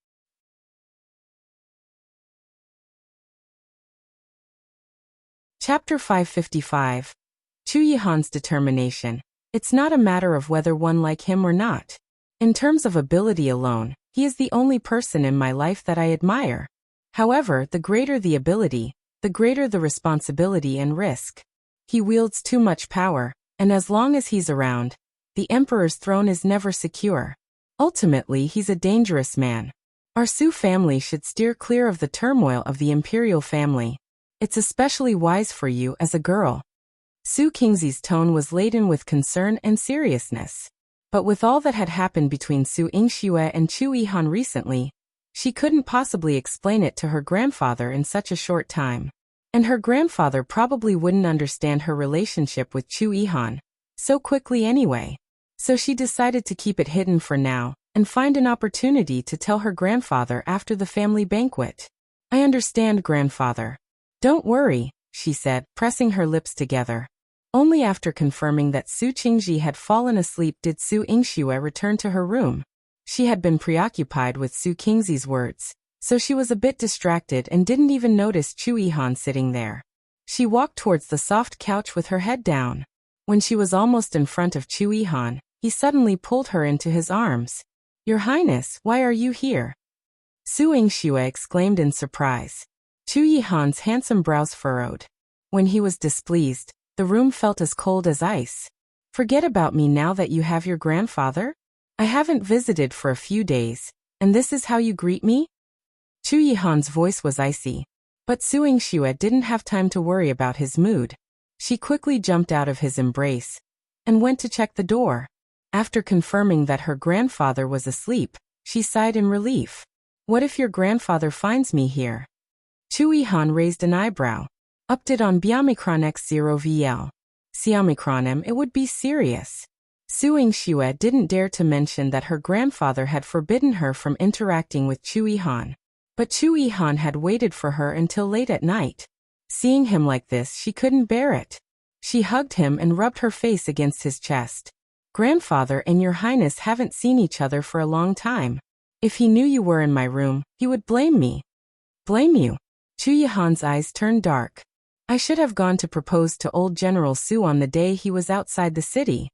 Chapter 555. Chu Yihan's determination. It's not a matter of whether one like him or not. In terms of ability alone, he is the only person in my life that I admire. However, the greater the ability, the greater the responsibility and risk. He wields too much power, and as long as he's around, the emperor's throne is never secure. Ultimately, he's a dangerous man. Our Su family should steer clear of the turmoil of the imperial family. It's especially wise for you as a girl. Su Qingzi's tone was laden with concern and seriousness. But with all that had happened between Su Yingxue and Chu Yihan recently, she couldn't possibly explain it to her grandfather in such a short time. And her grandfather probably wouldn't understand her relationship with Chu Yihan so quickly anyway. So she decided to keep it hidden for now, and find an opportunity to tell her grandfather after the family banquet. I understand, grandfather. Don't worry, she said, pressing her lips together. Only after confirming that Su Qingzhi had fallen asleep did Su Yingxue return to her room. She had been preoccupied with Su Qingzi's words, so she was a bit distracted and didn't even notice Chu Yihan sitting there. She walked towards the soft couch with her head down. When she was almost in front of Chu Yihan, he suddenly pulled her into his arms. Your Highness, why are you here? Su Yingxue exclaimed in surprise. Chu Yihan's handsome brows furrowed. When he was displeased, the room felt as cold as ice. Forget about me now that you have your grandfather? I haven't visited for a few days, and this is how you greet me? Chu Yihan's voice was icy. But Su Yingxue didn't have time to worry about his mood. She quickly jumped out of his embrace and went to check the door. After confirming that her grandfather was asleep, she sighed in relief. What if your grandfather finds me here? Chu Yihan raised an eyebrow. Upped on Biomicron X0VL. Xiaomicronem, it would be serious. Su Yingxue didn't dare to mention that her grandfather had forbidden her from interacting with Chu Yihan. But Chu Yihan had waited for her until late at night. Seeing him like this, she couldn't bear it. She hugged him and rubbed her face against his chest. Grandfather and your Highness haven't seen each other for a long time. If he knew you were in my room, he would blame me. Blame you? Chu Yihan's eyes turned dark. I should have gone to propose to old General Su on the day he was outside the city.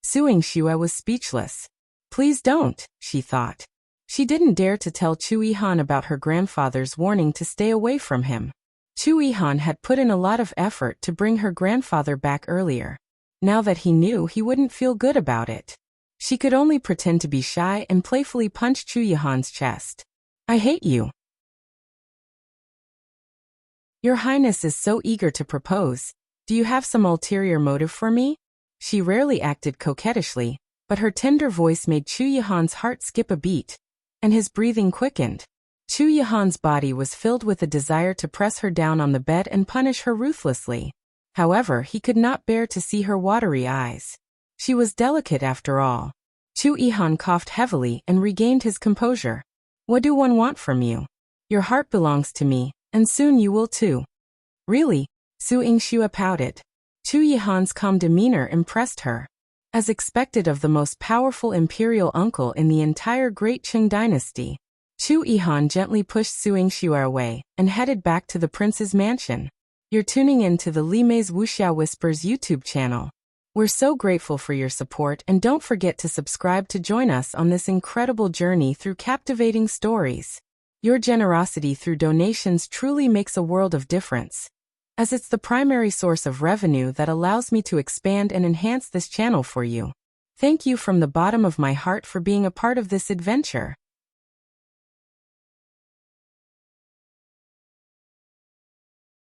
Su Yingxue was speechless. Please don't, she thought. She didn't dare to tell Chu Yihan about her grandfather's warning to stay away from him. Chu Yihan had put in a lot of effort to bring her grandfather back earlier. Now that he knew, he wouldn't feel good about it. She could only pretend to be shy and playfully punch Chu Yihan's chest. I hate you. Your Highness is so eager to propose. Do you have some ulterior motive for me? She rarely acted coquettishly, but her tender voice made Chu Yihan's heart skip a beat, and his breathing quickened. Chu Yihan's body was filled with a desire to press her down on the bed and punish her ruthlessly. However, he could not bear to see her watery eyes. She was delicate after all. Chu Yihan coughed heavily and regained his composure. What do one want from you? Your heart belongs to me, and soon you will too. Really? Su Yingxue pouted. Chu Yihan's calm demeanor impressed her. As expected of the most powerful imperial uncle in the entire Great Qing dynasty, Chu Yihan gently pushed Su Yingxue away and headed back to the prince's mansion. You're tuning in to the Lime's Wuxia Whispers YouTube channel. We're so grateful for your support, and don't forget to subscribe to join us on this incredible journey through captivating stories. Your generosity through donations truly makes a world of difference. as it's the primary source of revenue that allows me to expand and enhance this channel for you. Thank you from the bottom of my heart for being a part of this adventure.